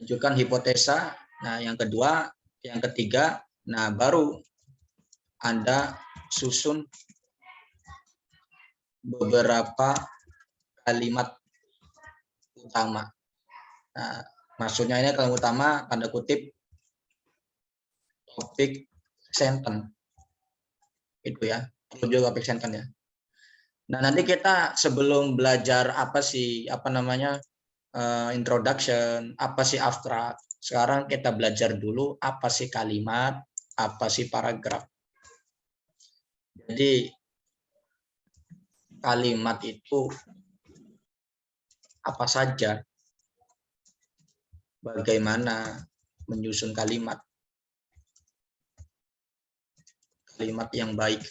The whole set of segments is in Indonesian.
ajukan hipotesa. Nah, yang kedua, yang ketiga, nah baru Anda susun beberapa kalimat utama. Nah, maksudnya ini kalimat utama tanda kutip topik sentence. Itu ya, perlu juga topik sentence ya. Nah, nanti kita sebelum belajar apa sih introduction, apa sih abstrak. Sekarang kita belajar dulu apa sih kalimat, apa sih paragraf. Jadi kalimat itu apa saja, bagaimana menyusun kalimat yang baik.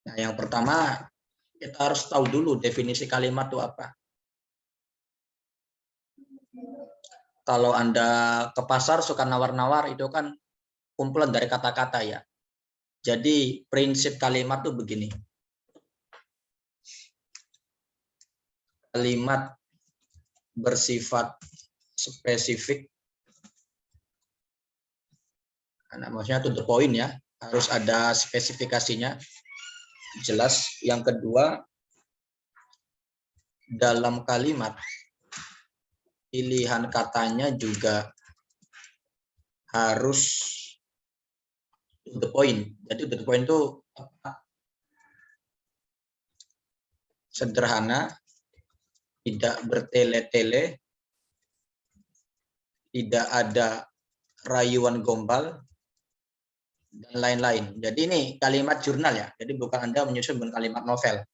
Nah, yang pertama kita harus tahu dulu definisi kalimat itu apa. Kalau Anda ke pasar suka nawar-nawar, itu kan kumpulan dari kata-kata ya. Jadi prinsip kalimat tuh begini. Kalimat bersifat spesifik. Nah, maksudnya to the point ya, harus ada spesifikasinya jelas. Yang kedua, dalam kalimat pilihan katanya juga harus to the point. Jadi to the point itu sederhana, tidak bertele-tele, tidak ada rayuan gombal, dan lain-lain. Jadi ini kalimat jurnal ya. Jadi bukan Anda menyusun kalimat novel.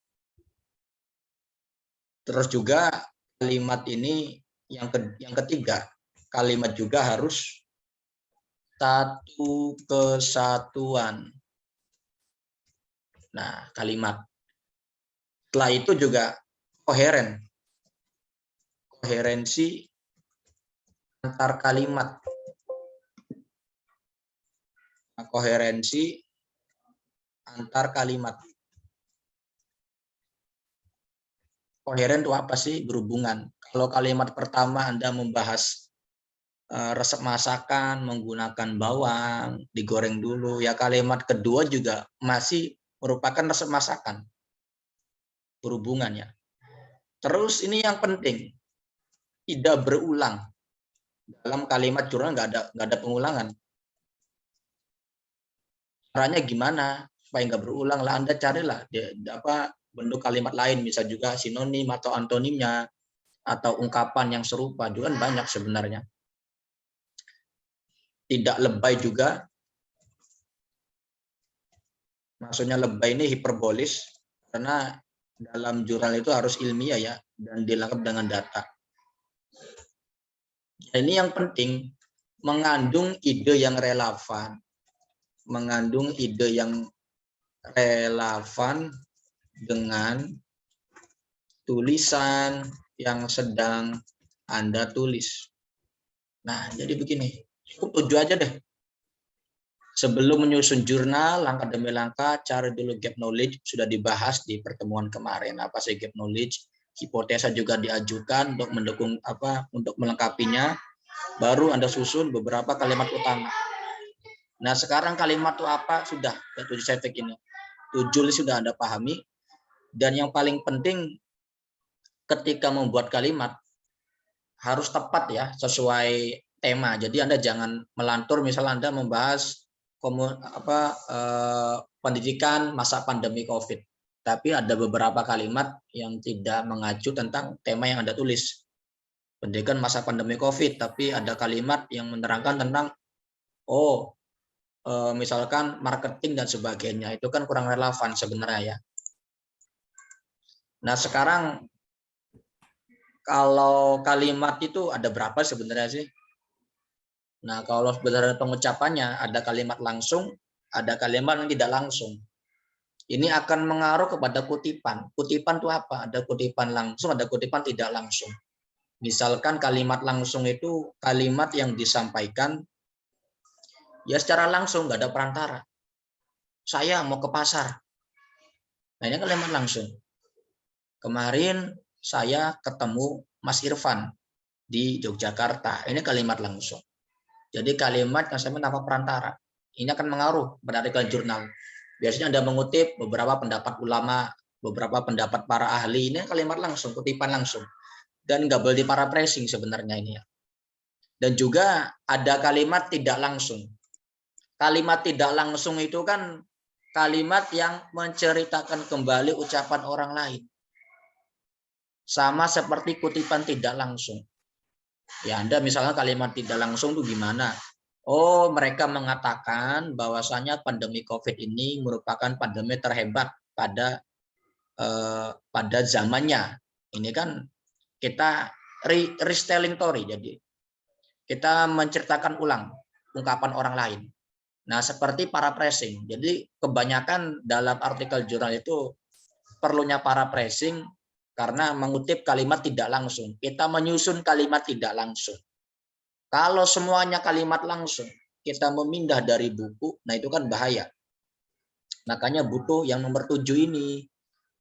Terus juga kalimat ini yang ketiga, kalimat juga harus satu kesatuan. Nah, kalimat. Setelah itu juga koheren. Koherensi antar kalimat. Koherensi antar kalimat. Koheren itu apa sih? Berhubungan. Kalau kalimat pertama Anda membahas resep masakan, menggunakan bawang, digoreng dulu. Ya kalimat kedua juga masih merupakan resep masakan. Berhubungannya. Terus ini yang penting, tidak berulang. Dalam kalimat jurnal nggak ada pengulangan. Caranya gimana supaya nggak berulang lah? Anda carilah bentuk kalimat lain, bisa juga sinonim atau antonimnya atau ungkapan yang serupa juga banyak sebenarnya. Tidak lebay juga. Maksudnya lebay ini hiperbolis karena dalam jurnal itu harus ilmiah ya dan dilengkapi dengan data. Ini yang penting, mengandung ide yang relevan. Mengandung ide yang relevan dengan tulisan yang sedang Anda tulis. Nah, jadi begini, cukup 7 aja deh. Sebelum menyusun jurnal, langkah demi langkah, cari dulu gap knowledge, sudah dibahas di pertemuan kemarin. Apa sih gap knowledge? Hipotesa juga diajukan untuk mendukung untuk melengkapinya. Baru Anda susun beberapa kalimat utama. Nah, sekarang kalimat itu apa? Sudah, 7 sefek ini. 7 sudah Anda pahami. Dan yang paling penting ketika membuat kalimat harus tepat ya, sesuai tema. Jadi Anda jangan melantur, misal Anda membahas pendidikan masa pandemi COVID. Tapi ada beberapa kalimat yang tidak mengacu tentang tema yang Anda tulis. Pendidikan masa pandemi COVID, tapi ada kalimat yang menerangkan tentang misalkan marketing dan sebagainya, itu kan kurang relevan sebenarnya ya. Nah, sekarang kalau kalimat itu ada berapa sebenarnya sih? Nah, kalau sebenarnya pengucapannya ada kalimat langsung, ada kalimat yang tidak langsung. Ini akan mengaruh kepada kutipan. Kutipan itu apa? Ada kutipan langsung, ada kutipan tidak langsung. Misalkan kalimat langsung itu kalimat yang disampaikan ya secara langsung, nggak ada perantara. Saya mau ke pasar. Nah, ini kalimat langsung. Kemarin saya ketemu Mas Irfan di Yogyakarta. Ini kalimat langsung. Jadi kalimat yang sama tanpa perantara. Ini akan mengaruh pada artikel jurnal. Biasanya Anda mengutip beberapa pendapat ulama, beberapa pendapat para ahli. Ini kalimat langsung, kutipan langsung. Dan nggak boleh diparaphrasing sebenarnya ini ya. Dan juga ada kalimat tidak langsung. Kalimat tidak langsung itu kan kalimat yang menceritakan kembali ucapan orang lain. Sama seperti kutipan tidak langsung. Ya, Anda misalnya kalimat tidak langsung itu gimana? Oh, mereka mengatakan bahwasanya pandemi COVID ini merupakan pandemi terhebat pada zamannya. Ini kan kita retelling story, jadi kita menceritakan ulang ungkapan orang lain. Nah, seperti paraphrasing. Jadi kebanyakan dalam artikel jurnal itu perlunya paraphrasing karena mengutip kalimat tidak langsung. Kita menyusun kalimat tidak langsung. Kalau semuanya kalimat langsung, kita memindah dari buku, nah itu kan bahaya. Makanya butuh yang nomor 7 ini,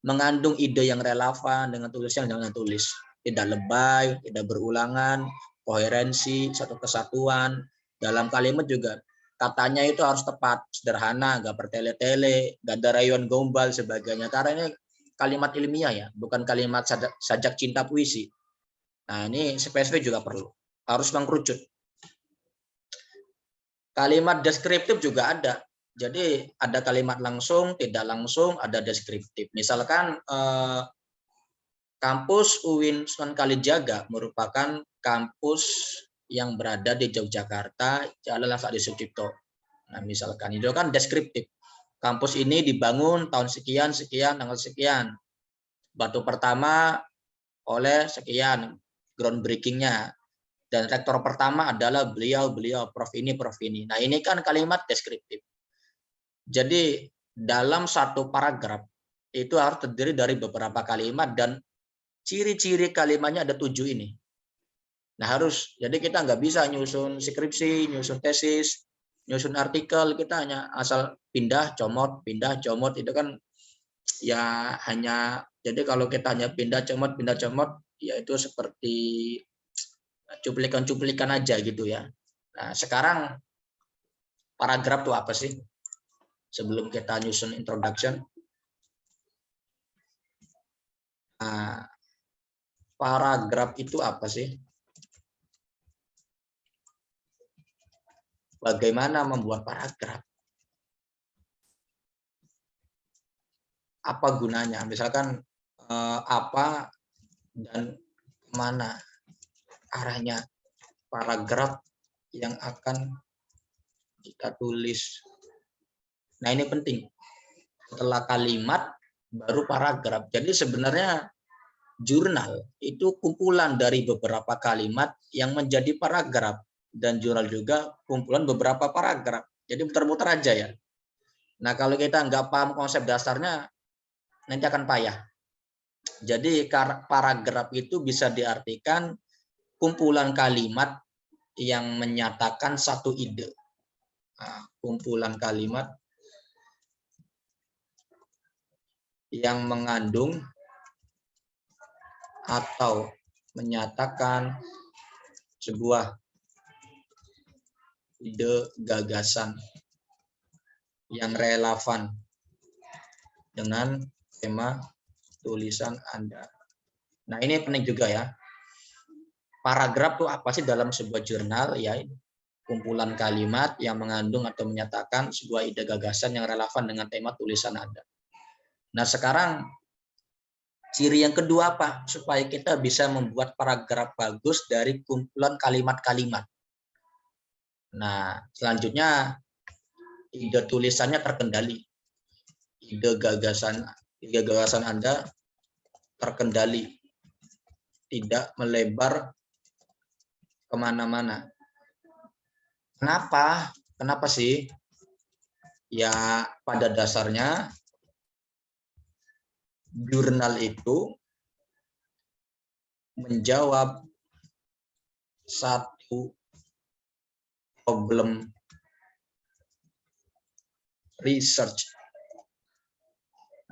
mengandung ide yang relevan dengan tulisan yang jangan tulis. Tidak lebay, tidak berulangan, koherensi, satu kesatuan. Dalam kalimat juga katanya itu harus tepat, sederhana, gak bertele-tele, gak ada rayuan gombal sebagainya. Karena ini kalimat ilmiah ya, bukan kalimat sajak cinta puisi. Nah, ini spesifik juga perlu. Harus mengkerucut. Kalimat deskriptif juga ada. Jadi ada kalimat langsung, tidak langsung, ada deskriptif. Misalkan kampus UIN Sunan Kalijaga merupakan kampus yang berada di Yogyakarta, Jalan Lasadi Sucipto. Nah, misalkan itu kan deskriptif. Kampus ini dibangun tahun sekian, sekian, tanggal sekian. Batu pertama oleh sekian, groundbreaking-nya. Dan rektor pertama adalah beliau, prof ini, prof ini. Nah, ini kan kalimat deskriptif. Jadi dalam satu paragraf itu harus terdiri dari beberapa kalimat dan ciri-ciri kalimatnya ada 7 ini. Nah, harus. Jadi kita nggak bisa nyusun skripsi, nyusun tesis, nyusun artikel, kita hanya asal pindah, comot, itu kan ya hanya, jadi kalau kita hanya pindah, comot, ya itu seperti cuplikan-cuplikan aja gitu ya. Nah, sekarang paragraf itu apa sih? Sebelum kita nyusun introduction. Nah, paragraf itu apa sih? Bagaimana membuat paragraf? Apa gunanya? Misalkan apa dan kemana arahnya paragraf yang akan kita tulis. Nah, ini penting. Setelah kalimat, baru paragraf. Jadi sebenarnya jurnal itu kumpulan dari beberapa kalimat yang menjadi paragraf. Dan jurnal juga kumpulan beberapa paragraf. Jadi muter-muter aja ya. Nah, kalau kita nggak paham konsep dasarnya, nanti akan payah. Jadi paragraf itu bisa diartikan kumpulan kalimat yang menyatakan satu ide. Nah, kumpulan kalimat yang mengandung atau menyatakan sebuah ide gagasan yang relevan dengan tema tulisan Anda. Nah, ini penting juga ya. Paragraf itu apa sih dalam sebuah jurnal? Ya, kumpulan kalimat yang mengandung atau menyatakan sebuah ide gagasan yang relevan dengan tema tulisan Anda. Nah, sekarang ciri yang kedua apa? Supaya kita bisa membuat paragraf bagus dari kumpulan kalimat-kalimat. Nah, selanjutnya ide tulisannya terkendali. Ide gagasan Anda terkendali. Tidak melebar kemana-mana. Kenapa? Kenapa sih? Ya, pada dasarnya jurnal itu menjawab satu problem research.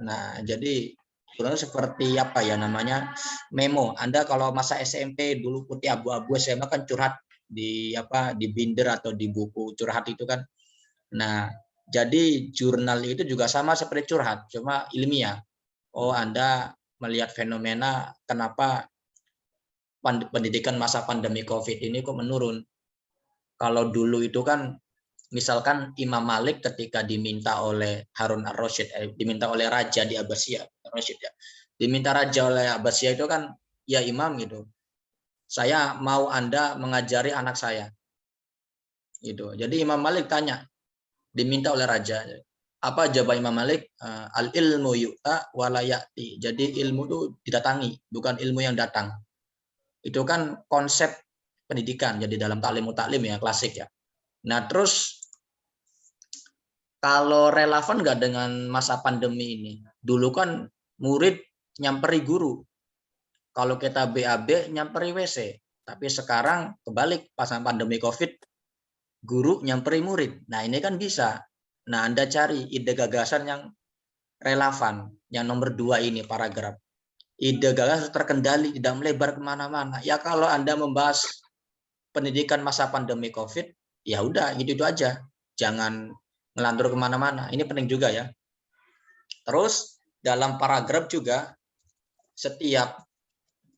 Nah, jadi Jurnal seperti apa ya namanya, memo. Anda kalau masa SMP dulu putih abu-abu, SMA kan curhat di di binder atau di buku curhat itu kan. Nah, jadi jurnal itu juga sama seperti curhat, cuma ilmiah. Oh, Anda melihat fenomena kenapa pendidikan masa pandemi COVID ini kok menurun. Kalau dulu itu kan misalkan Imam Malik ketika diminta oleh Harun ar-Rasyid, diminta oleh raja di Abbasiyah, Rasyid ya. Diminta raja oleh Abbasiyah itu kan, ya Imam gitu. Saya mau Anda mengajari anak saya. Gitu. Jadi Imam Malik tanya, diminta oleh raja. Apa jawab Imam Malik? Al ilmu yu'ta walayati. Jadi ilmu itu didatangi, bukan ilmu yang datang. Itu kan konsep pendidikan. Jadi dalam taklim ya, klasik ya. Nah, terus kalau relevan nggak dengan masa pandemi ini? Dulu kan murid nyamperi guru. Kalau kita BAB nyamperi WC. Tapi sekarang kebalik, pas pandemi COVID, guru nyamperi murid. Nah, ini kan bisa. Nah, Anda cari ide gagasan yang relevan. Yang nomor 2 ini, paragraf. Ide gagasan terkendali, tidak melebar kemana-mana. Ya kalau Anda membahas pendidikan masa pandemi COVID, ya udah, gitu aja. Jangan ngelantur kemana-mana. Ini penting juga ya. Terus dalam paragraf juga setiap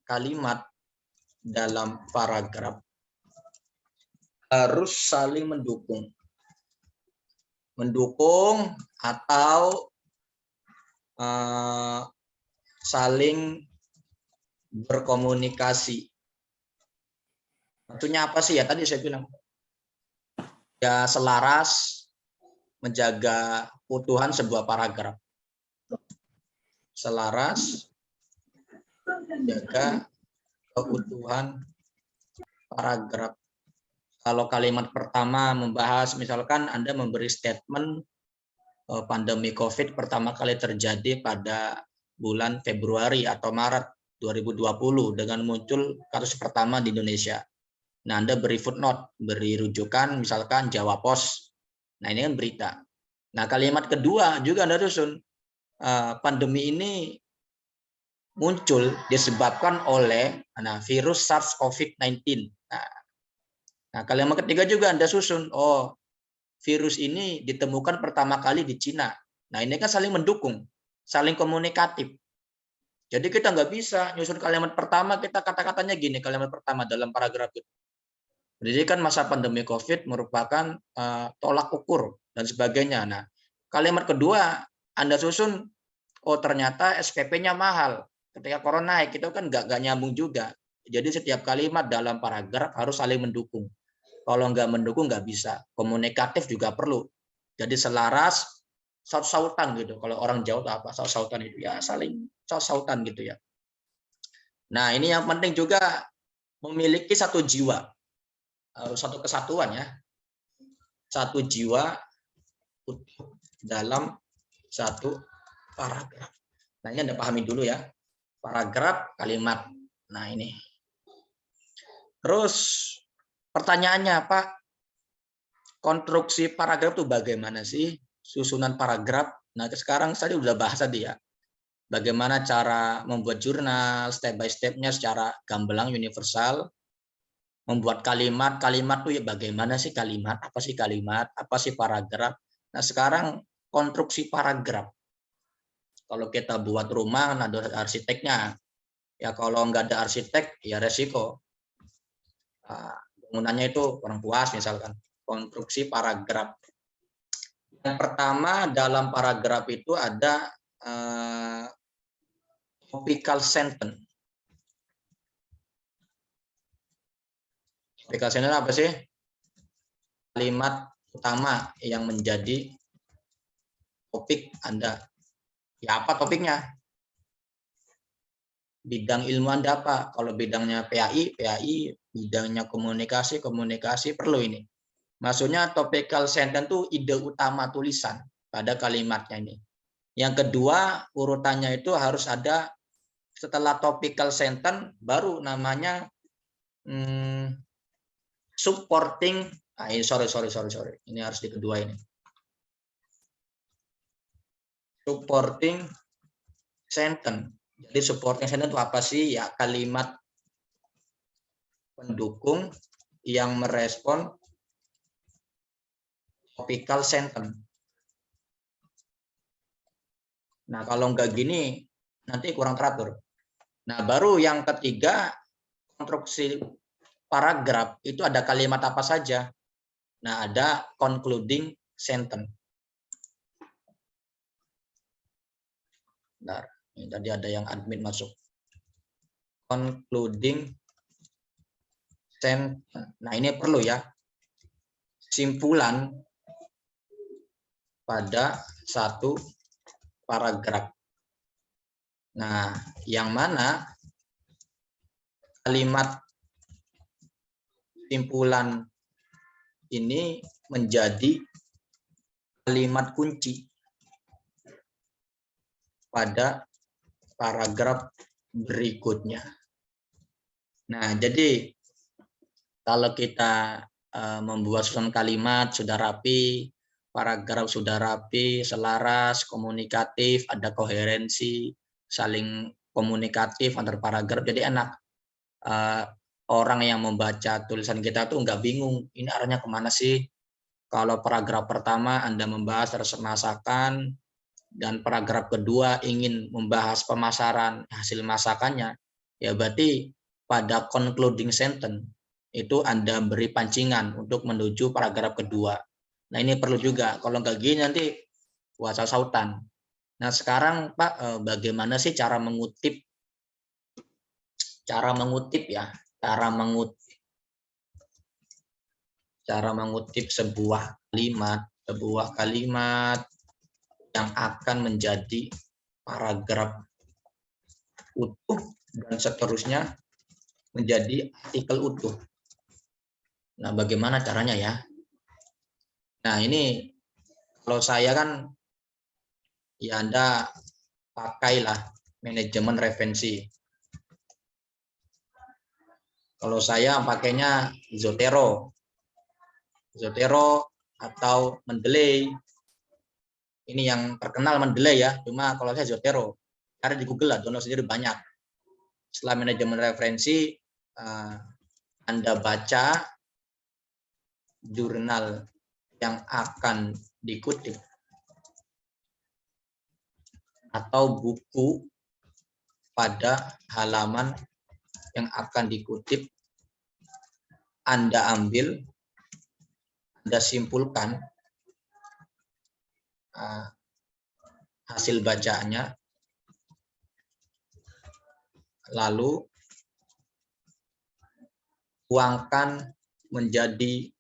kalimat dalam paragraf harus saling mendukung. Mendukung atau saling berkomunikasi. Tentunya apa sih ya tadi saya bilang? Ya selaras menjaga keutuhan sebuah paragraf. Selaras menjaga keutuhan paragraf. Kalau kalimat pertama membahas, misalkan Anda memberi statement pandemi COVID pertama kali terjadi pada bulan Februari atau Maret 2020 dengan muncul kasus pertama di Indonesia. Nah, Anda beri footnote, beri rujukan, misalkan Jawa Pos. Nah, ini kan berita. Nah, kalimat kedua juga Anda susun. Pandemi ini muncul disebabkan oleh virus SARS-CoV-19. Nah, kalimat ketiga juga Anda susun. Oh, virus ini ditemukan pertama kali di Cina. Nah, ini kan saling mendukung, saling komunikatif. Jadi kita nggak bisa nyusun kalimat pertama, kita kata-katanya gini, kalimat pertama dalam paragraf itu. Pendidikan masa pandemi COVID merupakan tolak ukur dan sebagainya. Nah, kalimat kedua Anda susun, oh ternyata SPP-nya mahal. Ketika corona naik, itu kan nggak nyambung juga. Jadi setiap kalimat dalam paragraf harus saling mendukung. Kalau nggak mendukung nggak bisa. Komunikatif juga perlu. Jadi selaras, saut-sautan gitu. Kalau orang Jawa itu apa? Saut-sautan itu ya saling saut-sautan gitu ya. Nah, ini yang penting juga memiliki satu jiwa. Satu kesatuan ya, satu jiwa utuh dalam satu paragraf. Nah, ini Anda pahami dulu ya, paragraf, kalimat. Nah, ini. Terus pertanyaannya, Pak, konstruksi paragraf itu bagaimana sih? Susunan paragraf. Nah, sekarang saya sudah bahas tadi ya, bagaimana cara membuat jurnal, step by step-nya secara gamblang, universal. Membuat kalimat tuh ya bagaimana sih kalimat, apa sih paragraf. Nah, sekarang konstruksi paragraf. Kalau kita buat rumah ada arsiteknya, ya kalau nggak ada arsitek ya resiko bangunannya itu kurang puas misalkan. Konstruksi paragraf. Yang pertama dalam paragraf itu ada topical sentence. Topical sentence apa sih? Kalimat utama yang menjadi topik Anda. Ya apa topiknya? Bidang ilmu Anda apa? Kalau bidangnya PAI, bidangnya komunikasi perlu ini. Maksudnya topical sentence itu ide utama tulisan pada kalimatnya ini. Yang kedua, urutannya itu harus ada setelah topical sentence baru namanya supporting. Ini sorry. Ini harus di kedua ini. Supporting sentence. Jadi supporting sentence itu apa sih? Ya kalimat pendukung yang merespon topical sentence. Nah, kalau nggak gini, nanti kurang teratur. Nah, baru yang ketiga, konstruksi paragraf itu ada kalimat apa saja. Nah, ada concluding sentence. Bentar, ini tadi ada yang admin masuk. Concluding sentence. Nah, ini perlu ya. Simpulan pada satu paragraf. Nah, yang mana kalimat simpulan ini menjadi kalimat kunci pada paragraf berikutnya. Nah, jadi kalau kita membuat susunan kalimat sudah rapi, paragraf sudah rapi, selaras, komunikatif, ada koherensi, saling komunikatif antar paragraf, jadi enak. Orang yang membaca tulisan kita tuh nggak bingung, ini arahnya kemana sih? Kalau paragraf pertama Anda membahas resep masakan, dan paragraf kedua ingin membahas pemasaran hasil masakannya, ya berarti pada concluding sentence itu Anda beri pancingan untuk menuju paragraf kedua. Nah ini perlu juga, kalau nggak gini nanti wajah sautan. Nah sekarang Pak, bagaimana sih cara mengutip ya, cara mengutip sebuah kalimat yang akan menjadi paragraf utuh dan seterusnya menjadi artikel utuh. Nah, bagaimana caranya ya? Nah, ini kalau saya kan ya Anda pakailah manajemen referensi. Kalau saya pakainya Zotero atau Mendeley. Ini yang terkenal Mendeley ya, cuma kalau saya Zotero. Ada di Google lah, download sendiri banyak. Setelah manajemen referensi, Anda baca jurnal yang akan dikutip atau buku pada halaman yang akan dikutip, Anda ambil, Anda simpulkan hasil bacaannya, lalu tuangkan menjadi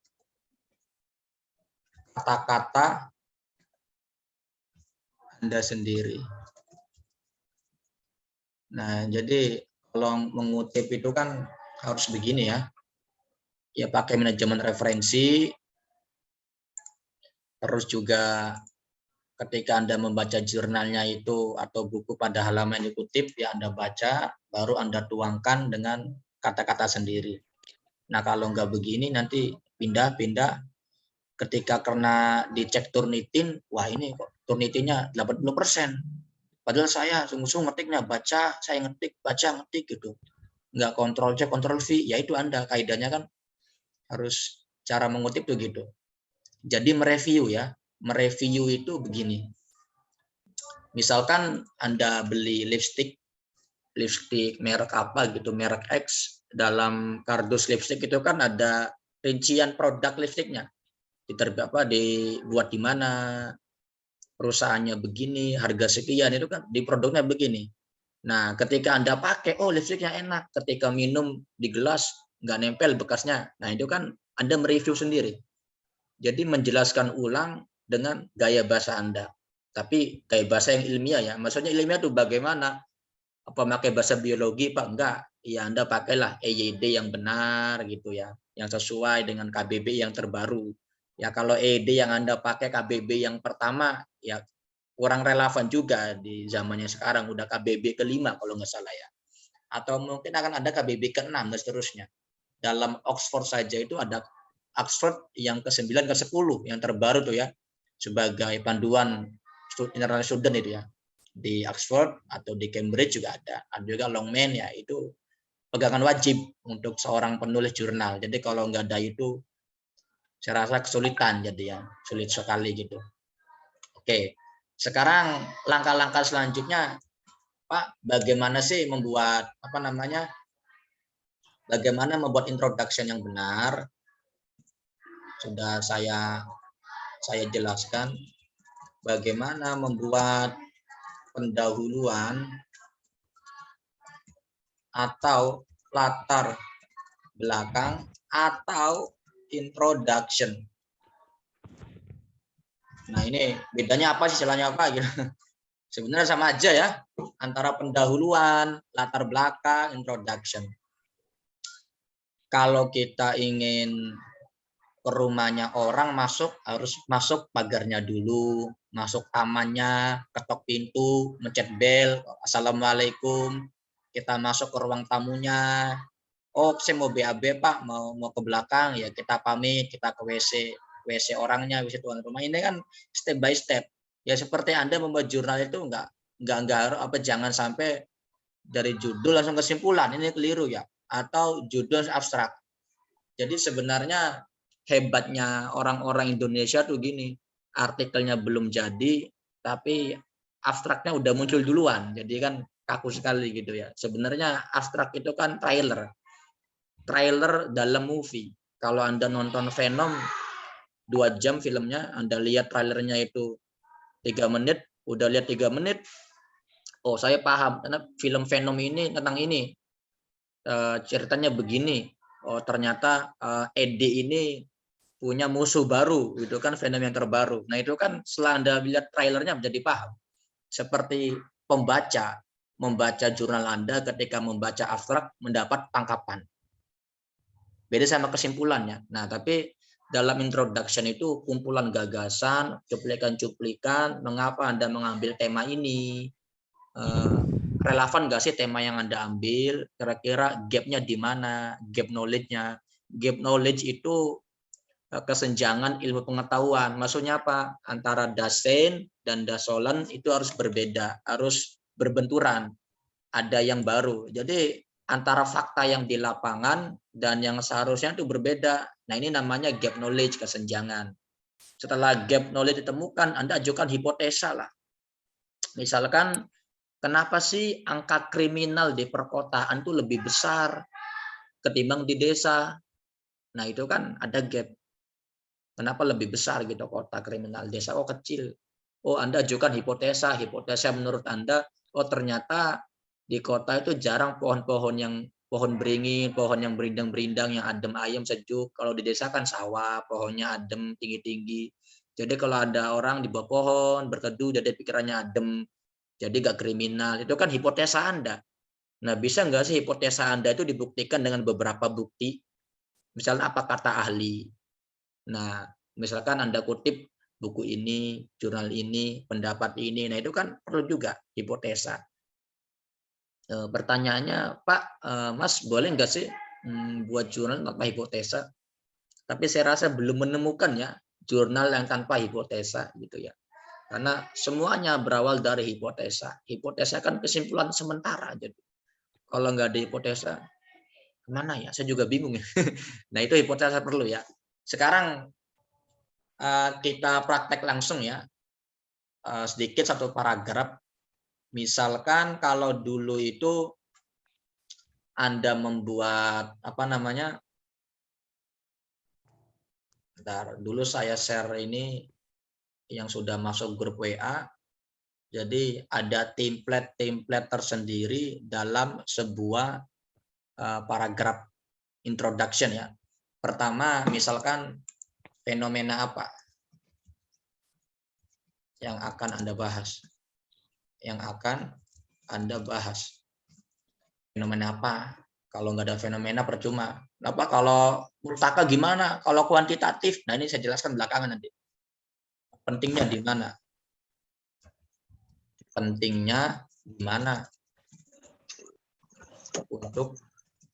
kata-kata Anda sendiri. Nah, jadi kalau mengutip itu kan harus begini ya. Ya pakai manajemen referensi, terus juga ketika Anda membaca jurnalnya itu atau buku pada halaman yang dikutip, ya Anda baca, baru Anda tuangkan dengan kata-kata sendiri. Nah, kalau nggak begini nanti pindah-pindah, ketika karena dicek Turnitin, wah ini kok Turnitinnya 80%. Padahal saya sungguh-sungguh ngetiknya, baca, saya ngetik, baca, ngetik gitu. Nggak kontrol C, kontrol V, ya itu Anda, kaidahnya kan harus cara mengutip tuh gitu. Jadi mereview ya, mereview itu begini. Misalkan Anda beli lipstick merek apa gitu, merek X, dalam kardus lipstick itu kan ada rincian produk lipsticknya. Dibuat di mana, perusahaannya begini, harga sekian, itu kan di produknya begini. Nah, ketika Anda pakai, oh lipsticknya enak. Ketika minum di gelas, nggak nempel bekasnya. Nah, itu kan Anda mereview sendiri. Jadi menjelaskan ulang dengan gaya bahasa Anda. Tapi gaya bahasa yang ilmiah ya. Maksudnya ilmiah itu bagaimana? Apa pakai bahasa biologi, Pak? Enggak. Ya Anda pakailah EYD yang benar gitu ya. Yang sesuai dengan KBBI yang terbaru. Ya kalau EYD yang Anda pakai KBBI yang pertama, ya kurang relevan juga di zamannya sekarang. Udah KBBI ke-5 kalau nggak salah ya. Atau mungkin akan ada KBBI ke-6 dan seterusnya. Dalam Oxford saja itu ada Oxford yang ke-9, ke-10 yang terbaru tuh ya, sebagai panduan international student itu ya. di Oxford atau di Cambridge juga ada juga Longman ya, itu pegangan wajib untuk seorang penulis jurnal. Jadi kalau nggak ada itu saya rasa kesulitan, jadi ya sulit sekali gitu. Oke, sekarang langkah-langkah selanjutnya Pak, bagaimana sih membuat bagaimana membuat introduction yang benar? Sudah saya jelaskan bagaimana membuat pendahuluan atau latar belakang atau introduction. Nah, ini bedanya apa sih, istilahnya apa gitu. Sebenarnya sama aja ya, antara pendahuluan, latar belakang, introduction. Kalau kita ingin ke rumahnya orang harus masuk pagarnya dulu, masuk tamannya, ketok pintu, mencet bel, assalamualaikum, kita masuk ke ruang tamunya. Oh, saya mau BAB Pak, mau ke belakang, ya kita pamit, kita ke WC orangnya, WC tuan rumah. Ini kan step by step. Ya seperti Anda membuat jurnal itu jangan sampai dari judul langsung kesimpulan, ini keliru ya. Atau judul abstrak. Jadi sebenarnya hebatnya orang-orang Indonesia tuh gini, artikelnya belum jadi, tapi abstraknya udah muncul duluan. Jadi kan kaku sekali gitu ya. Sebenarnya abstrak itu kan trailer dalam movie. Kalau Anda nonton Venom 2 jam filmnya, Anda lihat trailernya itu 3 menit, udah lihat 3 menit, oh saya paham, karena film Venom ini tentang ini, ceritanya begini, oh ternyata Eddie ini punya musuh baru, itu kan Venom yang terbaru. Nah itu kan setelah Anda lihat trailernya menjadi paham. Seperti membaca jurnal Anda ketika membaca abstrak mendapat tangkapan. Beda sama kesimpulannya. Nah, tapi dalam introduction itu kumpulan gagasan, cuplikan-cuplikan, mengapa Anda mengambil tema ini, relevan nggak sih tema yang Anda ambil, kira-kira gap-nya di mana, gap knowledge-nya. Gap knowledge itu kesenjangan ilmu pengetahuan. Maksudnya apa? Antara Dasein dan Dasolen itu harus berbeda, harus berbenturan. Ada yang baru. Jadi antara fakta yang di lapangan dan yang seharusnya itu berbeda. Nah, ini namanya gap knowledge, kesenjangan. Setelah gap knowledge ditemukan, Anda ajukan hipotesa lah. Misalkan, kenapa sih angka kriminal di perkotaan itu lebih besar ketimbang di desa? Nah, itu kan ada gap. Kenapa lebih besar gitu kota kriminal, desa kecil. Oh, Anda ajukan hipotesa menurut Anda, oh ternyata di kota itu jarang pohon beringin, pohon yang berindang-berindang, yang adem ayem sejuk. Kalau di desa kan sawah, pohonnya adem, tinggi-tinggi. Jadi kalau ada orang di bawah pohon berteduh, jadi pikirannya adem, jadi gak kriminal. Itu kan hipotesa Anda. Nah, bisa nggak sih hipotesa Anda itu dibuktikan dengan beberapa bukti? Misalnya apa kata ahli. Nah, misalkan Anda kutip buku ini, jurnal ini, pendapat ini. Nah, itu kan perlu juga hipotesa. Pertanyaannya, Pak, Mas boleh nggak sih buat jurnal tanpa hipotesa? Tapi saya rasa belum menemukan ya jurnal yang tanpa hipotesa gitu ya. Karena semuanya berawal dari hipotesa. Hipotesa kan kesimpulan sementara. Jadi kalau nggak ada hipotesa, kemana ya? Saya juga bingung ya. Nah, itu hipotesa perlu ya. Sekarang kita praktek langsung ya. Sedikit satu paragraf. Misalkan kalau dulu itu Anda membuat dulu saya share ini yang sudah masuk grup WA. Jadi ada template tersendiri dalam sebuah paragraf introduction ya. Pertama, misalkan fenomena apa yang akan Anda bahas. Fenomena apa? Kalau nggak ada fenomena percuma. Kenapa? Kalau multaka gimana? Kalau kuantitatif, nah ini saya jelaskan belakangan nanti. Pentingnya di mana? Untuk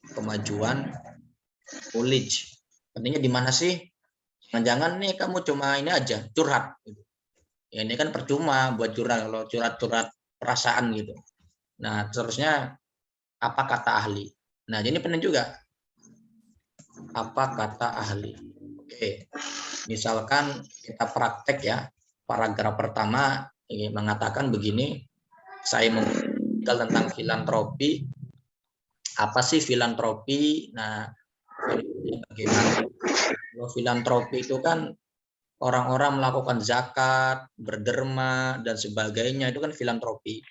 kemajuan knowledge. Pentingnya di mana sih? Jangan-jangan nih kamu cuma ini aja curhat. Ya ini kan percuma buat curhat. Kalau curhat perasaan gitu. Nah, seterusnya apa kata ahli. Nah, ini penting juga. Apa kata ahli? Oke. Misalkan kita praktek ya. Paragraf pertama ini mengatakan begini, saya mengenal tentang filantropi. Apa sih filantropi? Nah, bagaimana? Kalau filantropi itu kan orang-orang melakukan zakat, berderma, dan sebagainya, itu kan filantropi.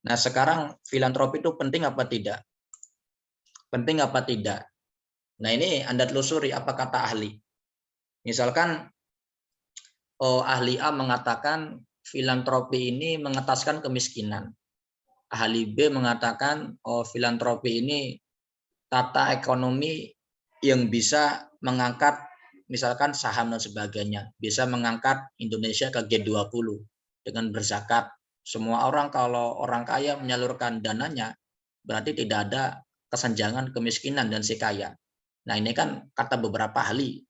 Nah, sekarang filantropi itu penting apa tidak? Penting apa tidak? Nah, ini Anda telusuri apa kata ahli. Misalkan ahli A mengatakan filantropi ini mengetaskan kemiskinan. Ahli B mengatakan filantropi ini tata ekonomi yang bisa mengangkat misalkan saham dan sebagainya, bisa mengangkat Indonesia ke G20 dengan berzakat. Semua orang kalau orang kaya menyalurkan dananya, berarti tidak ada kesenjangan kemiskinan dan si kaya. Nah, ini kan kata beberapa ahli.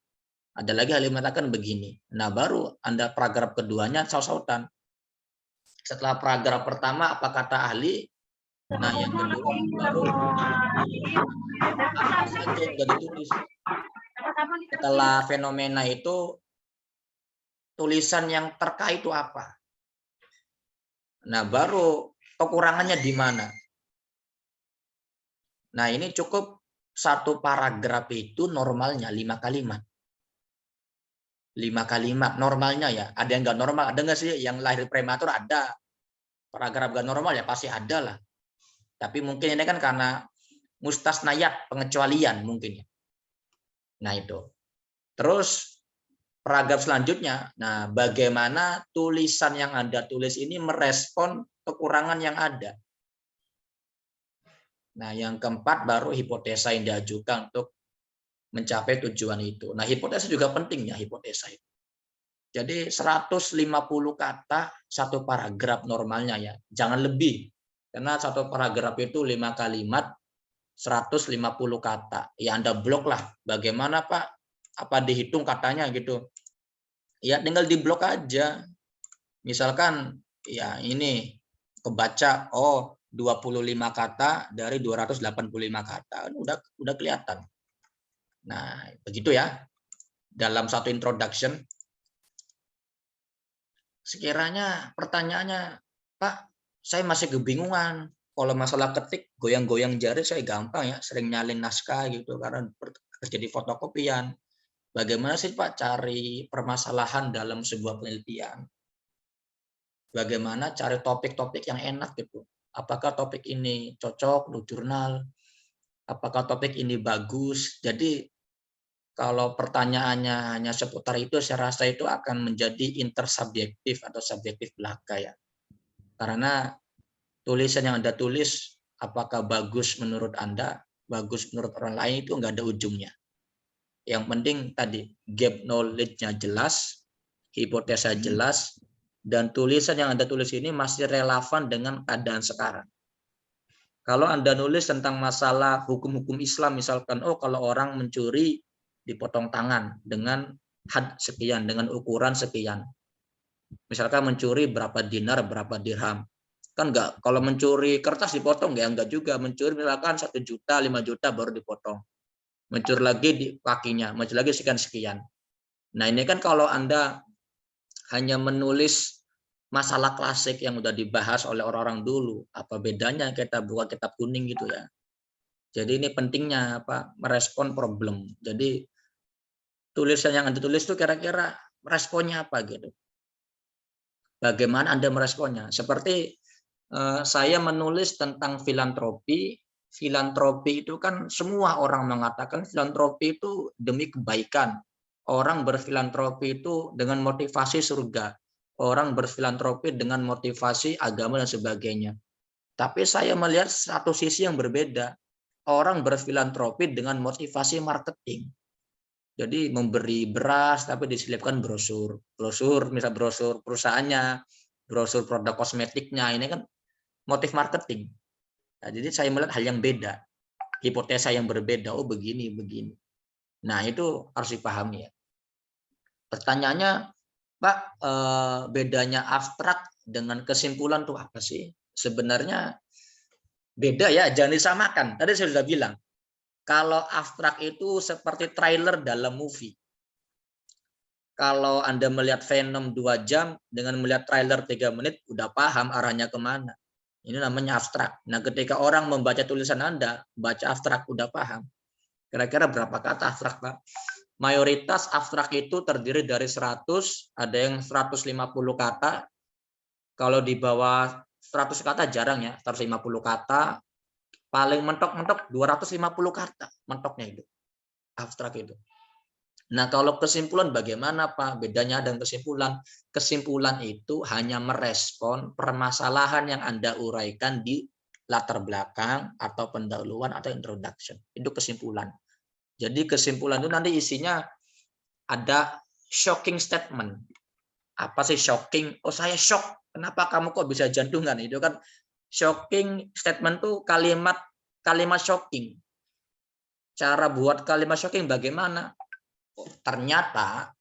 Ada lagi ahli mengatakan begini. Nah, baru Anda paragraf keduanya saut-sautan. Setelah paragraf pertama apa kata ahli? Nah, yang kedua baru apa saja yang sudah ditulis. Setelah fenomena itu, tulisan yang terkait itu apa? Nah, baru kekurangannya di mana? Nah, ini cukup satu paragraf itu normalnya 5 kalimat. 5 kalimat normalnya ya. Ada yang nggak normal, ada nggak sih yang lahir prematur? Ada. Paragraf nggak normal ya pasti ada lah. Tapi mungkin ini kan karena mustasnayat, pengecualian mungkin ya. Nah, itu. Terus paragraf selanjutnya, nah bagaimana tulisan yang Anda tulis ini merespon kekurangan yang ada. Nah, yang keempat baru hipotesa yang diajukan untuk mencapai tujuan itu. Nah, hipotesa juga penting ya, hipotesa itu. Jadi 150 kata satu paragraf normalnya ya, jangan lebih. Karena satu paragraf itu 5 kalimat, 150 kata. Ya Anda blok lah. Bagaimana Pak? Apa dihitung katanya gitu? Ya tinggal diblok aja. Misalkan ya ini kebaca 25 kata dari 285 kata. Udah kelihatan. Nah, begitu ya. Dalam satu introduction, sekiranya pertanyaannya, Pak, saya masih kebingungan. Kalau masalah ketik, goyang-goyang jari saya gampang ya, sering nyalin naskah gitu karena terjadi fotokopian. Bagaimana sih Pak cari permasalahan dalam sebuah penelitian? Bagaimana cari topik-topik yang enak gitu? Apakah topik ini cocok untuk jurnal? Apakah topik ini bagus? Jadi kalau pertanyaannya hanya seputar itu, saya rasa itu akan menjadi intersubjektif atau subjektif belaka ya. Karena tulisan yang Anda tulis, apakah bagus menurut Anda, bagus menurut orang lain itu nggak ada ujungnya. Yang penting tadi, gap knowledge-nya jelas, hipotesa jelas, dan tulisan yang Anda tulis ini masih relevan dengan keadaan sekarang. Kalau Anda nulis tentang masalah hukum-hukum Islam, misalkan, kalau orang mencuri, dipotong tangan dengan had sekian, dengan ukuran sekian. Misalkan mencuri berapa dinar, berapa dirham. Kan enggak, kalau mencuri kertas dipotong ya enggak juga. Mencuri misalkan 1 juta, 5 juta baru dipotong. Mencuri lagi di kakinya, mencuri lagi sekian-sekian. Nah, ini kan kalau Anda hanya menulis masalah klasik yang udah dibahas oleh orang-orang dulu, apa bedanya kita buka kitab kuning gitu ya. Jadi ini pentingnya merespon problem. Jadi tulisan yang Anda tulis itu kira-kira responnya apa gitu. Bagaimana Anda meresponnya? Seperti saya menulis tentang filantropi. Filantropi itu kan semua orang mengatakan filantropi itu demi kebaikan. Orang berfilantropi itu dengan motivasi surga. Orang berfilantropi dengan motivasi agama dan sebagainya. Tapi saya melihat satu sisi yang berbeda. Orang berfilantropi dengan motivasi marketing. Jadi memberi beras tapi diselipkan brosur. Brosur, misal brosur perusahaannya, brosur produk kosmetiknya. Ini kan motif marketing. Nah, jadi saya melihat hal yang beda. Hipotesa yang berbeda. Oh begini, begini. Nah itu harus dipahami ya. Pertanyaannya, Pak, bedanya abstrak dengan kesimpulan itu apa sih? sebenarnya beda ya, jangan disamakan. Tadi saya sudah bilang, kalau abstrak itu seperti trailer dalam movie. Kalau Anda melihat Venom 2 jam dengan melihat trailer 3 menit, udah paham arahnya kemana. Ini namanya abstrak. Nah, ketika orang membaca tulisan Anda, baca abstrak, udah paham. Kira-kira berapa kata abstrak, Pak? Mayoritas abstrak itu terdiri dari 100, ada yang 150 kata. Kalau di bawah 100 kata jarang ya, 150 kata. Paling mentok-mentok 250 kata, mentoknya itu. Abstrak itu. Nah, kalau kesimpulan bagaimana, Pak? Bedanya dengan kesimpulan. Kesimpulan itu hanya merespon permasalahan yang Anda uraikan di latar belakang atau pendahuluan atau introduction. Itu kesimpulan. Jadi kesimpulan itu nanti isinya ada shocking statement. Apa sih shocking? Oh, saya shock. Kenapa kamu kok bisa jantungan? Itu kan shocking statement tuh kalimat shocking. Cara buat kalimat shocking bagaimana? Ternyata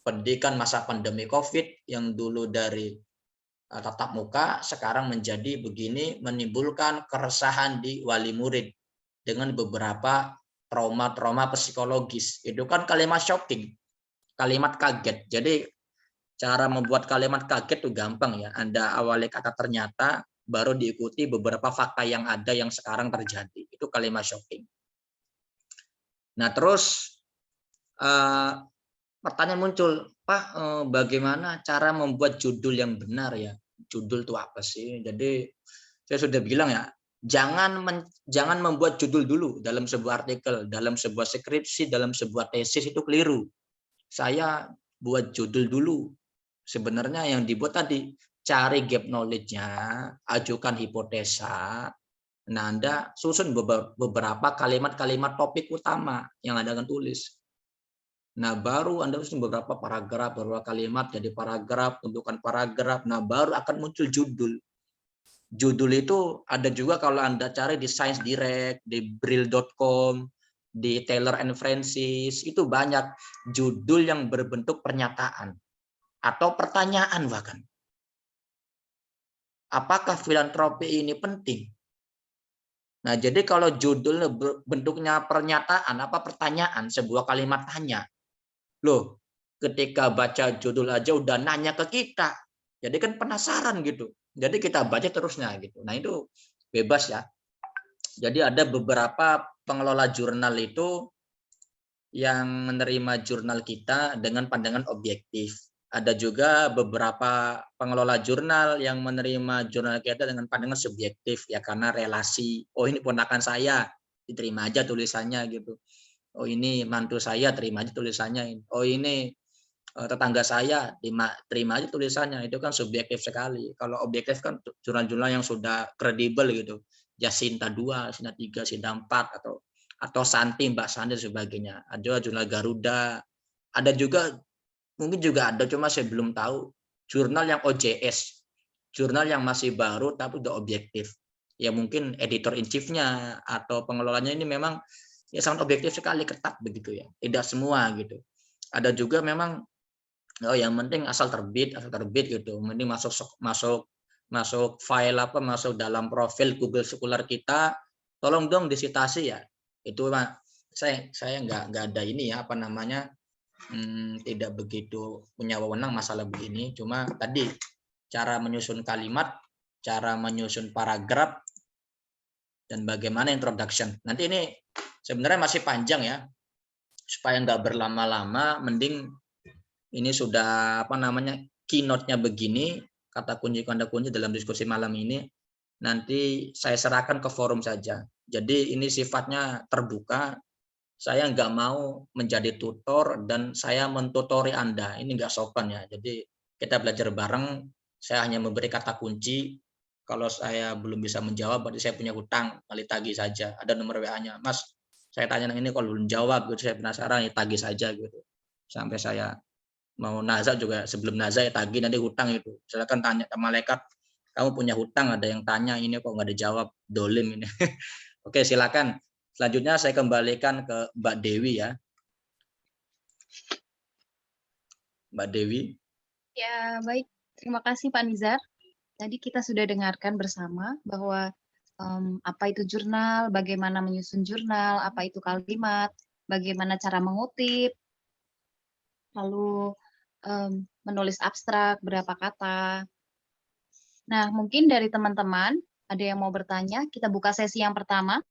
pendidikan masa pandemi COVID yang dulu dari tatap muka sekarang menjadi begini, menimbulkan keresahan di wali murid dengan beberapa trauma-trauma psikologis. Itu kan kalimat shocking, kalimat kaget. Jadi cara membuat kalimat kaget itu gampang ya. Anda awali kata ternyata, baru diikuti beberapa fakta yang ada yang sekarang terjadi. Itu kalimat shocking. Nah, terus pertanyaan muncul, Pak, bagaimana cara membuat judul yang benar ya? Judul itu apa sih? Jadi saya sudah bilang ya, jangan membuat judul dulu dalam sebuah artikel, dalam sebuah skripsi, dalam sebuah tesis, itu keliru. Saya buat judul dulu. Sebenarnya yang dibuat tadi, cari gap knowledge-nya, ajukan hipotesa. Nah, Anda susun beberapa kalimat-kalimat topik utama yang Anda akan tulis. Nah, baru Anda susun beberapa paragraf, beberapa kalimat jadi paragraf, tentukan paragraf. Nah, baru akan muncul judul. Judul itu ada juga kalau Anda cari di Science Direct, di Brill.com, di Taylor and Francis, itu banyak judul yang berbentuk pernyataan atau pertanyaan bahkan. Apakah filantropi ini penting? Nah, jadi kalau judulnya bentuknya pernyataan, apa pertanyaan, sebuah kalimat tanya. Loh, ketika baca judul aja udah nanya ke kita. Jadi kan penasaran gitu. Jadi kita baca terusnya gitu. Nah, itu bebas ya. Jadi ada beberapa pengelola jurnal itu yang menerima jurnal kita dengan pandangan objektif. Ada juga beberapa pengelola jurnal yang menerima jurnal kita dengan pandangan subjektif ya, karena relasi. Oh, ini ponakan saya, diterima aja tulisannya gitu. Oh, ini mantu saya, terima aja tulisannya. Oh, ini tetangga saya, terima aja tulisannya. Itu kan subjektif sekali. Kalau objektif kan jurnal-jurnal yang sudah kredibel gitu. Jasinta 2, Jasinta 3, Jasinta 4 atau Santi, Mbak Santi dan sebagainya. Ada jurnal Garuda. Ada juga, mungkin juga ada, cuma saya belum tahu, jurnal yang OJS. Jurnal yang masih baru tapi udah objektif. Ya mungkin editor in chief-nya atau pengelolanya ini memang ya sangat objektif sekali, ketat begitu ya. Tidak semua gitu. Ada juga memang yang penting asal terbit gitu. Mending masuk file masuk dalam profil Google Scholar kita, tolong dong disitasi ya. Itu saya nggak ada ini ya, apa namanya, tidak begitu punya wewenang masalah begini. Cuma tadi cara menyusun kalimat, cara menyusun paragraf, dan bagaimana introduction. Nanti ini sebenarnya masih panjang ya. Supaya nggak berlama-lama, mending ini sudah apa namanya, keynote-nya begini, kata kunci dalam diskusi malam ini, nanti saya serahkan ke forum saja. Jadi ini sifatnya terbuka. Saya nggak mau menjadi tutor dan saya mentutori Anda. Ini nggak sopan ya. Jadi kita belajar bareng. Saya hanya memberi kata kunci. Kalau saya belum bisa menjawab, berarti saya punya hutang. Kali tagih saja. Ada nomor WA-nya. Mas, saya tanya ini kalau belum jawab, gitu, saya penasaran, ya tagih saja gitu. Sampai saya mau nazar juga, sebelum nazar ya tagih, nanti hutang itu. Silakan tanya ke malaikat, kamu punya hutang, ada yang tanya ini kok nggak dijawab, dolim ini. Oke, silakan. Selanjutnya saya kembalikan ke Mbak Dewi ya. Mbak Dewi. Ya, baik. Terima kasih Pak Nizar. Tadi kita sudah dengarkan bersama bahwa apa itu jurnal, bagaimana menyusun jurnal, apa itu kalimat, bagaimana cara mengutip, lalu menulis abstrak, berapa kata. Nah, mungkin dari teman-teman ada yang mau bertanya, kita buka sesi yang pertama.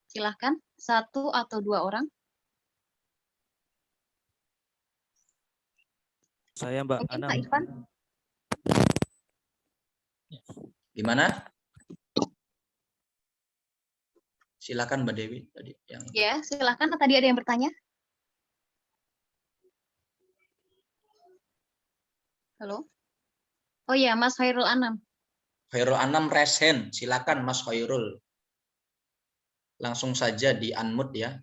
Silahkan, 1 atau 2 orang. Saya Mbak Mungkin Anam. Pak Irfan. Gimana? Silakan Mbak Dewi tadi yang. Ya, silahkan. Tadi ada yang bertanya. Halo. Oh ya, Mas Khairul Anam. Khairul Anam resen, silakan Mas Khairul. Langsung saja di unmute ya.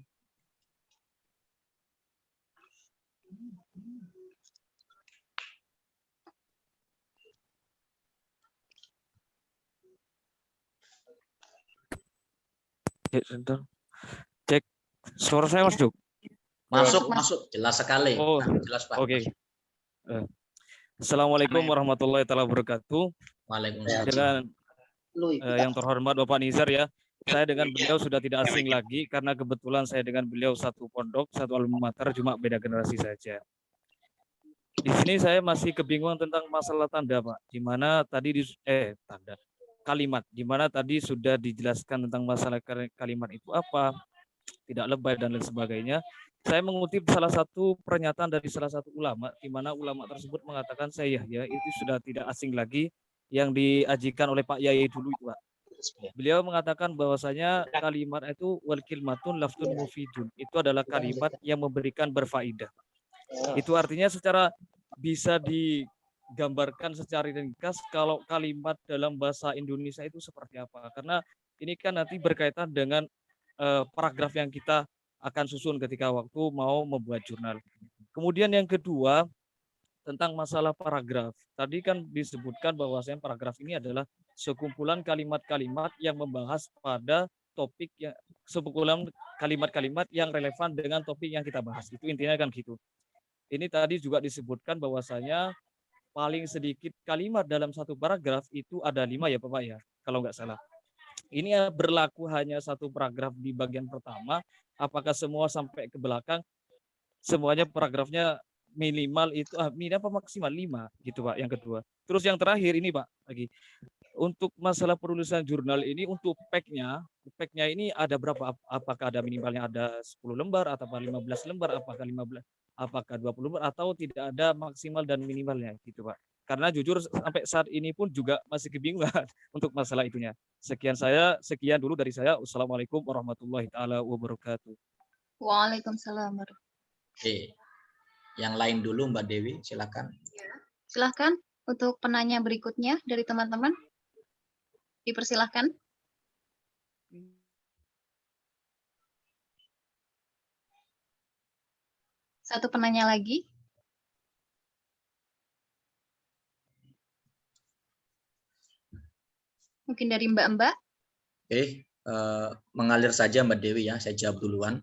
Cek suara saya Mas Duk. Masuk, jelas sekali. Oh, jelas Pak. Oke. Assalamualaikum warahmatullahi wabarakatuh. Waalaikumsalam. Dengan yang terhormat Bapak Nizar ya. Saya dengan beliau sudah tidak asing lagi karena kebetulan saya dengan beliau satu pondok, satu alma mater, cuma beda generasi saja. Di sini saya masih kebingungan tentang masalah tanda, Pak. Di mana tadi tanda kalimat, di mana tadi sudah dijelaskan tentang masalah kalimat itu apa, tidak lebay dan lain sebagainya. Saya mengutip salah satu pernyataan dari salah satu ulama, di mana ulama tersebut mengatakan saya ya itu sudah tidak asing lagi yang diajikan oleh Pak Yai dulu itu, Pak. Beliau mengatakan bahwasanya kalimat itu wal kilmatun laftun mufidun. Itu adalah kalimat yang memberikan berfaedah. Itu artinya secara bisa digambarkan secara ringkas kalau kalimat dalam bahasa Indonesia itu seperti apa. Karena ini kan nanti berkaitan dengan paragraf yang kita akan susun ketika waktu mau membuat jurnal. Kemudian yang kedua, tentang masalah paragraf. Tadi kan disebutkan bahwasanya paragraf ini adalah sekumpulan kalimat-kalimat yang membahas pada topik yang sekumpulan kalimat-kalimat yang relevan dengan topik yang kita bahas. Itu intinya kan gitu. Ini tadi juga disebutkan bahwasanya paling sedikit kalimat dalam satu paragraf itu ada 5 ya Bapak ya, kalau nggak salah. Ini berlaku hanya satu paragraf di bagian pertama, apakah semua sampai ke belakang semuanya paragrafnya minimal itu minimal maksimal 5 gitu Pak, yang kedua. Terus yang terakhir ini Pak lagi. Untuk masalah penulisan jurnal ini untuk pack-nya ini ada berapa? Apakah ada minimalnya ada 10 lembar atau 15 lembar, apakah 20 lembar atau tidak ada maksimal dan minimalnya gitu Pak. Karena jujur sampai saat ini pun juga masih kebingungan untuk masalah itunya. Sekian dulu dari saya. Wassalamualaikum warahmatullahi taala wabarakatuh. Waalaikumsalam. Oke. Yang lain dulu Mbak Dewi, silakan. Silakan untuk penanya berikutnya dari teman-teman. Dipersilahkan. Satu penanya lagi. Mungkin dari Mbak-mbak. Oke, mengalir saja Mbak Dewi ya, saya jawab duluan.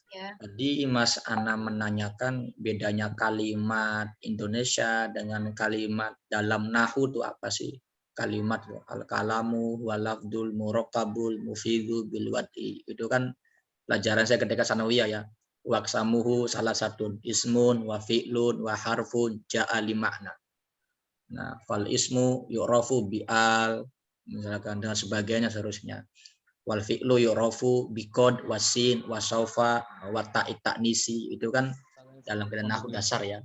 Ya. Tadi Mas Ana menanyakan bedanya kalimat Indonesia dengan kalimat dalam Nahu itu apa sih? Kalimat al-kalamu walafdul murakkabul mufidu bilwati. Itu kan pelajaran saya ketika sanawiyah ya. Waksamuhu salah satu ismun wa fi'lun wa harfun ja'a li makna. Nah, fal ismu yu'rafu bi'al misalkan dan sebagainya seterusnya. Wal fi'lu yu'rafu biqad wasin wasaufa wa ta'nisi. Itu kan dalam nahwu dasar ya.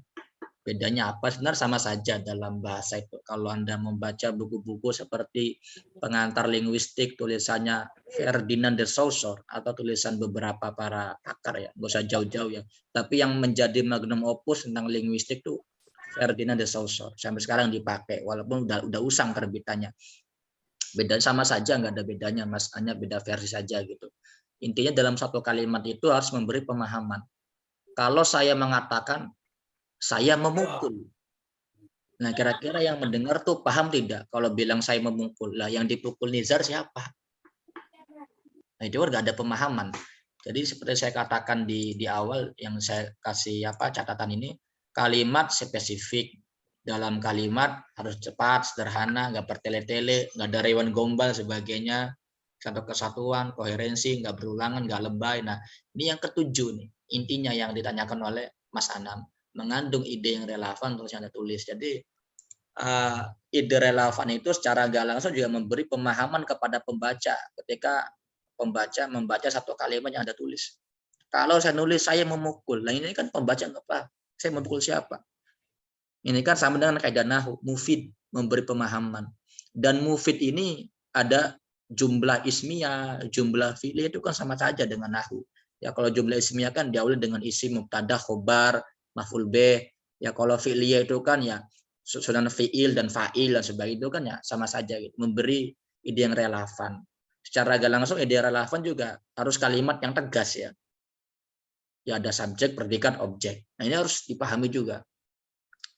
Bedanya apa? Sebenarnya sama saja dalam bahasa itu. Kalau Anda membaca buku-buku seperti pengantar linguistik tulisannya Ferdinand de Saussure atau tulisan beberapa para pakar ya, nggak usah jauh-jauh ya. Tapi yang menjadi magnum opus tentang linguistik itu Ferdinand de Saussure. Sampai sekarang dipakai walaupun udah usang terbitannya. Beda sama saja, nggak ada bedanya Mas, hanya beda versi saja gitu. Intinya dalam satu kalimat itu harus memberi pemahaman. Kalau saya mengatakan saya memukul, nah kira-kira yang mendengar tuh paham tidak kalau bilang saya memukul? Lah yang dipukul Nizar siapa? Nah itu nggak ada pemahaman. Jadi seperti saya katakan di awal yang saya kasih catatan ini, kalimat spesifik, dalam kalimat harus cepat, sederhana, nggak bertele-tele, nggak ada rewan gombal sebagainya, satu kesatuan, koherensi, nggak berulangan, nggak lebay. Nah, ini yang ketujuh nih, intinya yang ditanyakan oleh Mas Anam, mengandung ide yang relevan untuk yang Anda tulis. Jadi ide relevan itu secara nggak langsung juga memberi pemahaman kepada pembaca ketika pembaca membaca satu kalimat yang Anda tulis. Kalau saya nulis saya memukul, nah ini kan pembaca nggak paham, saya memukul siapa? Ini kan sama dengan kaidah nahwu, mufid, memberi pemahaman. Dan mufid ini ada jumlah ismiyah, jumlah fi'liyah itu kan sama saja dengan nahwu. Ya kalau jumlah ismiyah kan diawali dengan isim, mubtada, khobar, maf'ul bih. Ya kalau fi'liyah itu kan ya susunan fi'il dan fa'il dan sebagainya itu kan ya sama saja gitu. Memberi ide yang relevan. Secara gak langsung ide relevan juga harus kalimat yang tegas ya. Ya ada subjek, predikat, objek. Nah ini harus dipahami juga.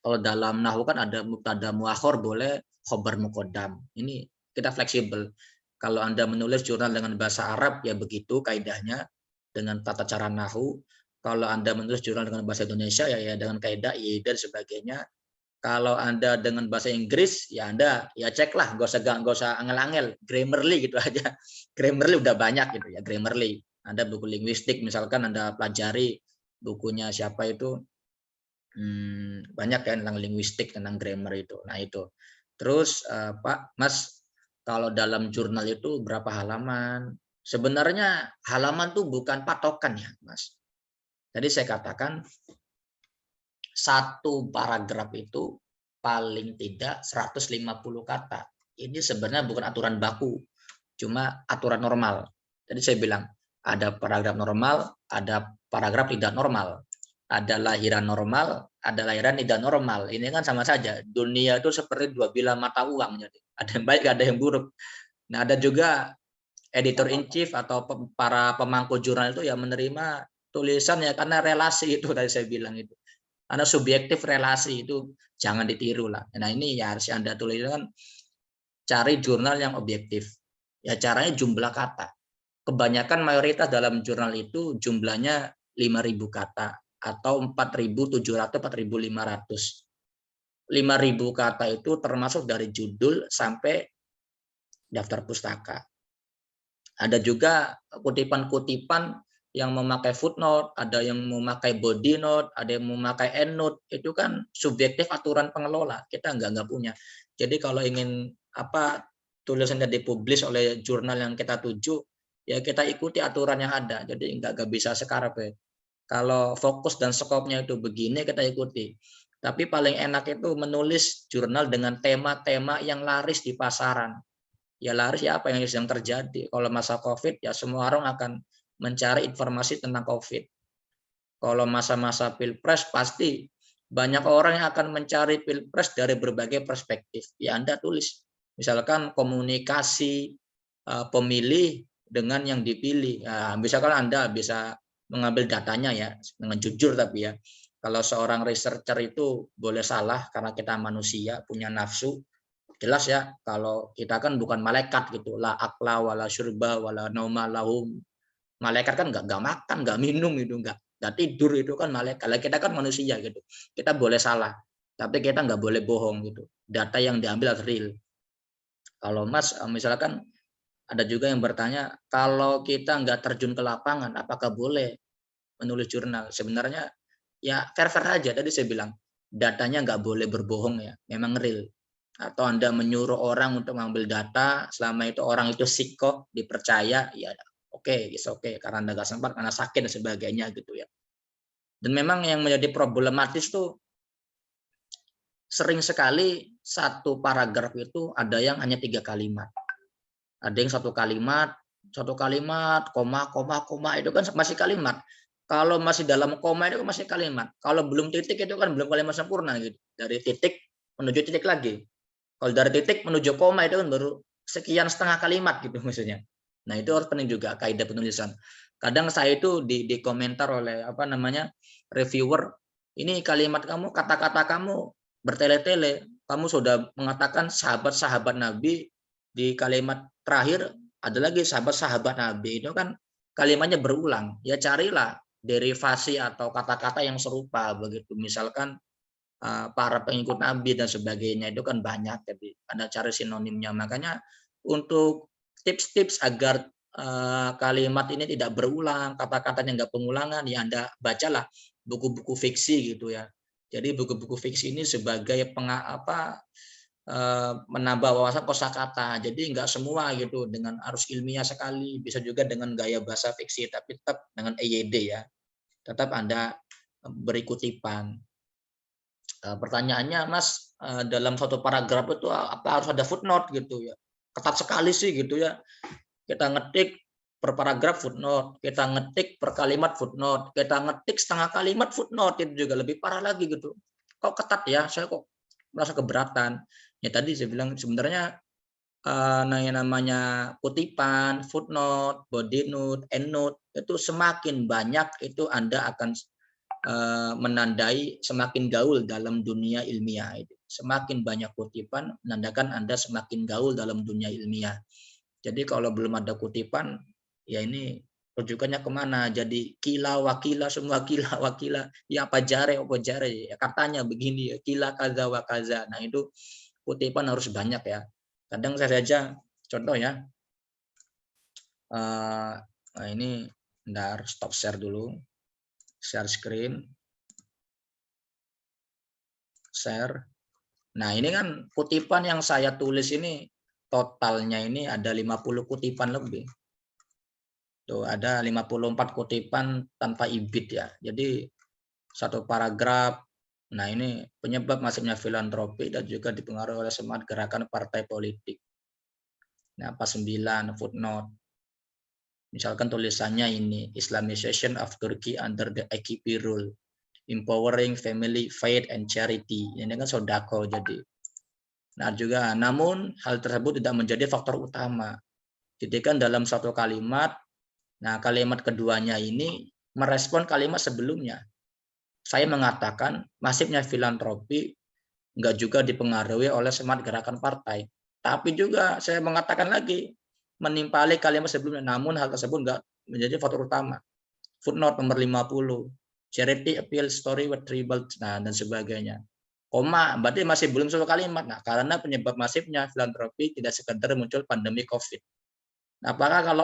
Kalau dalam nahwu kan ada mubtada muakhir boleh, khobar muqaddam. Ini kita fleksibel. Kalau Anda menulis jurnal dengan bahasa Arab ya begitu kaidahnya dengan tata cara nahwu. Kalau Anda menulis jurnal dengan bahasa Indonesia ya dengan kaidah dan sebagainya. Kalau Anda dengan bahasa Inggris ya Anda ya ceklah, nggak usah angel-angel, Grammarly gitu aja. Grammarly udah banyak gitu ya, Grammarly. Anda buku linguistik misalkan Anda pelajari bukunya siapa itu, banyak kan tentang linguistik, tentang grammar itu. Nah itu. Terus Pak, Mas, kalau dalam jurnal itu berapa halaman? Sebenarnya halaman tuh bukan patokan ya, Mas. Jadi saya katakan satu paragraf itu paling tidak 150 kata. Ini sebenarnya bukan aturan baku, cuma aturan normal. Jadi saya bilang ada paragraf normal, ada paragraf tidak normal. Ada lahiran normal, ada lahiran tidak normal. Ini kan sama saja. Dunia itu seperti dua bilah mata uang. Jadi ada yang baik, ada yang buruk. Nah, ada juga editor in chief atau para pemangku jurnal itu yang menerima tulisan ya karena relasi itu tadi saya bilang itu. Karena subjektif relasi itu jangan ditiru lah. Nah, ini ya harus Anda tuliskan, cari jurnal yang objektif. Ya caranya jumlah kata. Kebanyakan mayoritas dalam jurnal itu jumlahnya 5.000 kata. Atau 4.700, 4.500. 5.000 kata itu termasuk dari judul sampai daftar pustaka. Ada juga kutipan-kutipan yang memakai footnote, ada yang memakai body note, ada yang memakai endnote. Itu kan subjektif aturan pengelola. Kita nggak punya. Jadi kalau ingin tulisannya dipublish oleh jurnal yang kita tuju, ya kita ikuti aturan yang ada. Jadi nggak bisa sekarang. Kalau fokus dan skopnya itu begini kita ikuti. Tapi paling enak itu menulis jurnal dengan tema-tema yang laris di pasaran. Ya laris ya apa yang sedang terjadi. Kalau masa COVID ya semua orang akan mencari informasi tentang COVID. Kalau masa-masa pilpres pasti banyak orang yang akan mencari pilpres dari berbagai perspektif. Ya Anda tulis. Misalkan komunikasi pemilih dengan yang dipilih. Nah, misalkan Anda bisa mengambil datanya ya dengan jujur, tapi ya kalau seorang researcher itu boleh salah karena kita manusia punya nafsu, jelas ya. Kalau kita kan bukan malaikat gitu, la akla wala syurba wala nauma lahum. Malaikat kan nggak makan, nggak minum itu, nggak tidur itu kan malaikat. Kalau kita kan manusia gitu, kita boleh salah tapi kita nggak boleh bohong gitu. Data yang diambil adalah real. Kalau Mas misalkan ada juga yang bertanya, kalau kita nggak terjun ke lapangan, apakah boleh menulis jurnal? Sebenarnya ya fair-fair aja. Tadi saya bilang, datanya nggak boleh berbohong ya, memang real. Atau Anda menyuruh orang untuk mengambil data, selama itu orang itu sikoh, dipercaya, ya oke, karena Anda nggak sempat, karena sakit dan sebagainya gitu ya. Dan memang yang menjadi problematis tuh, sering sekali satu paragraf itu ada yang hanya 3 kalimat. Ada yang satu kalimat, koma, itu kan masih kalimat. Kalau masih dalam koma itu masih kalimat. Kalau belum titik itu kan belum kalimat sempurna gitu. Dari titik menuju titik lagi. Kalau dari titik menuju koma itu kan baru sekian setengah kalimat gitu maksudnya. Nah itu harus penting juga kaidah penulisan. Kadang saya itu di komentar oleh reviewer, ini kalimat kamu, kata-kata kamu bertele-tele. Kamu sudah mengatakan sahabat-sahabat Nabi, di kalimat terakhir ada lagi sahabat-sahabat Nabi, itu kan kalimatnya berulang. Ya carilah derivasi atau kata-kata yang serupa begitu. Misalkan para pengikut Nabi dan sebagainya itu kan banyak, jadi ada cari sinonimnya. Makanya untuk tips-tips agar kalimat ini tidak berulang, kata-katanya nggak pengulangan, ya Anda bacalah buku-buku fiksi gitu ya. Jadi buku-buku fiksi ini sebagai menambah wawasan kosakata. Jadi nggak semua gitu dengan harus ilmiah sekali, bisa juga dengan gaya bahasa fiksi, tapi tetap dengan EYD ya. Tetap Anda beri kutipan. Pertanyaannya, Mas, dalam satu paragraf itu apa harus ada footnote gitu ya? Ketat sekali sih gitu ya. Kita ngetik per paragraf footnote, kita ngetik per kalimat footnote, kita ngetik setengah kalimat footnote, itu juga lebih parah lagi gitu. Kok ketat ya? Saya kok merasa keberatan. Ya tadi saya bilang sebenarnya namanya kutipan, footnote, body note, endnote itu semakin banyak itu Anda akan menandai semakin gaul dalam dunia ilmiah. Semakin banyak kutipan menandakan Anda semakin gaul dalam dunia ilmiah. Jadi kalau belum ada kutipan, ya ini rujukannya kemana? Jadi kila wakila semua kila wakila, ya apa jare ya katanya begini ya kila kaza wa kaza. Nah itu kutipan harus banyak ya. Kadang saya saja contoh ya. Nah ini bentar, stop share dulu. Share screen. Share. Nah ini kan kutipan yang saya tulis ini totalnya ini ada 50 kutipan lebih. Tuh ada 54 kutipan tanpa ibid ya. Jadi satu paragraf. Nah ini penyebab masifnya filantropi dan juga dipengaruhi oleh semangat gerakan partai politik. Nah pas 9 footnote. Misalkan tulisannya ini Islamization of Turkey under the AKP rule. Empowering family, faith, and charity. Ini kan sodako jadi. Nah juga, namun hal tersebut tidak menjadi faktor utama. Jadi kan dalam satu kalimat, nah kalimat keduanya ini merespon kalimat sebelumnya. Saya mengatakan masifnya filantropi enggak juga dipengaruhi oleh semangat gerakan partai. Tapi juga saya mengatakan lagi, menimpali kalimat sebelumnya, namun hal tersebut enggak menjadi faktor utama. Footnote nomor 50, charity appeal story with tribal, nah, dan sebagainya. Koma, berarti masih belum satu kalimat. Nah, karena penyebab masifnya filantropi tidak sekedar muncul pandemi COVID. Nah, apakah kalau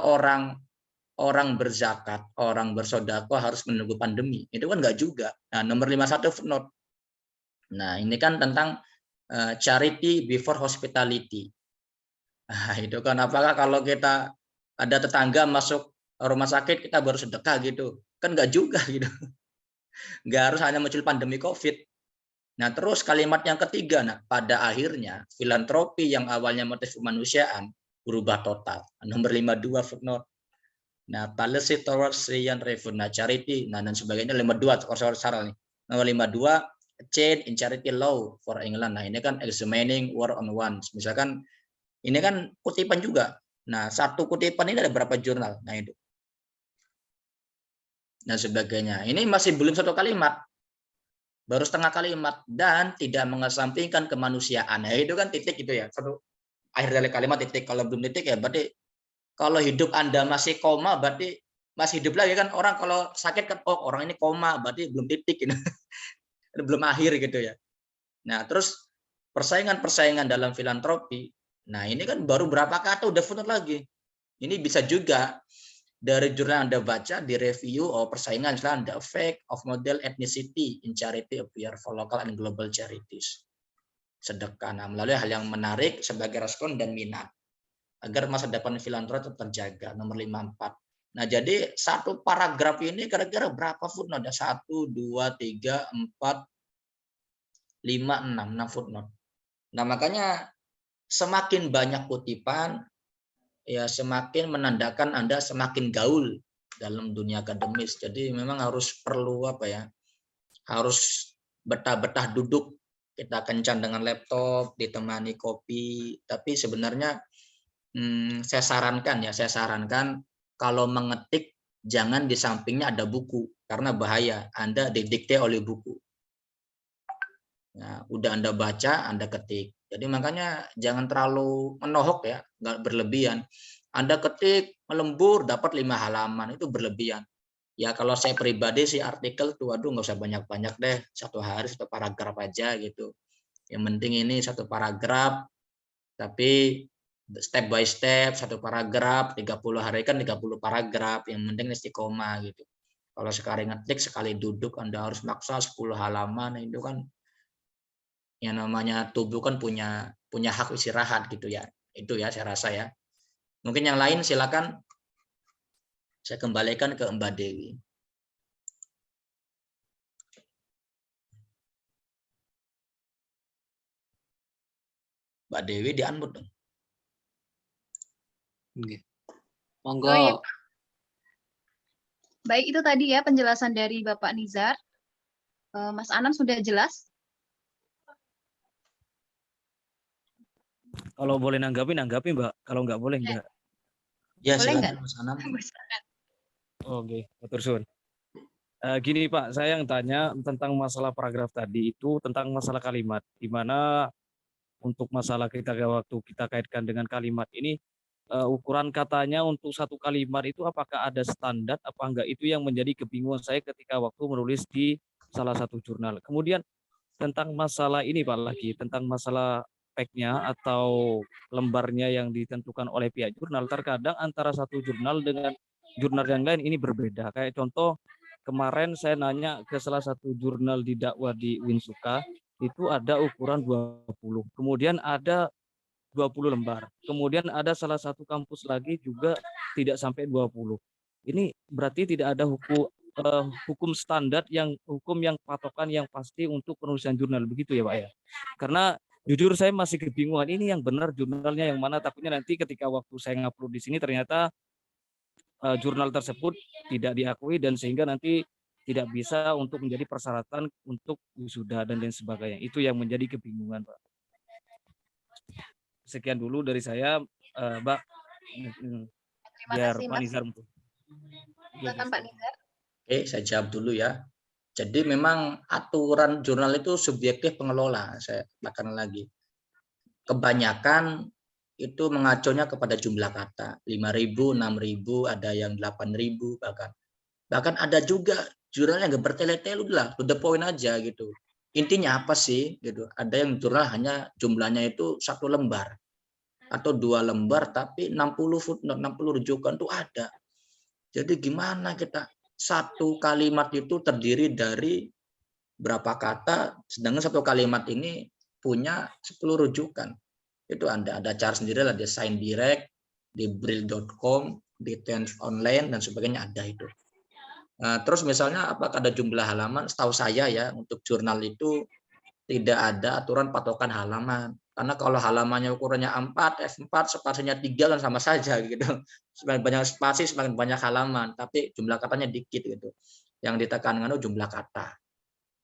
orang berzakat, orang bersedekah harus menunggu pandemi? Itu kan enggak juga. Nah, nomor 51 footnote. Nah, ini kan tentang charity before hospitality. Nah, itu kan apakah kalau kita ada tetangga masuk rumah sakit kita baru sedekah gitu? Kan enggak juga gitu. Enggak harus hanya muncul pandemi COVID. Nah, terus kalimat yang ketiga, nah, pada akhirnya filantropi yang awalnya motif kemanusiaan berubah total. Nomor 52 footnote. Nah, policy towards Syrian refugee, nah, charity, nah dan sebagainya. 52 saral nih. Nomor 52, change in charity law for England. Nah, ini kan examining war on ones. Misalkan ini kan kutipan juga. Nah, satu kutipan ini ada berapa jurnal? Nah, itu. Dan sebagainya. Ini masih belum satu kalimat. Baru setengah kalimat dan tidak mengesampingkan kemanusiaan. Nah, itu kan titik itu ya. Satu akhir dari kalimat titik. Kalau belum titik ya berarti kalau hidup Anda masih koma berarti masih hidup lagi kan. Orang kalau sakit kan oh orang ini koma berarti belum titik gitu. Belum akhir gitu ya. Nah, terus persaingan dalam filantropi. Nah, ini kan baru berapa kata udah footnote lagi. Ini bisa juga dari jurnal Anda baca di review persaingan misalnya the effect of model ethnicity in charity appear for local and global charities. Sedekah. Nah, melalui hal yang menarik sebagai respon dan minat agar masa depan filantropi tetap terjaga. Nomor 54. Nah, jadi satu paragraf ini kira-kira berapa footnote? Ada 1, 2, 3, 4, 5, 6 footnote. Nah, makanya semakin banyak kutipan ya semakin menandakan Anda semakin gaul dalam dunia akademis. Jadi memang harus perlu apa ya? Harus betah-betah duduk. Kita kencan dengan laptop, ditemani kopi. Tapi sebenarnya saya sarankan kalau mengetik jangan di sampingnya ada buku karena bahaya. Anda didikte oleh buku. Nah, udah Anda baca, Anda ketik. Jadi makanya jangan terlalu menohok ya, nggak berlebihan. Anda ketik melembur dapat 5 halaman itu berlebihan. Ya kalau saya pribadi sih artikel tuh, aduh nggak usah banyak-banyak deh, satu hari satu paragraf aja gitu. Yang penting ini satu paragraf, tapi step by step, satu paragraf, 30 hari kan 30 paragraf, yang penting istiqomah gitu. Kalau sekali ngetik, sekali duduk, Anda harus maksa 10 halaman, itu kan yang namanya tubuh kan punya hak istirahat gitu ya. Itu ya saya rasa ya. Mungkin yang lain silakan saya kembalikan ke Mbak Dewi. Mbak Dewi di-unmute dong. Monggo. Oh, iya. Baik, itu tadi ya penjelasan dari Bapak Nizar. Mas Anam sudah jelas? Kalau boleh nanggapi, Mbak. Kalau nggak boleh, enggak. Ya, Boleh silakan nggak? Mas Anam. Oke, matur suwun. Gini Pak, saya yang tanya tentang masalah paragraf tadi itu tentang masalah kalimat, di mana untuk masalah waktu kita kaitkan dengan kalimat ini, ukuran katanya untuk satu kalimat itu apakah ada standar apa enggak, itu yang menjadi kebingungan saya ketika waktu menulis di salah satu jurnal. Kemudian tentang masalah ini Pak lagi, tentang masalah peg-nya atau lembarnya yang ditentukan oleh pihak jurnal, terkadang antara satu jurnal dengan jurnal yang lain ini berbeda. Kayak contoh, kemarin saya nanya ke salah satu jurnal di dakwah di Winsuka, itu ada ukuran 20. Kemudian ada 20 lembar. Kemudian ada salah satu kampus lagi juga tidak sampai 20. Ini berarti tidak ada hukum standar hukum yang patokan yang pasti untuk penulisan jurnal, begitu ya Pak ya. Karena jujur saya masih kebingungan ini yang benar jurnalnya yang mana, takutnya nanti ketika waktu saya ngupload di sini ternyata jurnal tersebut tidak diakui dan sehingga nanti tidak bisa untuk menjadi persyaratan untuk wisuda dan lain sebagainya. Itu yang menjadi kebingungan Pak. Sekian dulu dari saya, Mbak. Terima Biar kasih, Pak Mas. Nizar. Silakan Pak Nizar. Oke, saya jawab dulu ya. Jadi memang aturan jurnal itu subjektif pengelola, saya katakan lagi. Kebanyakan itu mengacunya kepada jumlah kata, 5.000, 6.000, ada yang 8.000 bahkan. Bahkan ada juga jurnal yang nggak bertele-tele lah, to the point aja gitu. Intinya apa sih gitu. Ada yang jurnal hanya jumlahnya itu 1 lembar atau 2 lembar tapi 60 footnote, 60 rujukan tuh ada. Jadi gimana kita satu kalimat itu terdiri dari berapa kata, sedangkan satu kalimat ini punya 10 rujukan. Itu ada cara sendiri lah, desain direct, di Brill.com, di Tense Online, dan sebagainya ada itu. Nah, terus misalnya apakah ada jumlah halaman? Setahu saya ya, untuk jurnal itu tidak ada aturan patokan halaman. Karena kalau halamannya ukurannya A4, F4, spasinya 3 kan sama saja gitu. Semakin banyak spasi, semakin banyak halaman, tapi jumlah katanya dikit gitu. Yang ditekankan itu jumlah kata.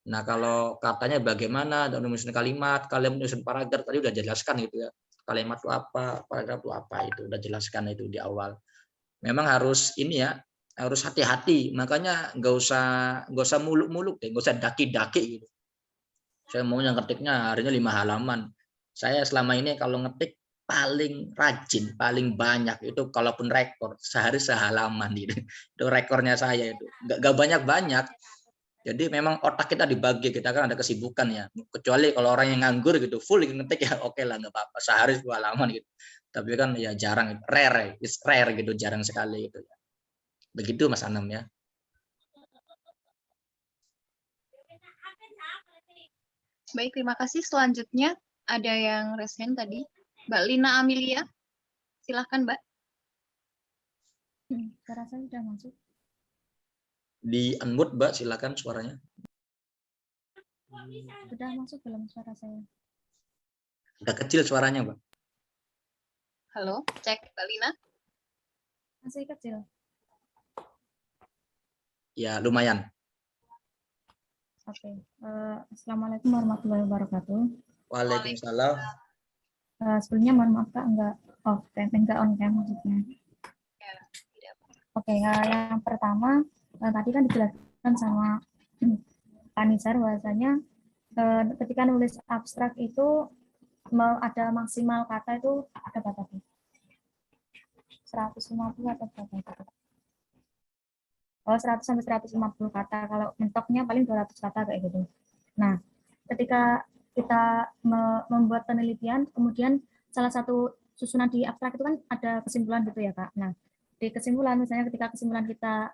Nah, kalau katanya bagaimana dalam menyusun kalimat, kalian menyusun paragraf tadi udah jelaskan gitu ya. Kalimat itu apa, paragraf itu apa, itu udah jelaskan itu di awal. Memang harus ini ya, harus hati-hati. Makanya nggak usah muluk-muluk deh, nggak usah daki-daki gitu. Saya mau yang ngetiknya harinya 5 halaman. Saya selama ini kalau ngetik paling rajin, paling banyak itu kalaupun rekor sehari sehalaman gitu. Itu rekornya saya itu. Nggak banyak-banyak. Jadi memang otak kita dibagi, kita kan ada kesibukan ya. Kecuali kalau orang yang nganggur gitu, full ngetik ya oke lah nggak apa-apa. Sehari 2 halaman gitu. Tapi kan ya jarang, rare gitu, jarang sekali gitu ya. Begitu Mas Anam ya. Baik, terima kasih. Selanjutnya ada yang raise hand tadi. Mbak Lina Amelia. Silahkan Mbak. Suara saya sudah masuk. Di unmute Mbak, silakan suaranya. Sudah masuk belum suara saya? Udah kecil suaranya Mbak. Halo, cek Mbak Lina. Masih kecil. Ya lumayan. Oke. Assalamualaikum warahmatullahi wabarakatuh. Waalaikumsalam. Sebelumnya mohon maaf Kak, enggak on cam maksudnya. Oke, yang pertama tadi kan dijelaskan sama Pak Nizar bahwasanya ketika nulis abstrak itu ada maksimal kata itu ada batasnya 150 atau berapa itu. 100 sampai 150 kata. Kalau mentoknya paling 200 kata kayak gitu. Nah, ketika kita membuat penelitian, kemudian salah satu susunan di abstrak itu kan ada kesimpulan gitu ya, Kak. Nah, di kesimpulan misalnya ketika kesimpulan kita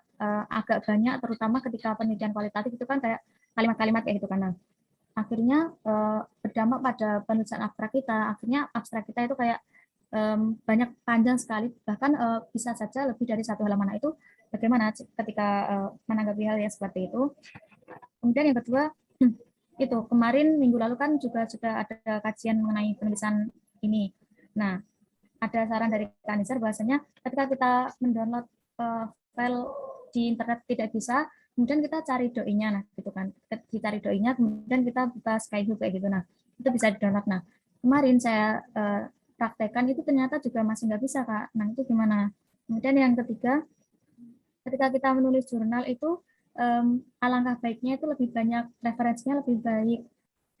agak banyak, terutama ketika penelitian kualitatif itu kan kayak kalimat-kalimat kayak gitu kan. Nah, akhirnya berdampak pada penulisan abstrak kita. Akhirnya abstrak kita itu kayak banyak, panjang sekali, bahkan bisa saja lebih dari 1 halaman. Nah, itu bagaimana ketika menanggapi hal yang seperti itu. Kemudian yang kedua, itu kemarin minggu lalu kan juga sudah ada kajian mengenai penulisan ini. Nah, ada saran dari Kak Nisar bahwasanya ketika kita mendownload file di internet tidak bisa, kemudian kita cari doinya, nah gitu kan, dicari doinya, kemudian kita buka Skyhook kayak gitu, nah itu bisa di download. Nah, kemarin saya praktekkan itu ternyata juga masih nggak bisa, Kak. Nah, itu gimana? Kemudian yang ketiga, ketika kita menulis jurnal itu alangkah baiknya itu lebih banyak referensinya, lebih baik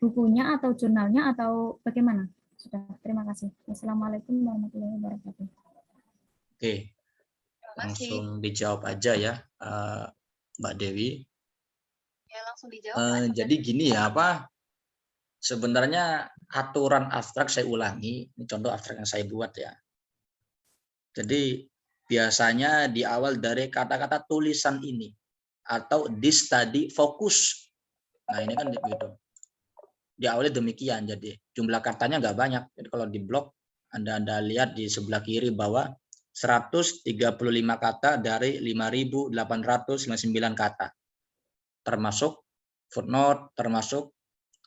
bukunya atau jurnalnya atau bagaimana? Sudah, terima kasih. Wassalamualaikum warahmatullahi wabarakatuh. Oke, langsung dijawab aja ya, Mbak Dewi. Ya, langsung dijawab. Jadi gini ya, sebenarnya aturan abstrak saya ulangi, ini contoh abstrak yang saya buat ya. Jadi biasanya di awal dari kata-kata tulisan ini atau this study fokus. Nah, ini kan begitu. Diawali demikian, jadi jumlah katanya nggak banyak. Jadi kalau di blog Anda lihat di sebelah kiri bawah 135 kata dari 5.899 kata, termasuk footnote, termasuk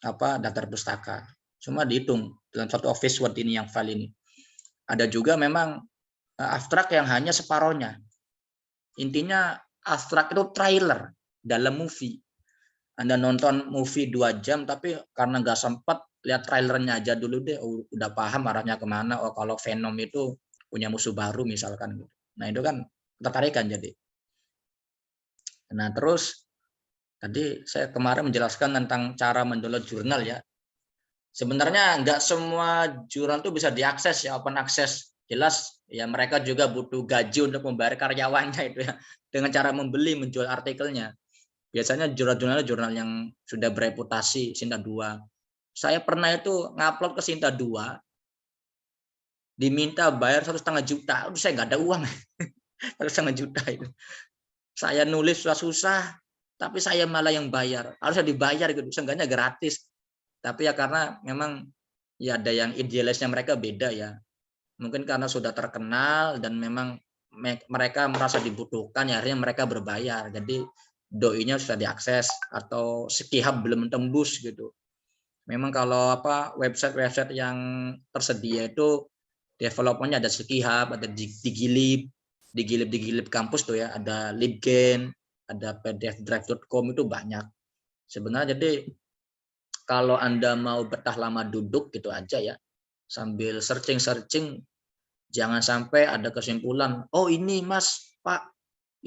daftar pustaka. Cuma dihitung dalam satu office word ini, yang file ini. Ada juga memang abstrak yang hanya separohnya. Intinya abstrak itu trailer dalam movie. Anda nonton movie 2 jam, tapi karena nggak sempat lihat trailernya aja dulu deh, udah paham arahnya kemana. Oh, kalau Venom itu punya musuh baru misalkan. Nah, itu kan tertarikan jadi. Nah, terus tadi saya kemarin menjelaskan tentang cara mendownload jurnal ya. Sebenarnya nggak semua jurnal itu bisa diakses ya, open access. Jelas ya, mereka juga butuh gaji untuk membayar karyawannya itu ya, dengan cara membeli, menjual artikelnya. Biasanya jurnal yang sudah bereputasi, Sinta 2. Saya pernah itu ngupload ke Sinta 2, diminta bayar 1,5 juta. Saya nggak ada uang. 1,5 juta itu. Saya nulis susah, tapi saya malah yang bayar. Harusnya dibayar gitu, seenggaknya gratis. Tapi ya karena memang ya ada yang idealisnya mereka beda ya. Mungkin karena sudah terkenal dan memang mereka merasa dibutuhkan, ya akhirnya mereka berbayar. Jadi doinya sudah diakses atau Sekihab belum tembus gitu. Memang kalau website yang tersedia itu developernya ada Sekihab, ada Digilib kampus tuh ya, ada Libgen, ada pdfdrive.com, itu banyak. Sebenarnya jadi kalau Anda mau betah lama duduk gitu aja ya, sambil searching, jangan sampai ada kesimpulan, oh ini Mas, Pak,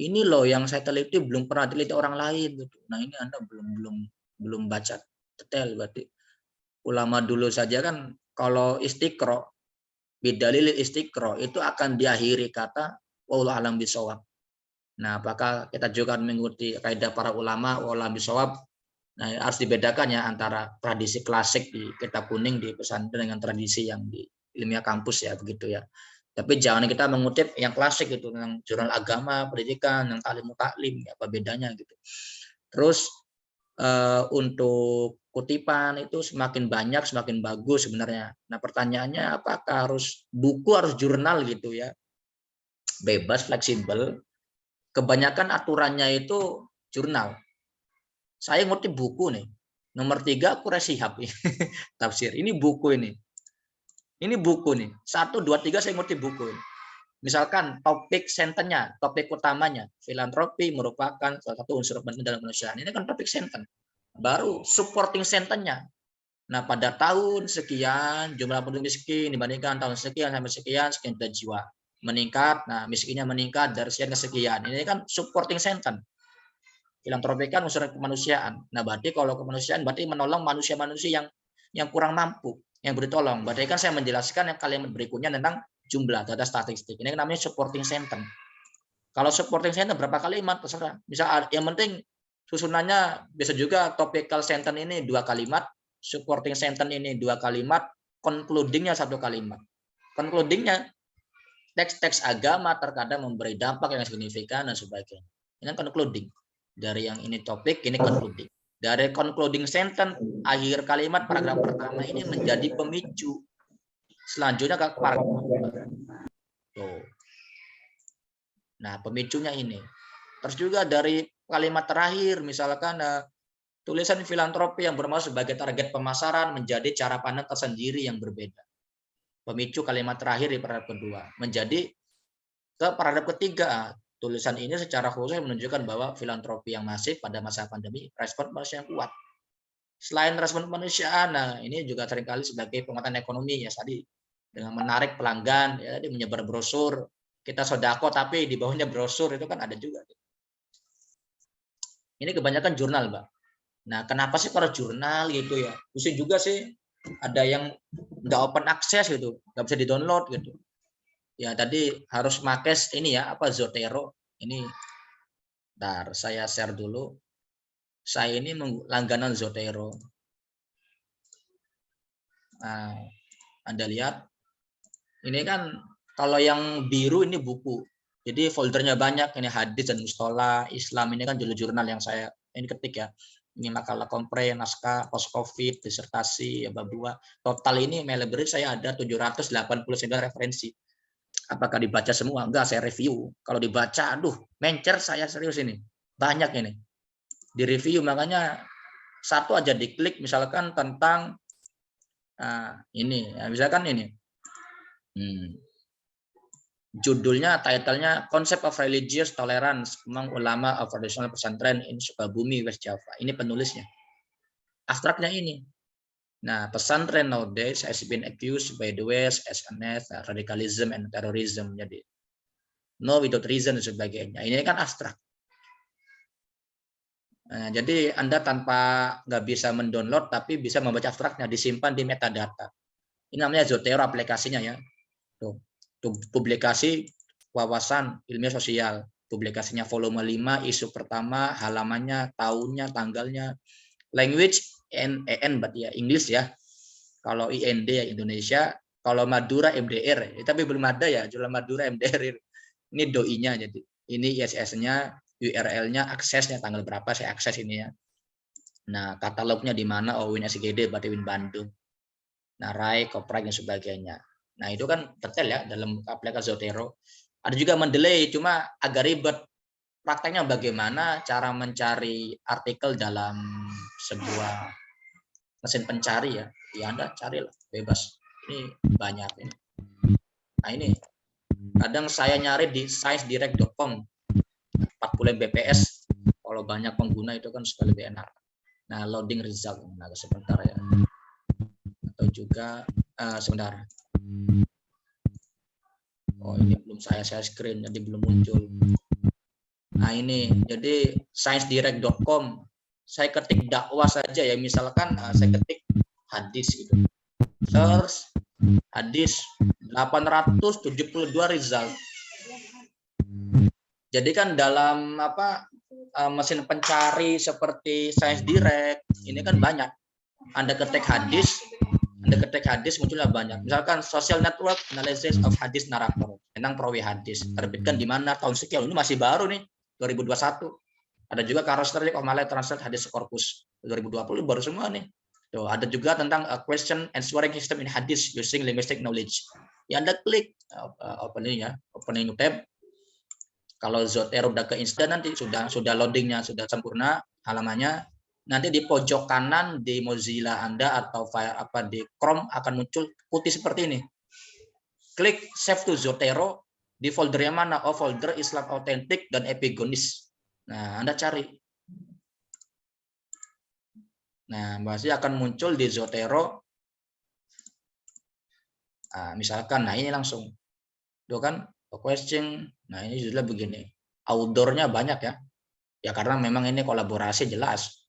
ini loh yang saya teliti belum pernah teliti orang lain gitu. Nah, ini Anda belum baca detail. Berarti ulama dulu saja kan kalau istiqro, bidalil istiqro itu akan diakhiri kata wallahu alam bisawab. Nah, apakah kita juga mengikuti kaidah para ulama wallahu alam bisawab? Nah, harus dibedakan ya antara tradisi klasik di kitab kuning di pesantren dengan tradisi yang di ilmiah kampus ya, begitu ya. Tapi jangan kita mengutip yang klasik itu, tentang jurnal agama, pendidikan, yang taklim, apa bedanya gitu. Terus untuk kutipan itu semakin banyak semakin bagus sebenarnya. Nah, pertanyaannya apakah harus buku, harus jurnal gitu ya? Bebas, fleksibel. Kebanyakan aturannya itu jurnal. Saya ngutip buku nih. Nomor 3 aku resihab tafsir. Ini buku ini. Ini buku nih. 1, 2, 3 saya ngutip buku ini. Misalkan topik sentennya, topik utamanya, filantropi merupakan salah satu unsur penting dalam kemanusiaan. Ini kan topik senten. Baru supporting sentennya. Nah, pada tahun sekian jumlah penduduk miskin dibandingkan tahun sekian sampai sekian juta jiwa meningkat. Nah, miskinnya meningkat dari sekian ke sekian. Ini kan supporting sentence. Filantropi kan unsur kemanusiaan. Nah, berarti kalau kemanusiaan berarti menolong manusia-manusia yang kurang mampu, yang ditolong. Berarti kan saya menjelaskan yang kalimat berikutnya tentang jumlah data statistik. Ini namanya supporting sentence. Kalau supporting sentence berapa kalimat terserah. Misal yang penting susunannya bisa juga topical sentence ini 2 kalimat, supporting sentence ini 2 kalimat, concluding-nya 1 kalimat. Concluding-nya teks-teks agama terkadang memberi dampak yang signifikan dan sebagainya. Ini concluding. Dari yang ini topik, ini concluding. Dari concluding sentence, akhir kalimat paragraf pertama ini menjadi pemicu. Selanjutnya ke paragraf. Tuh. Nah, pemicunya ini. Terus juga dari kalimat terakhir, misalkan tulisan filantropi yang bermaksud sebagai target pemasaran menjadi cara pandang tersendiri yang berbeda. Pemicu kalimat terakhir di paragraf kedua. Menjadi ke paragraf ketiga, tulisan ini secara khusus menunjukkan bahwa filantropi yang masif pada masa pandemi respon manusia yang kuat. Selain respon kemanusiaan, nah ini juga seringkali sebagai penguatan ekonomi ya tadi dengan menarik pelanggan, ya, menyebar brosur, kita sodako tapi di bawahnya brosur itu kan ada juga. Ini kebanyakan jurnal, Mbak. Nah, kenapa sih kalau jurnal gitu ya? Pusing juga sih, ada yang nggak open access gitu, nggak bisa di-download gitu. Ya tadi harus pakai ini ya, apa Zotero. Ini, bentar, saya share dulu. Saya ini langganan Zotero. Nah, Anda lihat, ini kan kalau yang biru ini buku. Jadi foldernya banyak, ini hadis dan mustola, Islam, ini kan dulu jurnal yang saya ini ketik ya. Ini makalah kompre, naskah, post covid, disertasi, bab 2. Total ini library saya ada 789 referensi. Apakah dibaca semua? Enggak, saya review. Kalau dibaca, aduh, mencer saya serius ini. Banyak ini. Di review, makanya satu aja diklik, misalkan tentang ini, ya, misalkan ini. Judulnya, titlenya Concept of Religious Tolerance Among Ulama of Traditional Pesantren in Sukabumi, West Java. Ini penulisnya. Abstraknya ini. Nah, pesantren nowadays has been accused by the West as radicalism and terrorism. Jadi, no without reason dan sebagainya. Ini kan abstrak. Nah, jadi Anda tanpa nggak bisa mendownload, tapi bisa membaca abstraknya, disimpan di metadata. Ini namanya Zotero aplikasinya ya. Tuh. Publikasi wawasan ilmiah sosial, publikasinya volume 5, isu pertama, halamannya, tahunnya, tanggalnya, language EN berarti ya English ya, kalau IND ya Indonesia, kalau Madura MDR, tapi belum ada ya jualan Madura MDR. Ini doi-nya, jadi ini ISS-nya, URL-nya, aksesnya tanggal berapa saya akses ini ya. Nah, katalognya di mana? Oh, Win SGD berarti Win Bandung. Nah, RAI, Koprak dan sebagainya. Nah, itu kan detail ya dalam aplikasi Zotero. Ada juga Mendeley, cuma agak ribet. Prakteknya bagaimana cara mencari artikel dalam sebuah mesin pencari ya. Ya Anda carilah, bebas. Ini banyak ini. Nah, ini. Kadang saya nyari di sciencedirect.com 40 bps. Kalau banyak pengguna itu kan sudah lebih enak. Nah, loading result. Nah, sebentar ya. Atau juga sebentar. Oh, ini belum saya screen, jadi belum muncul. Nah, ini jadi sciencedirect.com. Saya ketik dakwah saja ya, misalkan saya ketik hadis gitu. Search hadis 872 result. Jadi kan dalam mesin pencari seperti Science Direct ini kan banyak. Anda ketik hadis munculnya banyak. Misalkan social network analysis of hadis narator tentang perawi hadis, terbitkan di mana tahun sekian, ini masih baru nih 2021. Ada juga Characteristic of Malay Translate Hadis Corpus 2020 baru semua nih. Tuh, ada juga tentang question answering system in hadis using linguistic knowledge. Ya Anda klik opening tab. Kalau Zotero udah ke instan nanti sudah loadingnya sudah sempurna halamannya. Nanti di pojok kanan di Mozilla Anda atau di Chrome akan muncul putih seperti ini. Klik save to Zotero, di folder yang mana? Oh, folder Islam Authentic dan Epigonis. Nah, Anda cari. Nah, pasti akan muncul di Zotero. Nah, misalkan, nah ini langsung. Itu kan question. Nah, ini sudah begini. Outdoor-nya banyak ya. Ya karena memang ini kolaborasi jelas.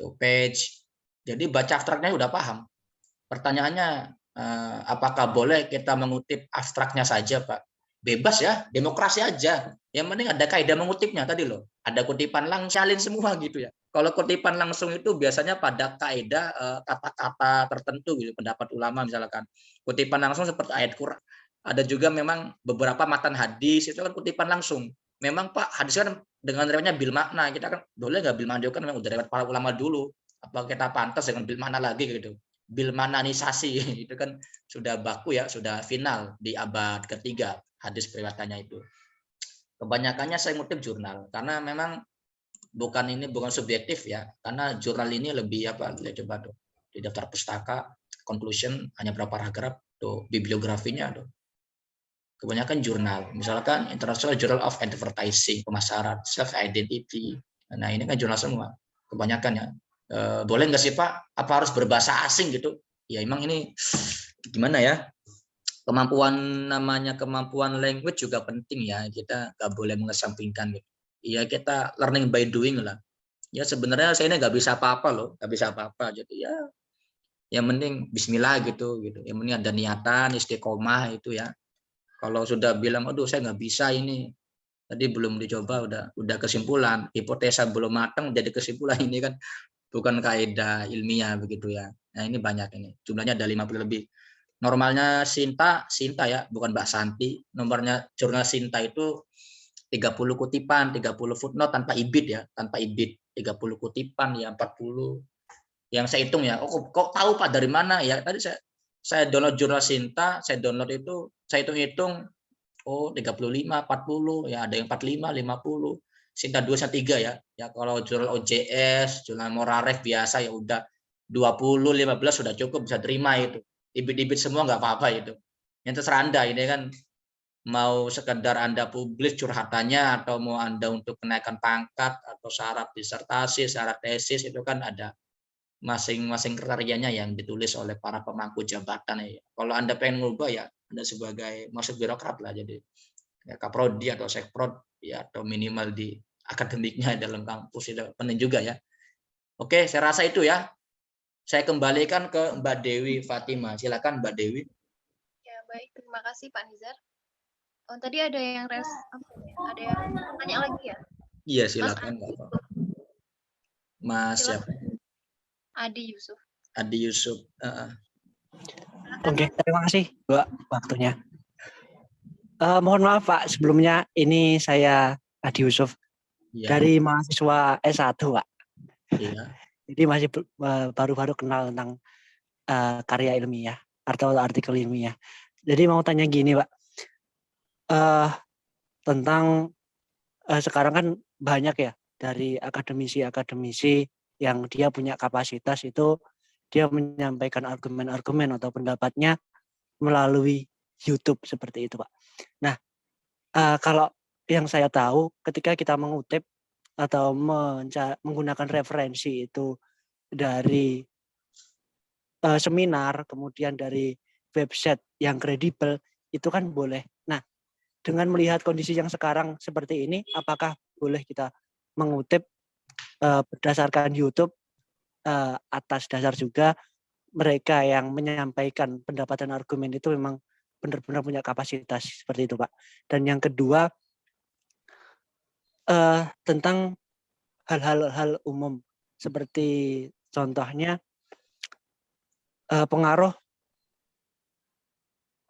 Page. Jadi baca abstraknya udah paham. Pertanyaannya, apakah boleh kita mengutip abstraknya saja, Pak? bebas ya, demokrasi aja. Yang penting ada kaidah mengutipnya tadi loh. Ada kutipan langsung, salin semua gitu ya. Kalau kutipan langsung itu biasanya pada kaidah kata-kata tertentu gitu, pendapat ulama misalkan. Kutipan langsung seperti ayat Quran. Ada juga memang beberapa matan hadis itu kan kutipan langsung. Memang Pak, hadis kan dengan riwayatnya bil makna. Kita kan boleh nggak bil makna kan memang udah riwayat para ulama dulu. Apa kita pantas dengan bil makna lagi gitu. Bil mananisasi itu kan sudah baku ya, sudah final di abad ketiga hadis periwayatannya itu. Kebanyakannya saya ngutip jurnal karena memang bukan subjektif ya, karena jurnal ini lebih apa, coba tuh di daftar pustaka conclusion hanya berapa paragraf tuh, bibliografinya tuh kebanyakan jurnal, misalkan International Journal of Advertising, pemasaran, self identity. Nah ini kan jurnal semua kebanyakan ya. Boleh nggak sih Pak, apa harus berbahasa asing gitu? Ya emang ini gimana ya, kemampuan language juga penting ya, kita nggak boleh mengesampingkan gitu. Ya kita learning by doing lah. Ya sebenarnya saya ini nggak bisa apa-apa loh, nggak bisa apa-apa. Jadi ya yang penting Bismillah gitu. Yang penting ada niatan, istiqomah itu ya. Kalau sudah bilang, aduh saya nggak bisa ini, tadi belum dicoba udah kesimpulan, hipotesa belum matang jadi kesimpulan, ini kan bukan kaidah ilmiah begitu ya. Nah ini banyak ini, jumlahnya ada 50 lebih. Normalnya Sinta ya, bukan Mbak Santi. Nomornya jurnal Sinta itu 30 kutipan, 30 footnote tanpa ibid ya, tanpa ibid. 30 kutipan ya, 40. Yang saya hitung ya, kok tahu Pak dari mana ya? Tadi saya download jurnal Sinta, saya download itu, saya hitung-hitung, oh 35, 40, ya ada yang 45, 50. Sinta 2 Sinta 3 ya. Ya kalau jurnal OJS, jurnal Moraref biasa ya udah 20, 15 sudah cukup, bisa terima itu. Ibit-ibit semua nggak apa-apa itu. Yang terserah Anda ini kan, mau sekedar Anda publis curhatannya atau mau Anda untuk kenaikan pangkat atau syarat disertasi, syarat tesis itu kan ada masing-masing kriterianya yang ditulis oleh para pemangku jabatan ya. Kalau Anda pengen ngubah ya Anda sebagai masuk birokrat lah, jadi ya kaprodi atau sekprod ya, atau minimal di akademiknya dalam kampus itu penting juga ya. Oke, saya rasa itu ya. Saya kembalikan ke Mbak Dewi Fatima. Silakan Mbak Dewi. Ya, baik. Terima kasih Pak Nizar. Oh, tadi ada yang ada yang tanya lagi ya? Iya, silakan Mas Bapak. Mas siapa? Adi Yusuf. Adi Yusuf. Oke, terima kasih Mbak waktunya. Mohon maaf Pak, sebelumnya ini saya Adi Yusuf dari mahasiswa S1 Pak. Iya. Jadi masih baru-baru kenal tentang karya ilmiah atau artikel ilmiah. Jadi mau tanya gini Pak, tentang sekarang kan banyak ya dari akademisi-akademisi yang dia punya kapasitas itu, dia menyampaikan argumen-argumen atau pendapatnya melalui YouTube seperti itu Pak. Nah, kalau yang saya tahu ketika kita mengutip atau menggunakan referensi itu dari seminar, kemudian dari website yang kredibel, itu kan boleh. Nah, dengan melihat kondisi yang sekarang seperti ini, apakah boleh kita mengutip berdasarkan YouTube atas dasar juga mereka yang menyampaikan pendapat dan argumen itu memang benar-benar punya kapasitas seperti itu Pak. Dan yang kedua, tentang hal-hal umum seperti contohnya pengaruh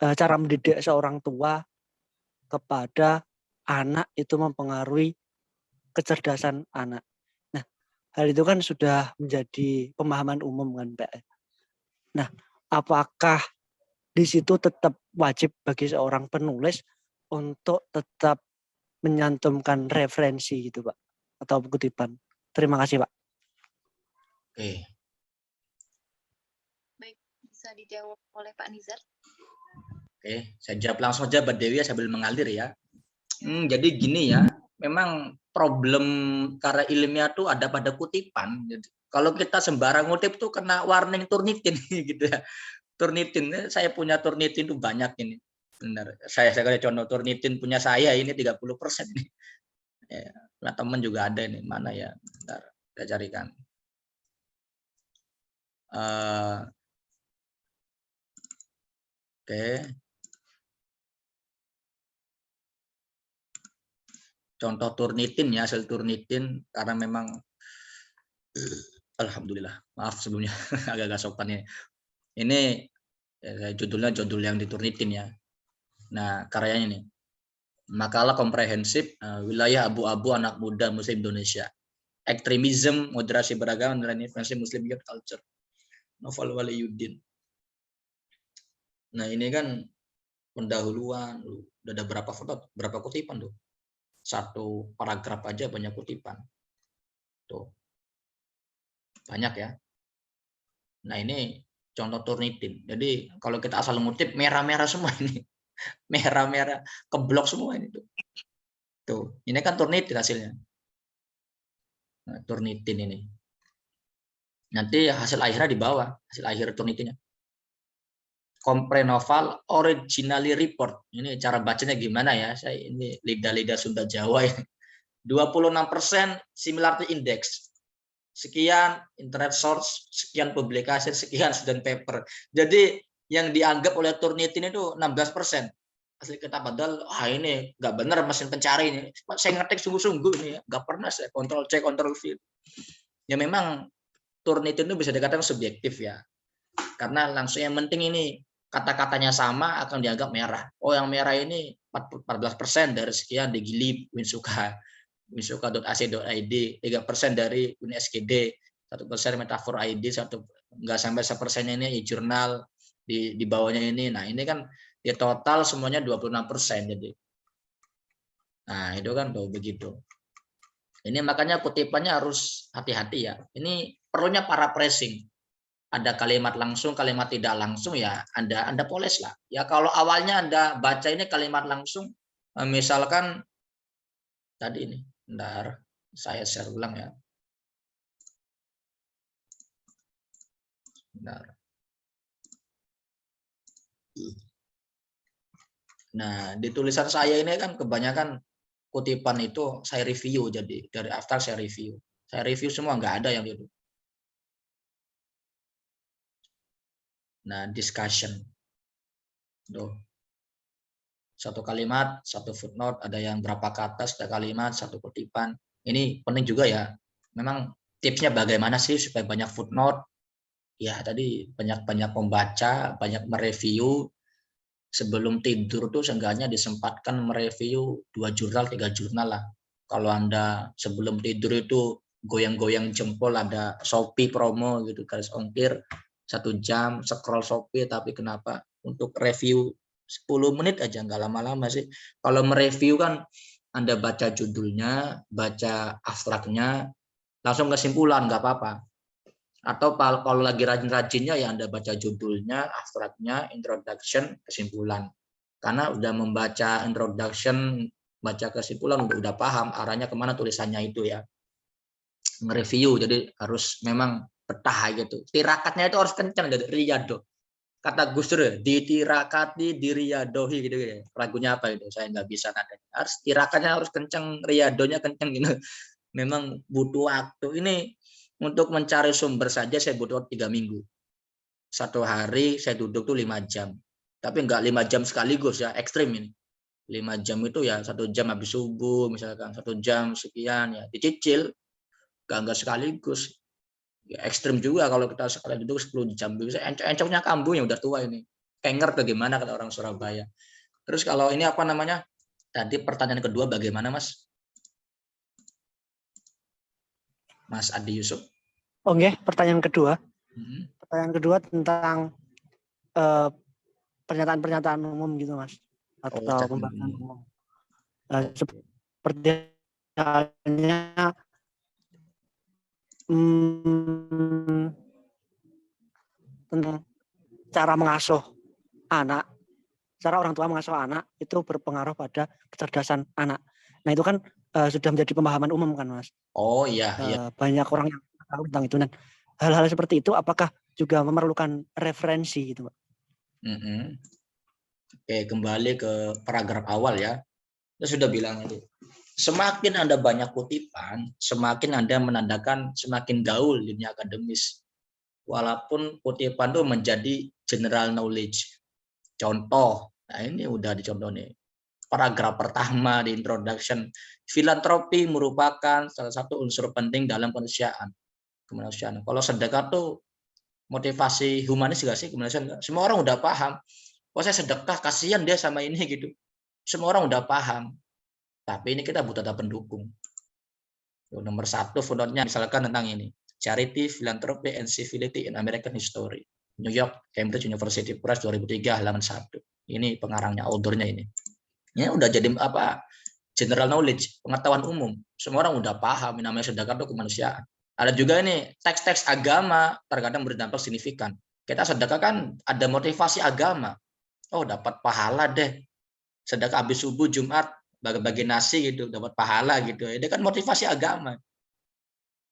cara mendidik seorang tua kepada anak itu mempengaruhi kecerdasan anak. Nah, hal itu kan sudah menjadi pemahaman umum kan Pak. Nah, apakah di situ tetap wajib bagi seorang penulis untuk tetap menyantumkan referensi gitu Pak, atau kutipan? Terima kasih Pak. Oke. Baik, bisa dijawab oleh Pak Nizar. Oke, saya jawab langsung aja Mbak Dewi sambil mengalir ya. Jadi gini ya, memang problem karya ilmiah tuh ada pada kutipan. Jadi, kalau kita sembarang ngutip tuh kena warning Turnitin gitu ya. Turnitin, saya punya Turnitin tuh banyak ini. Benar. Saya kasih contoh Turnitin punya saya ini 30% nih. Ya, nah, teman juga ada nih, mana ya? Bentar, saya carikan. Oke. contoh Turnitin ya, hasil Turnitin, karena memang alhamdulillah, maaf sebelumnya agak-agak sopan ya. Ini judulnya judul yang di Turnitin ya. Nah, karyanya nih. Makalah komprehensif wilayah abu-abu anak muda Muslim Indonesia. Ekstremisme, moderasi beragama, dan influensi Muslim youth culture. Novel Waliyuddin. Nah, ini kan pendahuluan, udah ada berapa kutipan tuh? Satu paragraf aja banyak kutipan. Tuh. Banyak ya. Nah, ini contoh Turnitin. Jadi, kalau kita asal ngutip merah-merah semua ini. Merah-merah, keblok semua ini tuh. Tuh, ini kan Turnitin hasilnya. Nah, Turnitin ini. Nanti hasil akhirnya di bawah, hasil akhir Turnitinnya. Komprenoval originally report. Ini cara bacanya gimana ya? Saya ini lidah-lidah Sunda Jawa ya. 26% similarity index. Sekian internet source, sekian publikasi, sekian student paper. Jadi yang dianggap oleh Turnitin itu 16%. Asli kita padahal, ini nggak benar mesin pencari ini. Saya ngetik sungguh-sungguh ini ya. Nggak pernah saya kontrol C, kontrol V. Ya memang Turnitin itu bisa dikatakan subjektif ya. Karena langsung yang penting ini kata-katanya sama akan dianggap merah. Oh, yang merah ini 14% dari sekian di Gilib, Winsuka, winsuka.ac.id, 3% dari UNSKD, 1% Metafor ID, nggak sampai 1% ini jurnal di bawahnya ini. Nah, ini kan di total semuanya 26%. Jadi, nah itu kan tuh begitu. Ini makanya kutipannya harus hati-hati ya. Ini perlunya paraphrasing. Ada kalimat langsung, kalimat tidak langsung ya Anda poles lah. Ya kalau awalnya Anda baca ini kalimat langsung, misalkan tadi ini, bentar, saya share ulang ya. Bentar. Nah, di tulisan saya ini kan kebanyakan kutipan itu saya review, jadi dari after saya review. Saya review semua, nggak ada yang itu. Nah, discussion. Tuh. Satu kalimat, satu footnote, ada yang berapa kata, satu kalimat, satu kutipan. Ini penting juga ya. Memang tipsnya bagaimana sih supaya banyak footnote? Ya, tadi banyak membaca, banyak mereview. Sebelum tidur tuh seenggaknya disempatkan mereview 2 jurnal, 3 jurnal lah. Kalau Anda sebelum tidur itu goyang-goyang jempol, ada Shopee promo gitu, garis ongkir 1 jam scroll Shopee, tapi kenapa untuk review 10 menit aja, nggak lama-lama sih. Kalau mereview kan Anda baca judulnya, baca abstraknya, langsung kesimpulan, nggak apa-apa. Atau kalau lagi rajin-rajinnya ya Anda baca judulnya, abstraknya, introduction, kesimpulan. Karena udah membaca introduction, baca kesimpulan, udah paham arahnya kemana tulisannya itu ya. Nge-review, jadi harus memang petah gitu. Tirakatnya itu harus kencang, dari riyado. Kata Gus Dur, ditirakati, diriyadohi gitu ya. Lagunya apa itu? Saya nggak bisa nadanya. Harus tirakatnya harus kencang, riyadonya kencang gitu. Memang butuh waktu. Ini untuk mencari sumber saja saya butuh 3 minggu. 1 hari saya duduk tuh 5 jam. Tapi enggak 5 jam sekaligus ya, ekstrim ini. 5 jam itu ya 1 jam habis subuh, misalkan 1 jam sekian ya, dicicil. Enggak sekaligus. Ya, ekstrim juga kalau kita sekali duduk 10 jam. Bisa encoknya kambuh yang udah tua ini. Kenger bagaimana kata orang Surabaya. Terus kalau ini apa namanya? Tadi pertanyaan kedua bagaimana Mas? Mas Adi Yusuf. Oke, pertanyaan kedua. Pertanyaan kedua tentang pernyataan-pernyataan umum gitu Mas, atau pembahasan umum. Seperti halnya tentang cara mengasuh anak, cara orang tua mengasuh anak itu berpengaruh pada kecerdasan anak. Nah itu kan sudah menjadi pemahaman umum kan Mas. Oh iya. Banyak orang yang tahu tentang itu. Dan hal-hal seperti itu apakah juga memerlukan referensi gitu Pak? Oke, kembali ke paragraf awal ya. Saya sudah bilang itu. Semakin Anda banyak kutipan, semakin Anda menandakan semakin gaul di dunia akademis. Walaupun kutipan itu menjadi general knowledge. Contoh, nah ini udah dicontoh nih. Paragraf pertama di introduction, filantropi merupakan salah satu unsur penting dalam kemanusiaan. Kalau sedekah tuh motivasi humanis gak sih kemanusiaan? Semua orang udah paham. Oh, saya sedekah, kasihan dia sama ini gitu. Semua orang udah paham. Tapi ini kita butuh ada pendukung. Nomor 1 footnote-nya misalkan tentang ini. Charity, Philanthropy, and Civility in American History. New York, Cambridge University Press 2003 halaman 1. Ini pengarangnya, autornya ini. Ini udah jadi apa? General knowledge, pengetahuan umum. Semua orang udah paham namanya sedekah itu kemanusiaan. Ada juga ini teks-teks agama terkadang berdampak signifikan. Kita sedekah kan ada motivasi agama. Oh, dapat pahala deh. Sedekah habis subuh Jumat bagi-bagi nasi gitu, dapat pahala gitu. Ini kan motivasi agama.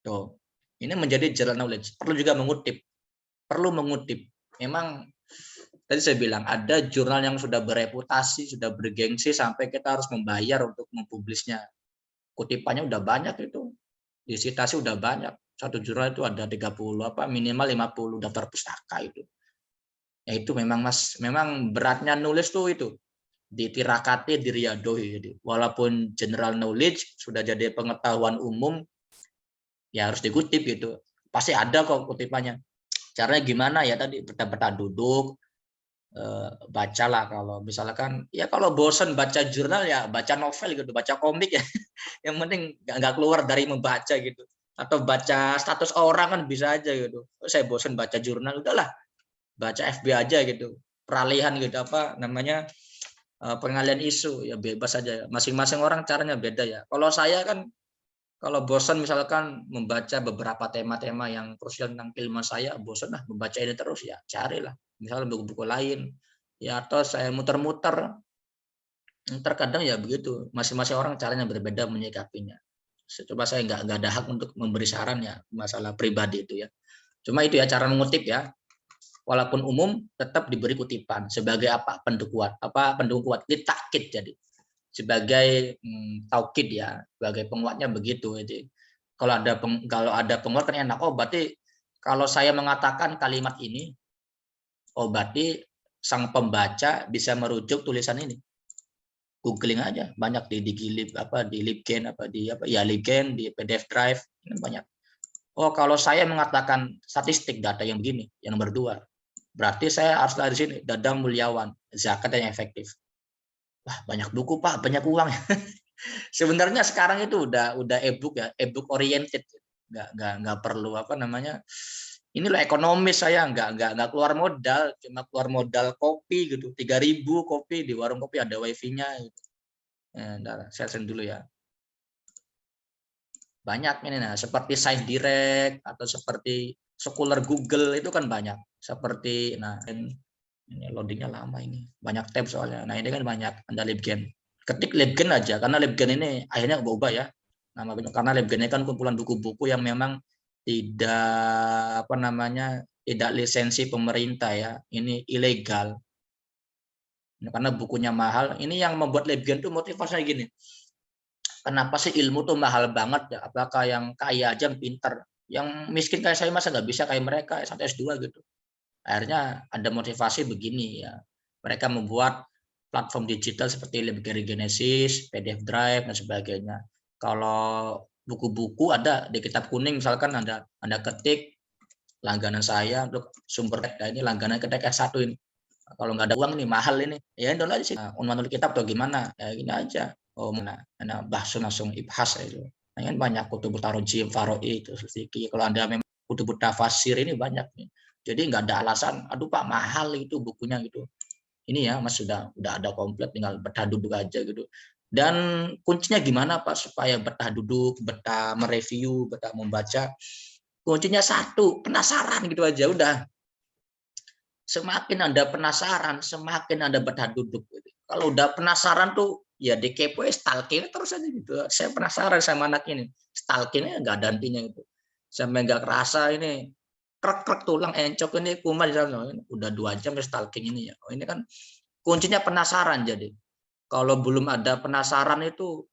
Tuh. Ini menjadi general knowledge. Perlu juga mengutip. Memang tadi saya bilang ada jurnal yang sudah bereputasi, sudah bergengsi sampai kita harus membayar untuk mempublisnya. Kutipannya udah banyak itu. Disitasi udah banyak. Satu jurnal itu ada 30 minimal 50 daftar pustaka itu. Ya itu memang Mas, memang beratnya nulis tuh itu. Ditirakati, diriadohi. Walaupun general knowledge sudah jadi pengetahuan umum, ya harus dikutip gitu. Pasti ada kok kutipannya. Caranya gimana ya tadi, peta-peta duduk, bacalah kalau misalkan ya kalau bosan baca jurnal ya baca novel gitu, baca komik ya. Yang penting nggak keluar dari membaca gitu. Atau baca status orang kan bisa aja gitu. Saya bosan baca jurnal, udahlah baca FB aja gitu. Peralihan gitu pengalian isu ya bebas aja. Masing-masing orang caranya beda ya. Kalau saya kan kalau bosan misalkan membaca beberapa tema-tema yang krusial tentang keilmuan saya, bosan lah membaca ini terus ya carilah misalnya buku-buku lain ya, atau saya muter-muter. Terkadang ya begitu, masing-masing orang caranya berbeda menyikapinya. Coba saya nggak ada hak untuk memberi saran ya masalah pribadi itu ya. Cuma itu ya cara mengutip ya. Walaupun umum tetap diberi kutipan sebagai apa? Pendukung kuat, ditakkid jadi. Sebagai taukid ya, sebagai penguatnya begitu. Jadi kalau ada penguat kan enak. Oh berarti kalau saya mengatakan kalimat ini, oh berarti sang pembaca bisa merujuk tulisan ini. Googling aja, banyak di Gilib di Libgen Libgen di PDF Drive ini banyak. Oh kalau saya mengatakan statistik data yang begini, yang nomor 2, berarti saya harus di sini Dadang Mulyawan, zakat yang efektif. Wah banyak buku Pak, banyak uang. Sebenarnya sekarang itu udah e-book ya, e-book oriented, nggak perlu ini loh ekonomis, saya nggak keluar modal, cuma keluar modal kopi gitu, 3.000 kopi di warung kopi ada wifi-nya gitu. Saya send dulu ya. Banyak ini seperti Science Direct atau seperti Scholar Google itu kan banyak. Seperti ini loadingnya lama ini, banyak tab soalnya. Nah ini kan banyak, ada Libgen. Ketik Libgen aja, karena Libgen ini akhirnya berubah ya. Karena Libgen ini kan kumpulan buku-buku yang memang tidak tidak lisensi pemerintah ya. Ini ilegal. Karena bukunya mahal. Ini yang membuat Libgen tuh motivasinya gini. Kenapa sih ilmu tuh mahal banget ya? Apakah yang kaya aja yang pinter? Yang miskin kayak saya masa nggak bisa kayak mereka S1 S2 gitu. Akhirnya ada motivasi begini ya. Mereka membuat platform digital seperti Library Genesis, PDF Drive dan sebagainya. Kalau buku-buku ada di Kitab Kuning misalkan ada ketik langganan saya untuk sumber ini langganan ketik S1 ini. Kalau nggak ada uang ini mahal ini. Ya download aja sih. Unwanul kitab atau gimana? Ya gini aja. Oh mana bahas langsung ibhas itu. Nah, kan banyak kutub tarojim, faroi itu fikih. Kalau Anda memang kutub tafsir ini banyak nih. Jadi nggak ada alasan, aduh Pak mahal itu bukunya gitu. Ini ya Mas sudah ada komplit, tinggal betah duduk aja gitu. Dan kuncinya gimana Pak supaya betah duduk, betah mereview, betah membaca? Kuncinya satu, penasaran gitu aja udah. Semakin Anda penasaran, semakin Anda betah duduk. Gitu. Kalau udah penasaran tuh ya dikepo stalking terus aja gitu. Saya penasaran sama anak ini, stalkingnya nggak ada hentinya gitu. Sampai nggak kerasa ini krek tulang encok ini kumat di sana. Udah 2 jam stalking ini ya. Oh, ini kan kuncinya penasaran jadi. Kalau belum ada penasaran itu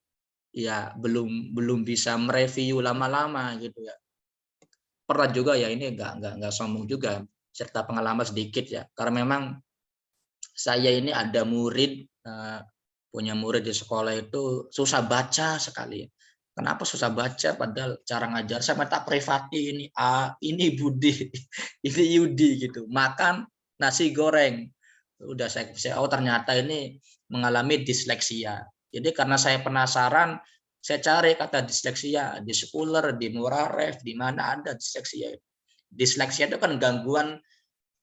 ya belum bisa mereview lama-lama gitu ya. Pernah juga ya ini nggak sombong juga, serta pengalaman sedikit ya. Karena memang saya ini ada murid punya murid di sekolah itu susah baca sekali. Kenapa susah baca? Padahal cara ngajar saya minta privati, ini A, ini Budi, ini Yudi gitu. Makan nasi goreng. Udah saya oh ternyata ini mengalami disleksia. Jadi karena saya penasaran, saya cari kata disleksia di Schooler, di Muraref, di mana ada disleksia. Disleksia itu kan gangguan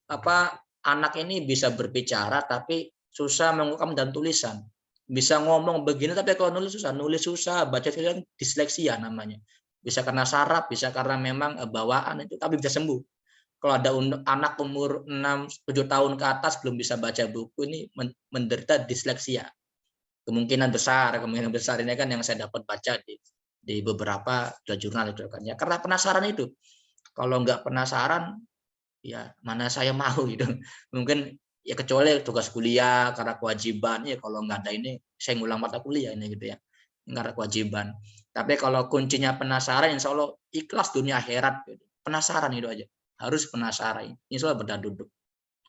apa, anak ini bisa berbicara tapi susah mengungkapkan dan tulisan. Bisa ngomong begini tapi kalau nulis susah, baca tulisan disleksia namanya. Bisa karena saraf, bisa karena memang bawaan itu, tapi bisa sembuh. Kalau ada anak umur 6-7 tahun ke atas belum bisa baca buku, ini menderita disleksia. Kemungkinan besar ini kan yang saya dapat baca di beberapa jurnal itu kan ya, karena penasaran itu. Kalau nggak penasaran ya mana saya mau gitu. Mungkin ya kecuali tugas kuliah karena kewajiban, ya kalau nggak ada ini saya ngulang mata kuliah ini gitu ya, nggak ada kewajiban. Tapi kalau kuncinya penasaran, insya Allah ikhlas dunia akhirat gitu. Penasaran itu aja, harus penasaran, insya Allah benda duduk.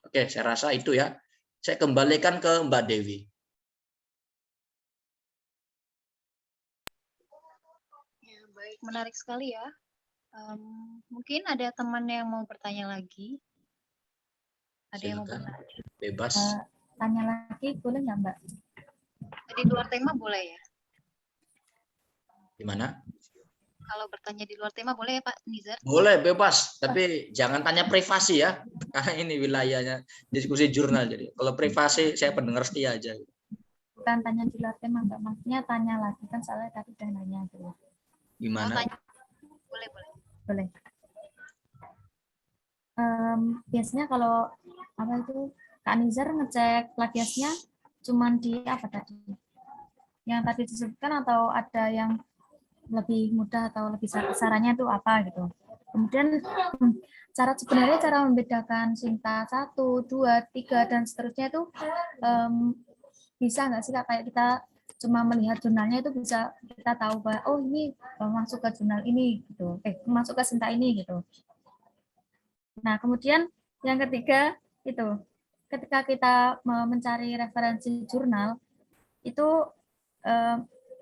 Oke, saya rasa itu ya. Saya kembalikan ke Mbak Dewi. Ya, baik, menarik sekali ya. Mungkin ada teman yang mau bertanya lagi. Ada yang mau Silakan, bertanya. bebas. Tanya lagi boleh nggak Mbak? Di luar tema boleh ya? Gimana? Kalau bertanya di luar tema boleh ya Pak Nizar? Boleh, bebas. Tapi jangan tanya privasi ya. Karena ini wilayahnya diskusi jurnal. Jadi kalau privasi saya pendengar setia aja. Bukan tanya di luar tema Mbak, maksudnya tanya lagi kan soalnya tadi udah nanya gitu. Gimana? Oh, tanya. Boleh. Boleh. Biasanya kalau apa itu Kak Nizar ngecek plagiasnya cuman di apa tadi? Yang tadi disebutkan atau ada yang lebih mudah atau lebih sarannya itu apa gitu. Kemudian sebenarnya cara membedakan Sinta 1, 2, 3 dan seterusnya itu bisa nggak sih Kak, kayak kita cuma melihat jurnalnya itu bisa kita tahu bahwa oh ini masuk ke jurnal ini gitu, masuk ke Sinta ini gitu. Nah kemudian yang ketiga itu ketika kita mencari referensi jurnal itu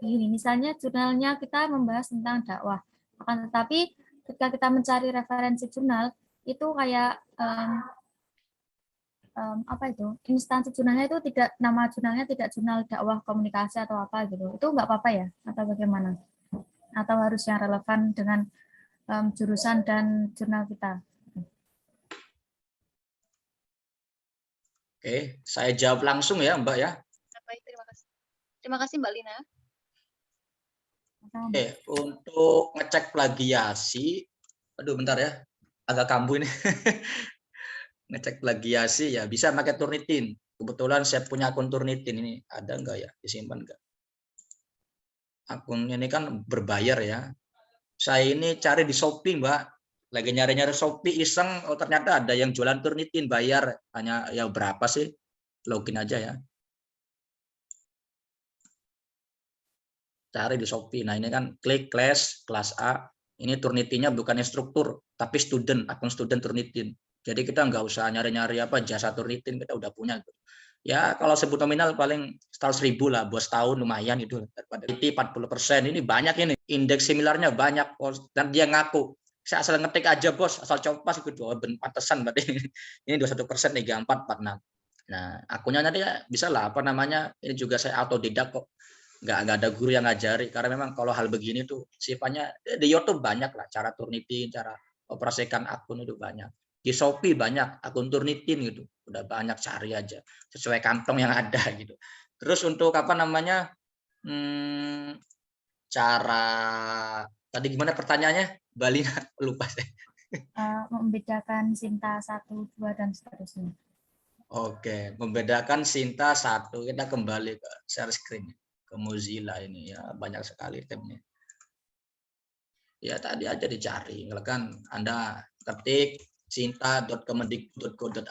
gini, misalnya jurnalnya kita membahas tentang dakwah, akan tetapi ketika kita mencari referensi jurnal itu kayak apa itu instansi jurnalnya itu tidak, nama jurnalnya tidak jurnal dakwah komunikasi atau apa gitu, itu nggak apa-apa ya atau bagaimana, atau harus yang relevan dengan jurusan dan jurnal kita? Oke, saya jawab langsung ya Mbak ya. Baik, terima kasih. Terima kasih Mbak Lina. Oke, untuk ngecek plagiasi, aduh bentar ya, agak kambuh ini. Ngecek plagiasi ya bisa pakai Turnitin. Kebetulan saya punya akun Turnitin ini, ada enggak ya, disimpan enggak? Akun ini kan berbayar ya. Saya ini cari di Shopee Mbak, lagi nyari-nyari Shopee iseng, oh ternyata ada yang jualan Turnitin bayar, hanya ya berapa sih? Login aja ya. Cari di Shopee. Nah ini kan klik kelas A. Ini Turnitinnya bukan instruktur, tapi student, akun student Turnitin. Jadi kita nggak usah nyari-nyari apa jasa Turnitin, kita udah punya. Ya kalau sebut nominal paling 100.000 lah, buat setahun lumayan itu. Daripada 40%, ini banyak ini. Indeks similarnya banyak, dan dia ngaku. Saya asal ngetik aja bos, asal copas itu pantesan berarti. Ini 21%, 34, 46. Nah akunnya nanti ya bisa lah, apa namanya, ini juga saya autodidak kok. Nggak ada guru yang ngajari, karena memang kalau hal begini tuh sifatnya di YouTube banyak lah cara Turnitin, cara operasikan akun itu banyak. Di Shopee banyak akun Turnitin gitu, udah banyak, cari aja sesuai kantong yang ada gitu. Terus untuk apa namanya, cara tadi gimana pertanyaannya, Bali lupa saya. Membedakan Sinta 1, 2 dan seterusnya. Oke, membedakan Sinta 1, kita kembali ke share screen ke Mozilla ini ya, banyak sekali tabnya. Ya tadi aja dicari, kan Anda ketik sinta.kemendikbud.go.id.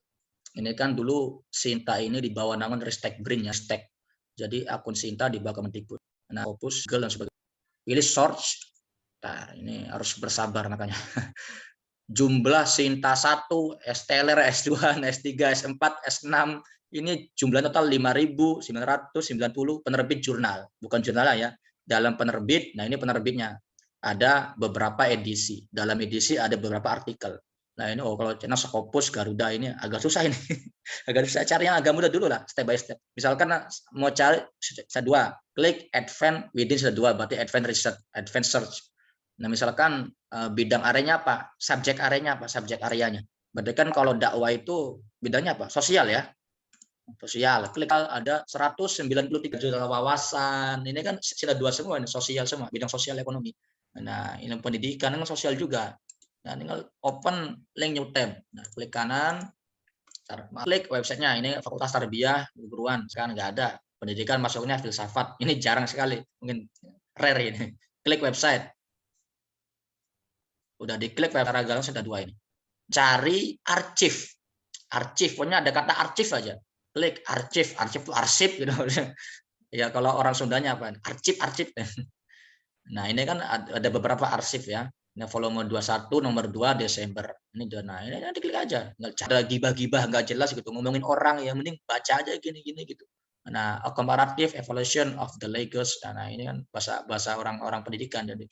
Ini kan dulu Sinta ini di bawah naungan Ristek Brin ya, Stek. Jadi akun Sinta di bawah Kemendikbud. Nah, Opus, Google dan sebagainya. Pilih search. Nah, ini harus bersabar makanya. Jumlah Sinta 1, S-Teler, S2, S3, S4, S6 Ini jumlah total 5.990 penerbit jurnal, bukan jurnal ya. Dalam penerbit, nah ini penerbitnya. Ada beberapa edisi. Dalam edisi ada beberapa artikel. Nah ini kalau channel Scopus, Garuda ini agak susah ini. Agak susah, cari yang agak mudah dulu lah, step by step. Misalkan mau cari dua, klik advanced within dua, berarti advanced research, advanced search. Nah misalkan bidang areanya apa, subjek areanya apa, subjek areanya. Berarti kan kalau dakwah itu bidangnya apa, sosial ya. Sosial, klik ada 193 juta wawasan. Ini kan sila 2 semua, ini sosial semua, bidang sosial ekonomi. Nah, ini pendidikan kan sosial juga. Nah, tinggal open link new tab. Nah, klik kanan, klik websitenya. Ini Fakultas Tarbiyah Keguruan. Sekarang nggak ada. Pendidikan masuknya filsafat. Ini jarang sekali, mungkin rare ini. Klik website. Udah diklik website galang sudah 2 ini. Cari arsip. Arsip, pokoknya ada kata arsip aja. Klik arsip, arsip itu arsip gitu. Ya kalau orang Sundanya apa? Arsip, arsip. Nah, ini kan ada beberapa arsip ya. Ini volume 21 nomor 2 Desember. Ini nah ini diklik aja. Enggak ada gibah-gibah enggak jelas gitu. Ngomongin orang ya, mending baca aja gini-gini gitu. Nah, a comparative evaluation of the Lagos. Nah, ini kan bahasa orang-orang pendidikan. Jadi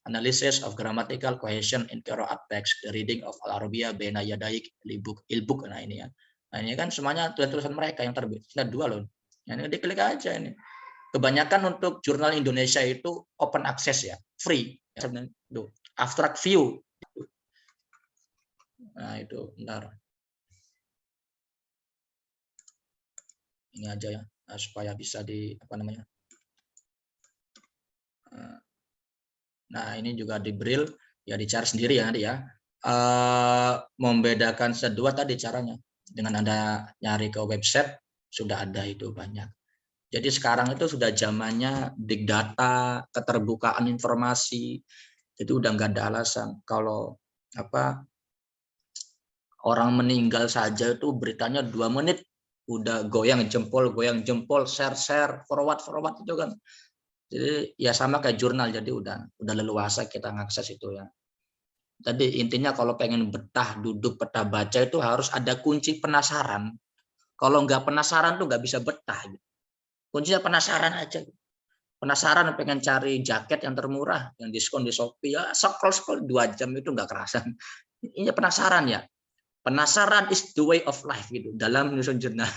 analysis of grammatical cohesion in qiraat text, the reading of Al-Arabiyah baina yadayik ilbuk. Nah, ini ya. Nah, ini kan semuanya tulisan mereka yang terbit. Ada 2 loh. Nah, ini diklik aja ini. Kebanyakan untuk jurnal Indonesia itu open access ya, free. Abstract view. Nah, itu bentar. Ini aja ya, supaya bisa di apa namanya. Nah, ini juga di Braille ya, dicari sendiri ya nanti ya. Membedakan sedua tadi caranya. Dengan Anda nyari ke website sudah ada itu banyak. Jadi sekarang itu sudah zamannya big data, keterbukaan informasi. Jadi udah nggak ada alasan kalau apa orang meninggal saja itu beritanya 2 menit udah goyang jempol, share, forward itu kan. Jadi ya sama kayak jurnal, jadi udah leluasa kita ngakses itu ya. Tadi intinya kalau pengen betah duduk betah baca itu harus ada kunci penasaran. Kalau nggak penasaran tuh nggak bisa betah. Kuncinya penasaran aja. Penasaran pengen cari jaket yang termurah, yang diskon di Shopee ya, scroll 2 jam itu nggak kerasan. Ini penasaran ya. Penasaran is the way of life gitu dalam menyusun jurnal.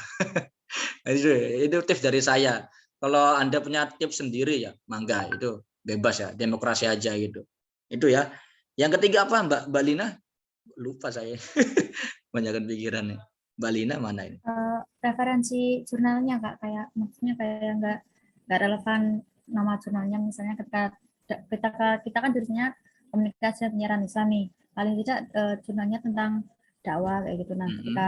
Itu tips dari saya. Kalau Anda punya tips sendiri ya, mangga itu bebas ya, demokrasi aja gitu. Itu ya. Yang ketiga apa Mbak Lina? Lupa saya. Banyakkan pikirannya. Mbak Lina mana ini? Referensi jurnalnya Kak, kayak maksudnya kayak nggak relevan nama jurnalnya, misalnya kita kan jurusannya komunikasi dan penyiaran Islam nih, paling tidak jurnalnya tentang dakwah kayak gitu. Nah, ketika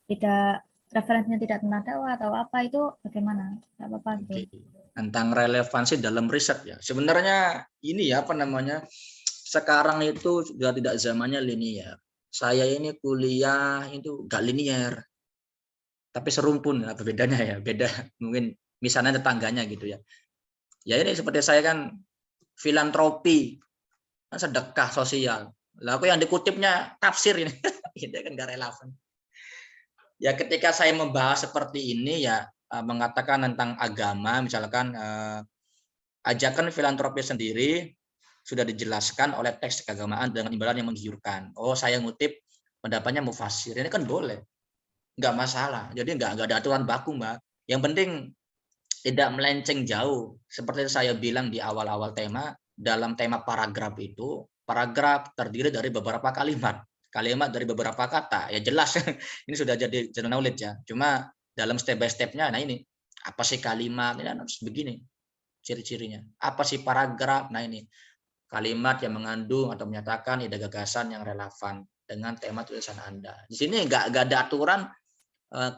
tidak referensinya tidak tentang dakwah atau apa, itu bagaimana? Nggak apa-apa gitu. Tentang relevansi dalam riset ya. Sebenarnya ini ya apa namanya? Sekarang itu sudah tidak zamannya linear. Saya ini kuliah itu gak linear. Tapi serumpun, apa bedanya ya? Beda mungkin misalnya tetangganya gitu ya. Ya ini seperti saya kan filantropi, kan sedekah sosial. Lah aku yang dikutipnya tafsir ini. Ini kan gak relevan. Ya ketika saya membahas seperti ini ya mengatakan tentang agama, misalkan ajakan filantropi sendiri sudah dijelaskan oleh teks keagamaan dengan imbalan yang menggiurkan. Oh, saya ngutip pendapatnya mufasir. Ini kan boleh. Nggak masalah. Jadi nggak ada aturan baku, Mbak. Yang penting tidak melenceng jauh. Seperti saya bilang di awal-awal tema, dalam tema paragraf itu, paragraf terdiri dari beberapa kalimat. Kalimat dari beberapa kata. Ya jelas, ini sudah jadi general knowledge ya. Cuma dalam step by step-nya, nah ini. Apa sih kalimat? Ini harus begini ciri-cirinya. Apa sih paragraf? Nah ini. Kalimat yang mengandung atau menyatakan ide gagasan yang relevan dengan tema tulisan Anda. Di sini nggak ada aturan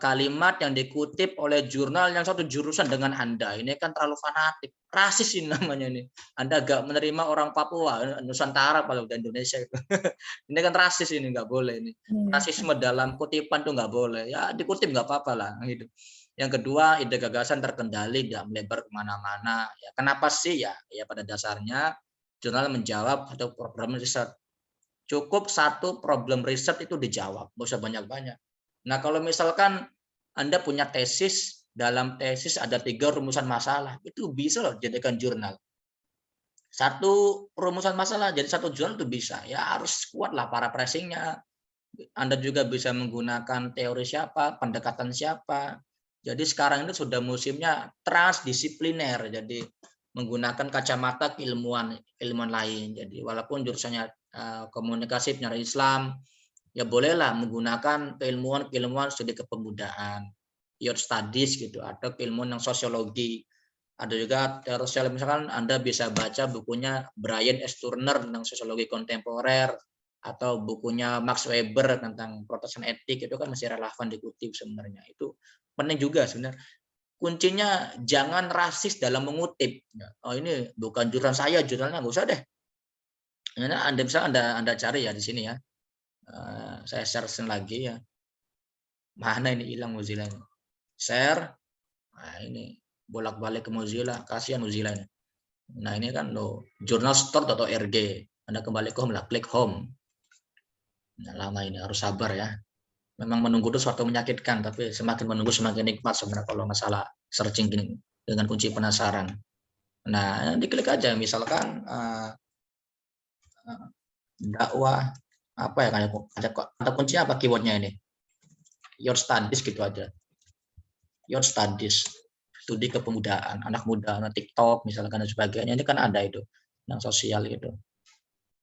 kalimat yang dikutip oleh jurnal yang satu jurusan dengan Anda. Ini kan terlalu fanatik. Rasis ini namanya ini. Anda nggak menerima orang Papua, Nusantara kalau di Indonesia itu. Ini kan rasis ini, nggak boleh ini. Rasisme dalam kutipan tuh nggak boleh. Ya dikutip nggak apa-apa lah. Gitu. Yang kedua, ide gagasan terkendali, tidak melebar kemana-mana. Ya, kenapa sih ya? Ya pada dasarnya jurnal menjawab satu problem riset. Cukup satu problem riset itu dijawab, nggak usah banyak-banyak. Nah kalau misalkan Anda punya tesis, dalam tesis ada 3 rumusan masalah, itu bisa loh jadikan jurnal. Satu rumusan masalah jadi satu jurnal itu bisa. Ya harus kuat lah paraphrasingnya. Anda juga bisa menggunakan teori siapa, pendekatan siapa. Jadi sekarang ini sudah musimnya transdisipliner. Jadi menggunakan kacamata ilmuwan lain. Jadi walaupun jurusannya komunikasi penyiaran Islam, ya bolehlah menggunakan keilmuan studi kepemudaan, youth studies gitu, atau keilmuan yang sosiologi. Ada juga sosial, misalkan Anda bisa baca bukunya Brian S. Turner tentang sosiologi kontemporer, atau bukunya Max Weber tentang protesan etik, itu kan masih relevan dikutip sebenarnya. Itu penting juga sebenarnya. Kuncinya jangan rasis dalam mengutip. Oh ini bukan jurnal saya, jurnalnya nggak usah deh. Nah, Anda bisa Anda cari ya di sini ya. Saya share lagi ya. Mana ini hilang Mozilla ini? Share. Nah ini bolak-balik ke Mozilla, kasihan Mozilla ini. Nah ini kan lo journalstore.org. Anda kembali ke home lah, klik home. Nah, lama ini harus sabar ya. Memang menunggu itu suatu menyakitkan, tapi semakin menunggu semakin nikmat sebenarnya kalau masalah searching gini dengan kunci penasaran. Nah, diklik aja misalkan dakwah apa ya, kayak ada kuncinya apa keywordnya ini? Your studies gitu aja. Your studies, studi kepemudaan, anak muda, anak TikTok misalkan dan sebagainya, ini kan ada itu yang sosial gitu.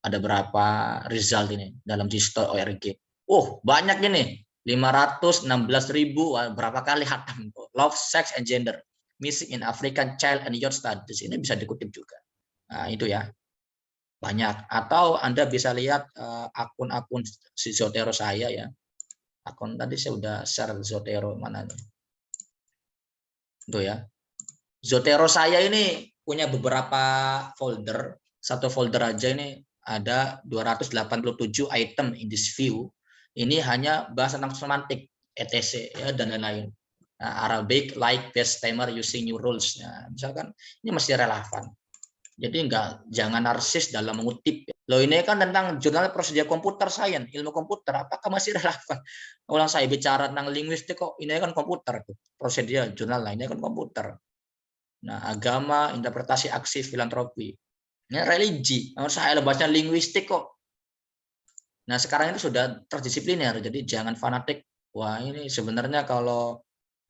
Ada berapa result ini dalam Digital.org. Oh, banyak ini. 516.000, berapa kali hatam. Love, Sex, and Gender. Missing in African Child and Youth Studies. Ini bisa dikutip juga. Nah, itu ya. Banyak. Atau Anda bisa lihat akun-akun si Zotero saya ya. Akun tadi saya udah share Zotero mana nih. Itu ya. Zotero saya ini punya beberapa folder. Satu folder aja ini ada 287 item in this view. Ini hanya bahas tentang semantik, etc. ya, dan lain-lain. Nah, Arabic, like, best timer, using new rules. Nah, misalkan ini masih relevan. Jadi jangan narsis dalam mengutip. Loh ini kan tentang jurnal prosedur komputer science, ilmu komputer. Apakah masih relevan? Ulang saya bicara tentang linguistik kok, ini kan komputer tuh. Prosedur jurnal lainnya kan komputer. Nah, agama, interpretasi aksi, filantropi. Ini religi. Saya baca linguistik kok. Nah, sekarang itu sudah terdisipliner, jadi jangan fanatik. Wah, ini sebenarnya kalau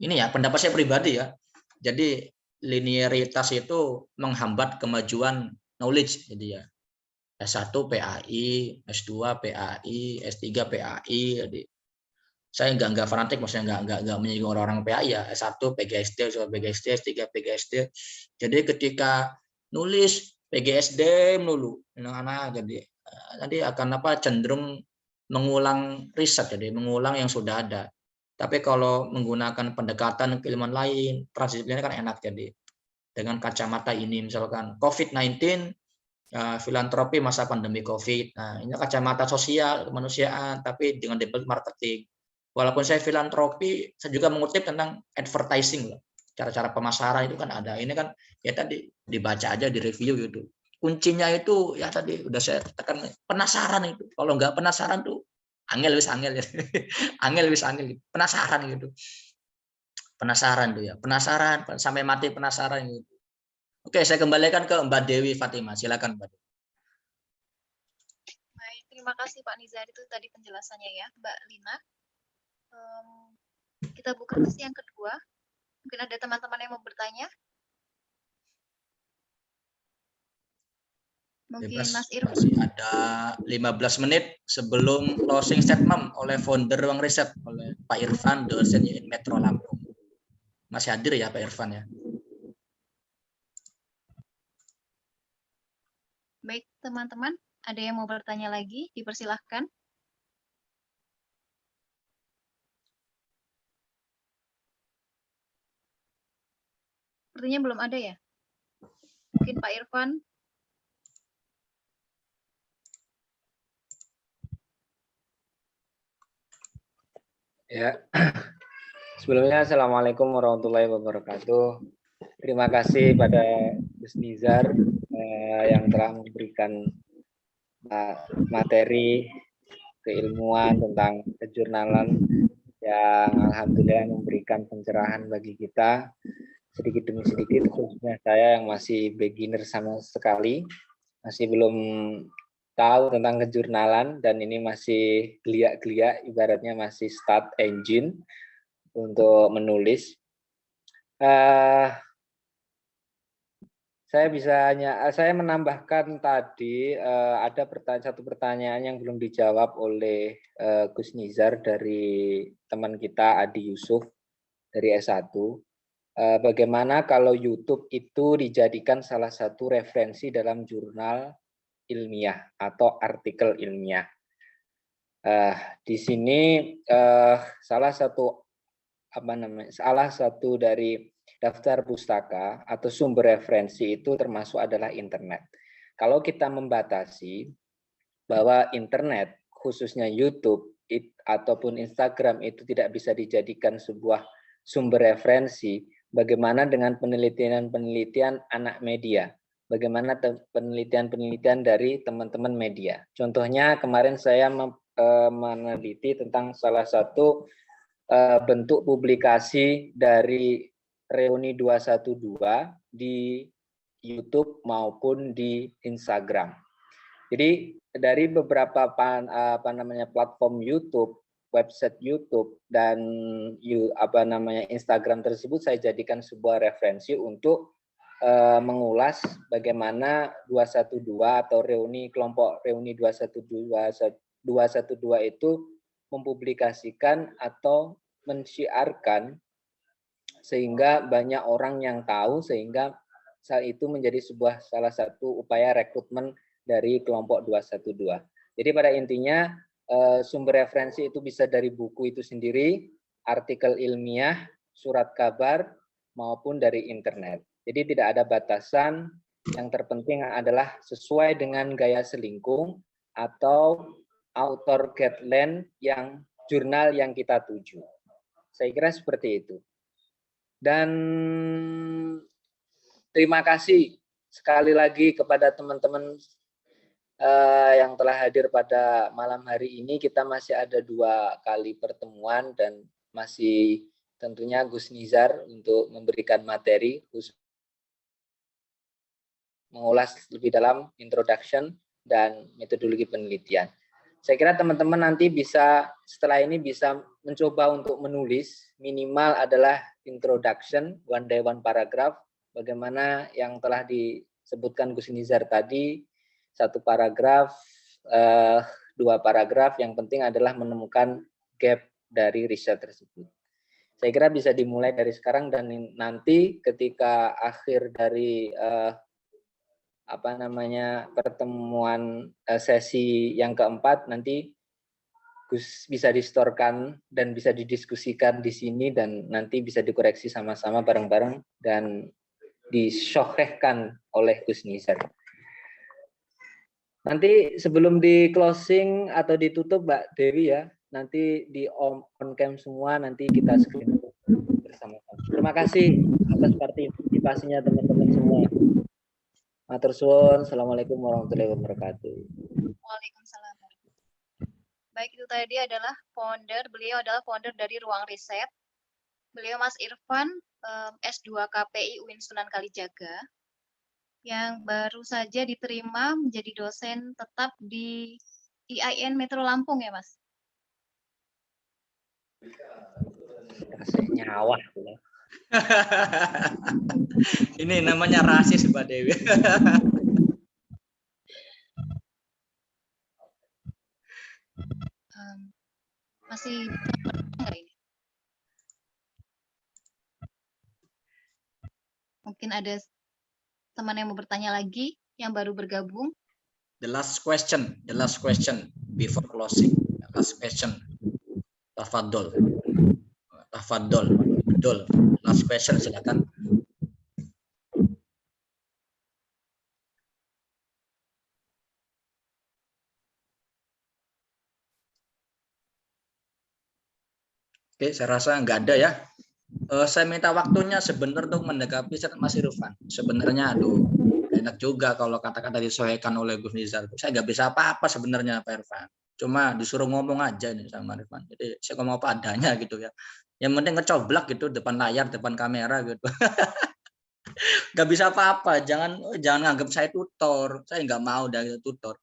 ini ya pendapat saya pribadi ya. Jadi linearitas itu menghambat kemajuan knowledge. Jadi ya S1 PAI, S2 PAI, S3 PAI. Jadi saya nggak fanatik, maksudnya nggak menyinggung orang-orang PAI ya. S1 PGSD, PGSD, S3 PGSD. Jadi ketika nulis PGSD melulu, anak-anak jadi nanti akan cenderung mengulang riset, jadi mengulang yang sudah ada. Tapi kalau menggunakan pendekatan keilmuan lain, transdisipliner kan enak, jadi dengan kacamata ini misalkan COVID-19, filantropi masa pandemi COVID. Nah, ini kacamata sosial kemanusiaan, tapi dengan label marketing. Walaupun saya filantropi, saya juga mengutip tentang advertising loh. Cara-cara pemasaran itu kan ada. Ini kan ya tadi dibaca aja di review gitu. Kuncinya itu ya tadi udah saya tekan, penasaran itu. Kalau nggak penasaran tuh angel ya. angel penasaran gitu. Penasaran tuh ya. Penasaran sampai mati penasaran gitu. Oke, saya kembalikan ke Mbak Dewi Fatima. Silakan Mbak Dewi. Baik, terima kasih Pak Nizar, itu tadi penjelasannya ya, Mbak Lina. Kita buka sesi yang kedua. Mungkin ada teman-teman yang mau bertanya. Mungkin Bebas, Mas Irfan. masih ada 15 menit sebelum closing statement oleh founder Ruang Riset, oleh Pak Irfan, dosen UIN Metro Lampung. Masih hadir ya Pak Irfan ya? Baik, teman-teman, ada yang mau bertanya lagi? Dipersilahkan. Sepertinya belum ada ya? Mungkin Pak Irfan. Ya, sebelumnya Assalamualaikum warahmatullahi wabarakatuh. Terima kasih pada Gus Nizar yang telah memberikan materi keilmuan tentang kejurnalan yang alhamdulillah memberikan pencerahan bagi kita sedikit demi sedikit, khususnya saya yang masih beginner sama sekali, masih belum tahu tentang kejurnalan, dan ini masih geliat-geliat, ibaratnya masih start engine untuk menulis. Saya menambahkan tadi ada satu pertanyaan yang belum dijawab oleh Gus Nizar dari teman kita Adi Yusuf dari S1. Bagaimana kalau YouTube itu dijadikan salah satu referensi dalam jurnal ilmiah atau artikel ilmiah? Di sini salah satu dari daftar pustaka atau sumber referensi itu termasuk adalah internet. Kalau kita membatasi bahwa internet, khususnya YouTube ataupun Instagram itu tidak bisa dijadikan sebuah sumber referensi, bagaimana dengan penelitian-penelitian anak media? Bagaimana penelitian-penelitian dari teman-teman media? Contohnya kemarin saya meneliti tentang salah satu bentuk publikasi dari Reuni 212 di YouTube maupun di Instagram. Jadi dari beberapa platform YouTube, website YouTube dan Instagram tersebut saya jadikan sebuah referensi untuk mengulas bagaimana 212 atau kelompok Reuni 212 itu mempublikasikan atau mensyiarkan sehingga banyak orang yang tahu, sehingga saat itu menjadi salah satu upaya rekrutmen dari kelompok 212. Jadi pada intinya sumber referensi itu bisa dari buku itu sendiri, artikel ilmiah, surat kabar, maupun dari internet. Jadi tidak ada batasan, yang terpenting adalah sesuai dengan gaya selingkung atau author guideline yang jurnal yang kita tuju. Saya kira seperti itu. Dan terima kasih sekali lagi kepada teman-teman yang telah hadir pada malam hari ini. Kita masih ada 2 kali pertemuan dan masih tentunya Gus Nizar untuk memberikan materi, mengulas lebih dalam introduction dan metodologi penelitian. Saya kira teman-teman nanti bisa setelah ini bisa mencoba untuk menulis, minimal adalah introduction, one day one paragraph, bagaimana yang telah disebutkan Gus Nizar tadi, 1 paragraf, 2 paragraf, yang penting adalah menemukan gap dari riset tersebut. Saya kira bisa dimulai dari sekarang, dan nanti ketika akhir dari pertemuan sesi yang keempat, nanti Gus bisa distorkan dan bisa didiskusikan di sini, dan nanti bisa dikoreksi sama-sama bareng-bareng dan disyokehkan oleh Gus Nizar. Nanti sebelum di closing atau ditutup Mbak Dewi ya, nanti di on cam semua, nanti kita screen bersama-sama. Terima kasih atas partisipasinya teman-teman semua. Matur suwun. Assalamualaikum warahmatullahi wabarakatuh. Waalaikumsalam. Baik, itu tadi adalah beliau adalah founder dari Ruang Riset. Beliau Mas Irfan, S2 KPI UIN Sunan Kalijaga, yang baru saja diterima menjadi dosen tetap di IAIN Metro Lampung ya, Mas? Rasanya nyawa. Ini namanya rasis, Mbak Dewi. Masih enggak ini? Mungkin ada teman yang mau bertanya lagi yang baru bergabung. The last question before closing. The last question. Tafadhol. Betul. Last question, silakan. Oke, saya rasa nggak ada ya. Saya minta waktunya sebentar untuk mendekati Mas Irfan. Sebenarnya enak juga kalau kata-kata disesuaikan oleh Gus Nizar. Saya nggak bisa apa-apa sebenarnya Pak Irfan. Cuma disuruh ngomong aja nih sama Rifan. Jadi saya ngomong apa adanya gitu ya. Yang penting ngecoblak gitu depan layar, depan kamera gitu. Nggak bisa apa-apa. Jangan anggap saya tutor. Saya nggak mau dari tutor.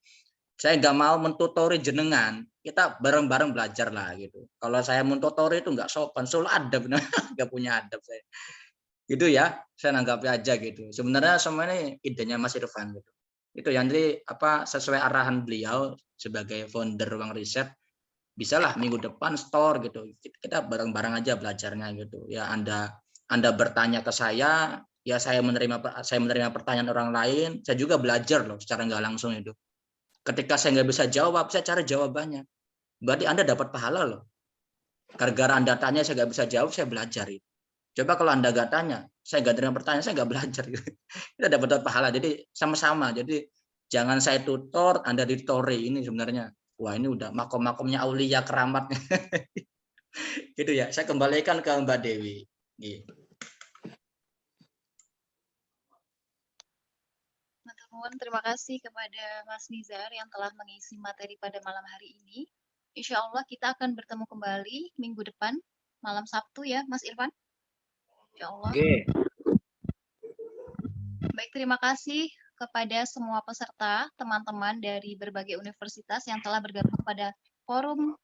Saya nggak mau mentutori jenengan. Kita bareng-bareng belajar lah gitu. Kalau saya mentutori itu nggak sopan. Soal adab, nggak punya adab saya. Gitu ya. Saya nanggapi aja gitu. Sebenarnya semua ini idenya Mas Irfan gitu. Itu yang jadi sesuai arahan beliau sebagai founder Ruang Riset. Bisalah minggu depan store gitu. Kita bareng-bareng aja belajarnya gitu. Ya Anda bertanya ke saya, ya saya menerima pertanyaan orang lain, saya juga belajar loh secara nggak langsung itu. Ketika saya nggak bisa jawab, saya cari jawabannya. Berarti Anda dapat pahala loh. Gara-gara Anda tanya saya nggak bisa jawab, saya belajar itu. Coba kalau Anda nggak tanya, saya nggak terima pertanyaan, saya nggak belajar. Kita dapat pahala. Jadi sama-sama. Jadi jangan saya tutor, Anda ditori. Ini sebenarnya, wah ini udah makom-makomnya aulia keramat. Gitu ya. Saya kembalikan ke Mbak Dewi. Gitu. Terima kasih kepada Mas Nizar yang telah mengisi materi pada malam hari ini. Insya Allah kita akan bertemu kembali minggu depan, malam Sabtu ya, Mas Irfan. Insya Allah. Oke. Baik, terima kasih kepada semua peserta, teman-teman dari berbagai universitas yang telah bergabung pada forum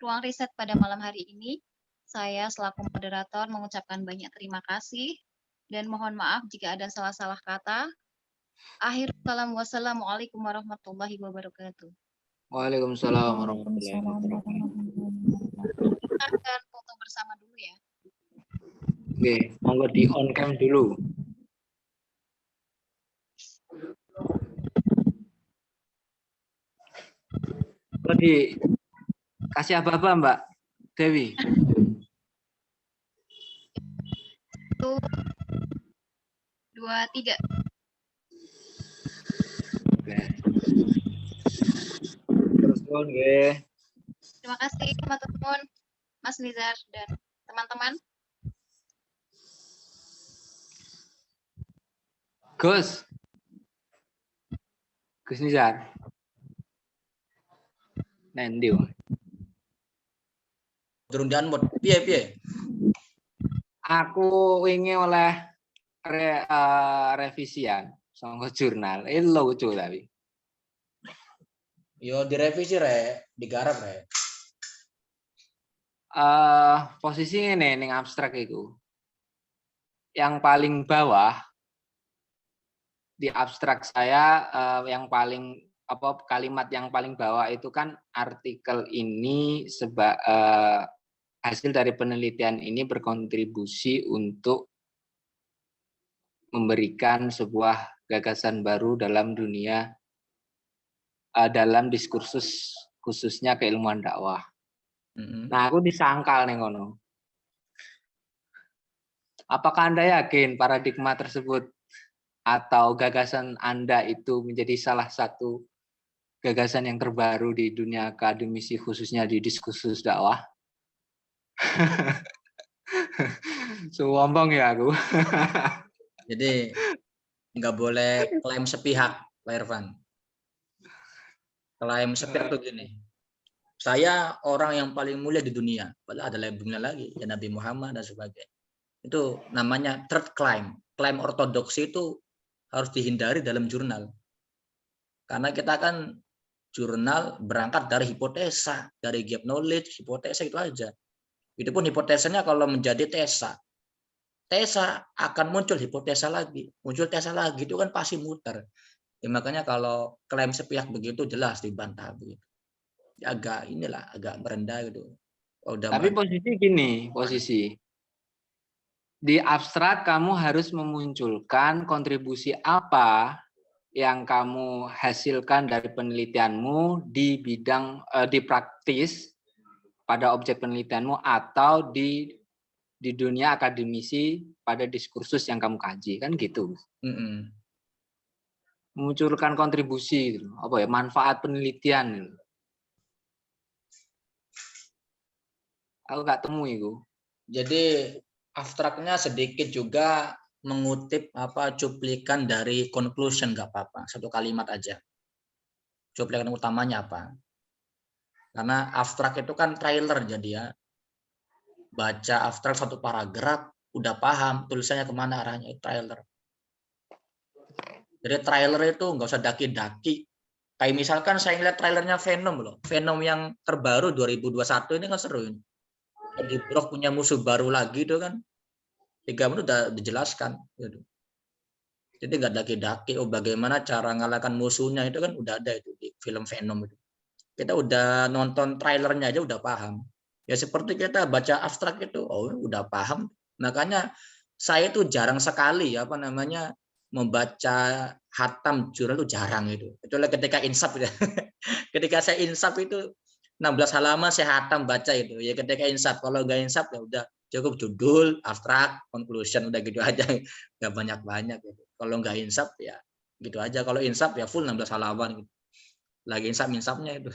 Ruang Riset pada malam hari ini. Saya selaku moderator mengucapkan banyak terima kasih dan mohon maaf jika ada salah-salah kata. Wassalamualaikum warahmatullahi wabarakatuh. Waalaikumsalam warahmatullahi wabarakatuh. Kita akan foto bersama dulu ya. Oke, monggo di on cam dulu. Kok dikasih apa-apa Mbak Dewi? 1, 2, 3. Oke. Terus nggih. Terima kasih teman-teman, Mas Nizar dan teman-teman. Gus Nizar. Nendi. Turun download. Piye. Aku ingin oleh revisian sangko jurnal. Lucu tapi. Yo direvisi digarap Posisi ini ning abstrak itu. Yang paling bawah di abstrak saya yang paling kalimat yang paling bawah itu kan artikel ini hasil dari penelitian ini berkontribusi untuk memberikan sebuah gagasan baru dalam dunia dalam diskursus khususnya keilmuan dakwah. Nah, aku disangkal nih ngono. Apakah Anda yakin paradigma tersebut atau gagasan Anda itu menjadi salah satu gagasan yang terbaru di dunia akademisi khususnya di diskursus dakwah? Sombong ya aku. Jadi nggak boleh klaim sepihak, Pak Irfan. Klaim sepihak tuh gini. Saya orang yang paling mulia di dunia. Padahal ada labelnya lagi, ya Nabi Muhammad dan sebagainya. Itu namanya third claim. Klaim ortodoksi itu harus dihindari dalam jurnal. Karena kita kan jurnal berangkat dari hipotesa, dari gap knowledge, hipotesa itu aja. Itu pun hipotesanya kalau menjadi tesa. Tesa akan muncul hipotesa lagi, muncul tesa lagi, itu kan pasti muter. Ya, makanya kalau klaim sepihak begitu jelas dibantah begitu. Ya, agak merendah gitu. Tapi posisi gini, di abstrak kamu harus memunculkan kontribusi apa yang kamu hasilkan dari penelitianmu di bidang di praktis pada objek penelitianmu atau di dunia akademisi pada diskursus yang kamu kaji, kan gitu. Memunculkan kontribusi, manfaat penelitian. Aku nggak temu itu. Jadi abstraknya sedikit juga mengutip cuplikan dari conclusion, nggak apa-apa, satu kalimat aja. Cuplikan utamanya apa? Karena abstrak itu kan trailer, jadi ya baca abstrak satu paragraf udah paham tulisannya kemana arahnya, itu trailer. Jadi trailer itu nggak usah daki-daki. Kayak misalkan saya ngeliat trailernya Venom loh, Venom yang terbaru 2021 ini kan seru ini. Eddie Brock punya musuh baru lagi itu kan, 3 menit udah dijelaskan. Gitu. Jadi nggak daki-daki, oh bagaimana cara ngalahkan musuhnya itu kan udah ada itu di film Venom itu. Kita udah nonton trailernya aja udah paham. Ya seperti kita baca abstrak itu, oh udah paham. Makanya saya itu jarang sekali apa namanya membaca hatam jurnal itu jarang itu. Kecuali ketika insaf ya. Ketika saya insaf itu 16 halaman saya hatam baca itu. Ya ketika insaf, kalau nggak insaf ya udah cukup judul, abstrak, conclusion udah gitu aja. Nggak banyak-banyak gitu. Kalau nggak insaf ya gitu aja. Kalau insaf ya full 16 halaman gitu. Lagi insaf-insafnya itu.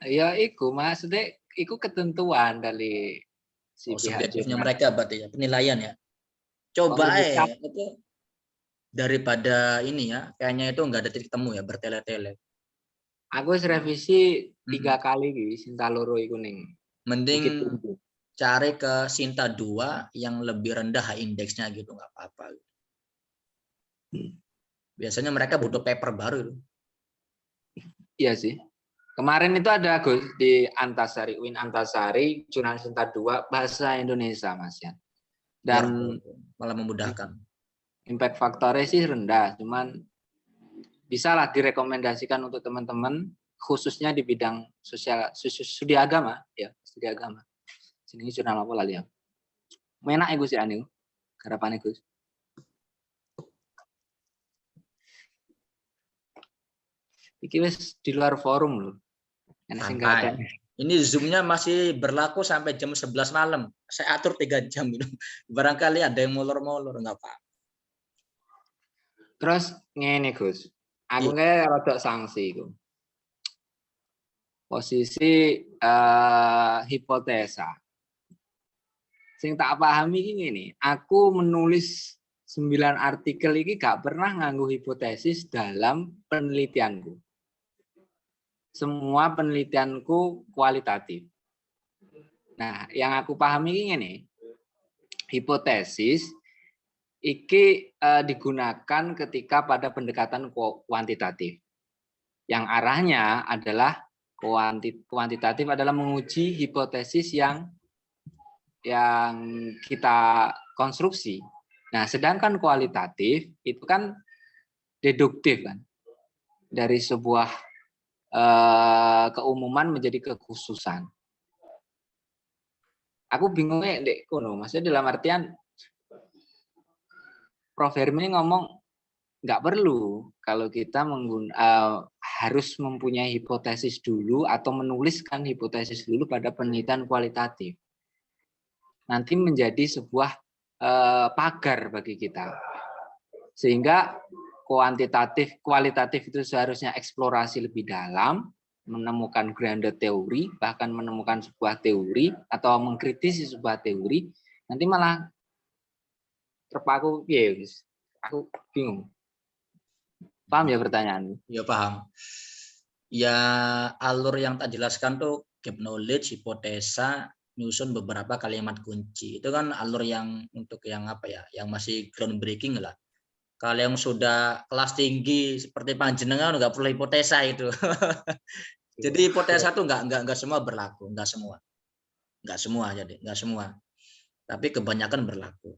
Ya, iku maksudnya iku ketentuan dari si pihak Subjektifnya jurnal. mereka berarti ya, penilaian ya. Coba itu daripada ini ya, kayaknya itu nggak ada titik temu ya, bertele-tele. Aku revisi 3 kali iki Sinta loro iku ning. Mending cari ke Sinta 2 yang lebih rendah indeksnya gitu, nggak apa-apa. Biasanya mereka butuh paper baru itu. Iya sih. Kemarin itu ada Gus di Antasari, Win Antasari, jurnal Sinta 2 bahasa Indonesia Mas ya. Dan malah memudahkan. Impact faktornya sih rendah, cuman bisa lah direkomendasikan untuk teman-teman khususnya di bidang sosial studi agama ya, studi agama. Sini jurnal apa lali ya? Menak ya Gus ya anu. Harapannya Gus. Iki wis di luar forum loh. Ini Zoom-nya masih berlaku sampai jam 11 malam. Saya atur 3 jam gitu. Barangkali ada yang molor-molor, nggak apa. Terus ngene Gus. Aku kayak rada sanksi iku. Posisi hipotesa. Sing tak pahami iki ngene, aku menulis 9 artikel ini gak pernah nganggo hipotesis dalam penelitianku. Semua penelitianku kualitatif. Nah, yang aku pahami ini hipotesis iki digunakan ketika pada pendekatan kuantitatif. Yang arahnya adalah kuantitatif adalah menguji hipotesis yang kita konstruksi. Nah, sedangkan kualitatif itu kan deduktif kan. Dari sebuah keumuman menjadi kekhususan. Aku bingungnya dek kono, maksudnya dalam artian Prof Hermi ngomong nggak perlu kalau kita harus mempunyai hipotesis dulu atau menuliskan hipotesis dulu pada penelitian kualitatif. Nanti menjadi sebuah pagar bagi kita. Sehingga kualitatif itu seharusnya eksplorasi lebih dalam, menemukan grounded teori, bahkan menemukan sebuah teori atau mengkritisi sebuah teori, nanti malah terpaku, ya, aku bingung. Paham ya pertanyaanmu? Ya paham. Ya alur yang tak jelaskan tuh gap knowledge, hipotesa, nyusun beberapa kalimat kunci. Itu kan alur yang untuk yang apa ya, yang masih groundbreaking lah. Kalau yang sudah kelas tinggi seperti panjenengan nggak perlu hipotesa itu. Jadi hipotesa itu nggak semua berlaku, nggak semua jadi nggak semua. Tapi kebanyakan berlaku.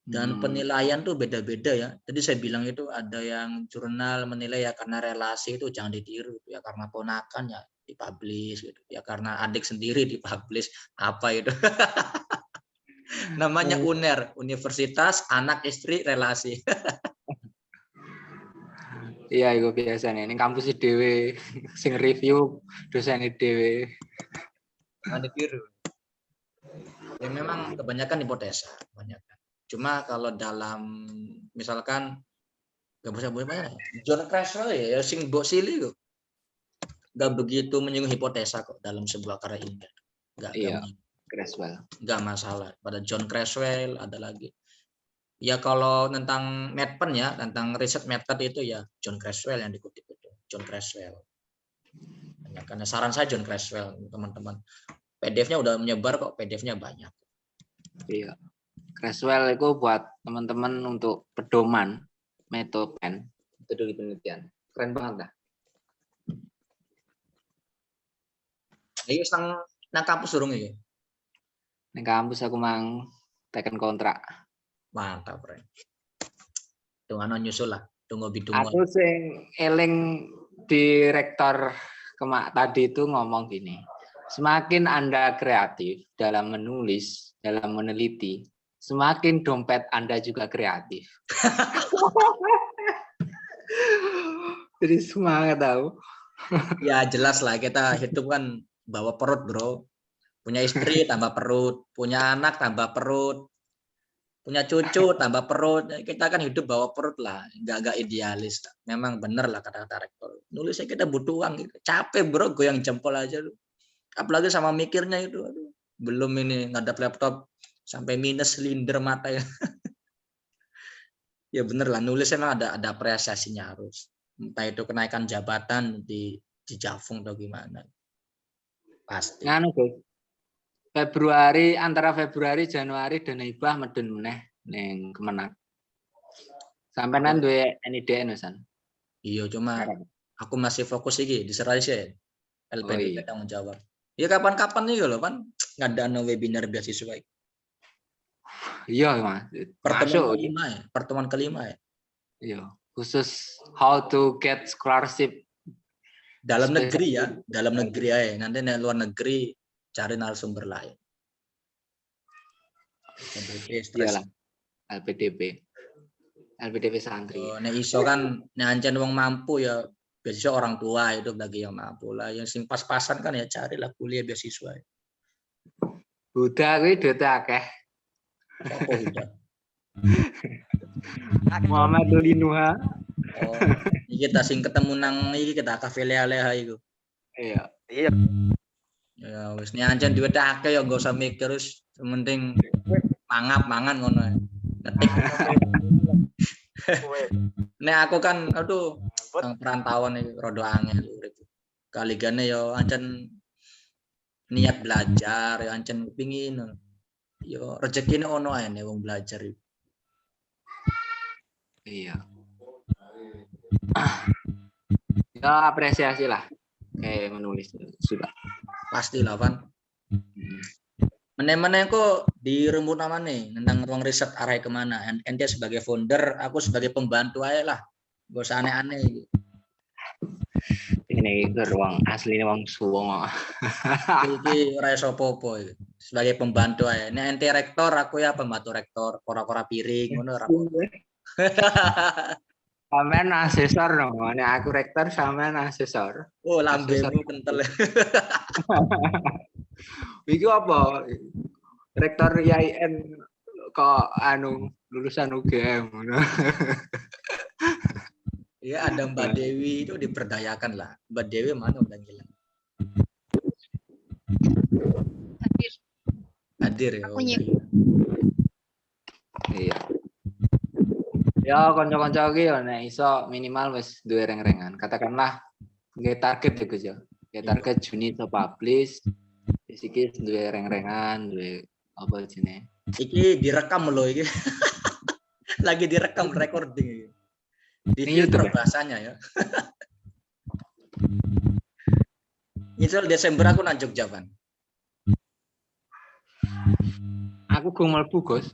Dan penilaian tuh beda-beda ya. Jadi saya bilang itu ada yang jurnal menilai ya karena relasi itu jangan ditiru ya, karena ponakan ya dipublish gitu. Ya karena adik sendiri dipublish apa itu. Namanya UNER, Universitas Anak Istri Relasi. Iya, itu biasanya. Ini kampus dhewe sing review dosen dhewe. Ada biru. Ya memang kebanyakan hipotesa, kebanyakan. Cuma kalau dalam misalkan nggak bisa boleh John Creswell ya sing mbok sili kok. Nggak begitu menyinggung hipotesa kok dalam sebuah karya ilmiah. Nggak Iya. Creswell. Nggak masalah. Pada John Creswell ada lagi Ya kalau tentang Medpen ya, tentang riset method itu ya John Creswell yang dikutip itu. John Creswell. Ya, karena saran saya John Creswell, teman-teman. PDF-nya udah menyebar kok, PDF-nya banyak. Iya. Creswell itu buat teman-teman untuk pedoman metode penelitian. Keren banget dah. Ayo nang kampus durung iki. Ning kampus aku mang teken kontrak. Mantap, Ren. Tunggu nyusul lah, tunggu bidung. Aku sing eling direktor tadi itu ngomong gini. Semakin Anda kreatif dalam menulis, dalam meneliti, semakin dompet Anda juga kreatif. Jadi semangat tahu. Ya jelas lah, kita hidup kan bawa perut, bro. Punya istri tambah perut, punya anak tambah perut, punya cucu tambah perut. Kita kan hidup bawa perut lah, nggak idealis. Memang bener lah kata-kata rektor. Nulisnya kita butuh uang, gitu. Capek bro, goyang jempol aja. Apalagi sama mikirnya itu. Aduh. Belum ini ngadap laptop sampai minus silinder mata ya. Ya bener lah, nulis emang ada apresiasinya harus. Entah itu kenaikan jabatan di Javung atau gimana. Pasti. Nganu Gus. Februari, antara Februari Januari dana hibah medun meneh ning Kemenang. Sampeyan duwe NIDN San. Iya, cuma aku masih fokus iki di Serasi. LPDP tanggung jawab. Ya kapan-kapan nih loh kan ngadain webinar beasiswa. Iya, Mas. Pertemuan kelima ya. Iya, khusus how to get scholarship dalam negeri ya, dalam negeri ya. Nanti di luar negeri cari narasumber lain. Iyalah, LPDP santri. Oh, nek iso kan nek ancen wong mampu ya beasiswa orang tua itu bagi yang mampu lah. Yang sing pas-pasan kan ya carilah kuliah beasiswa. Buddha kuwi duit akeh. Apa udah? Muhammad Dulinuha. Oh, iki kita sing ketemu nang iki kita kafe leha-leha iku. Iya. Iya. Ya wis nek ancen duit akeh ya enggak usah mikir wis penting mangan ngono. Ngetik. Nek aku kan aduh nang perantauan iki rada angel urip. Kaligane ya ancen niat belajar ya ancen kepingin. Yo rezekine ono ae nek wong belajar itu. Iya. Ya apresiasi lah kayak menulis sudah. Pastilah Van. Meneh-meneh kok di rumput nama nih tentang ruang riset arah kemana. Ente sebagai founder, aku sebagai pembantu aja lah. Gak usah aneh-aneh. Ini ke ruang asli ini ruang suwong. Iki ora iso apa-apa iki. Sebagai pembantu aja. Nek ente rektor, aku ya pembantu rektor, kora-kora piring ngono ora apa-apa. Sampean asesor dong, nek aku rektor sampean asesor. Oh, lambemu kental. Iki apa? Rektor IAIN kok anu lulusan UGM ngono. Iya, ada Mbak Dewi itu diperdayakan lah. Mbak Dewi mana udah gila. Hadir ya. Aku nyik. Iya. Ya kanca-kanca iki ya nek iso minimal wis duwe reng-rengan. Katakanlah nggih target ya Gus ya. Nggih target Juni iso publish. Wis iki duwe reng-rengan, duwe apa jenenge? Iki direkam loh iki. Lagi direkam recording iki. Di filter bahasanya ya. Misal Desember aku nang Jogja, Van. Aku go mlebu, Gus.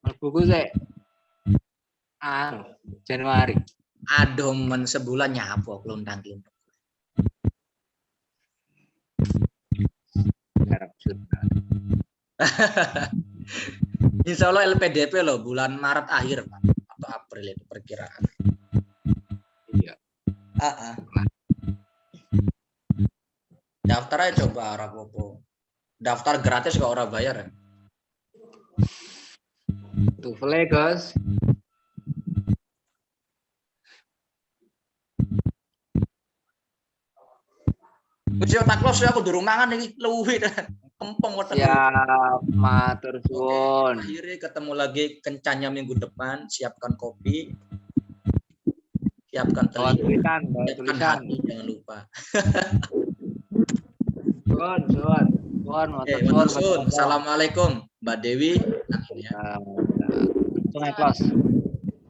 Mlebu ku sik Januari. Aduh, men sebulan nyapo kluntang-kluntung. Insya Allah LPDP loh bulan Maret akhir Pak. Atau April itu perkiraan. Iya. Daftar aja coba rapopo. Daftar gratis kok ora bayar ya. TOEFL Gus. Wis yo tak close aku durung mangan iki luwih. Kempong watak. Siap, matur Oke, suwun. akhirnya ketemu lagi kencannya minggu depan. Siapkan kopi, siapkan Bawa telinga, tulisan, bawa siapkan tulisan. hati, jangan lupa. Suwun, suwun. Suwun, matur Oke, matur suwun. suwun. Assalamualaikum, Mbak Dewi. Nah, ini ya. Langsung close.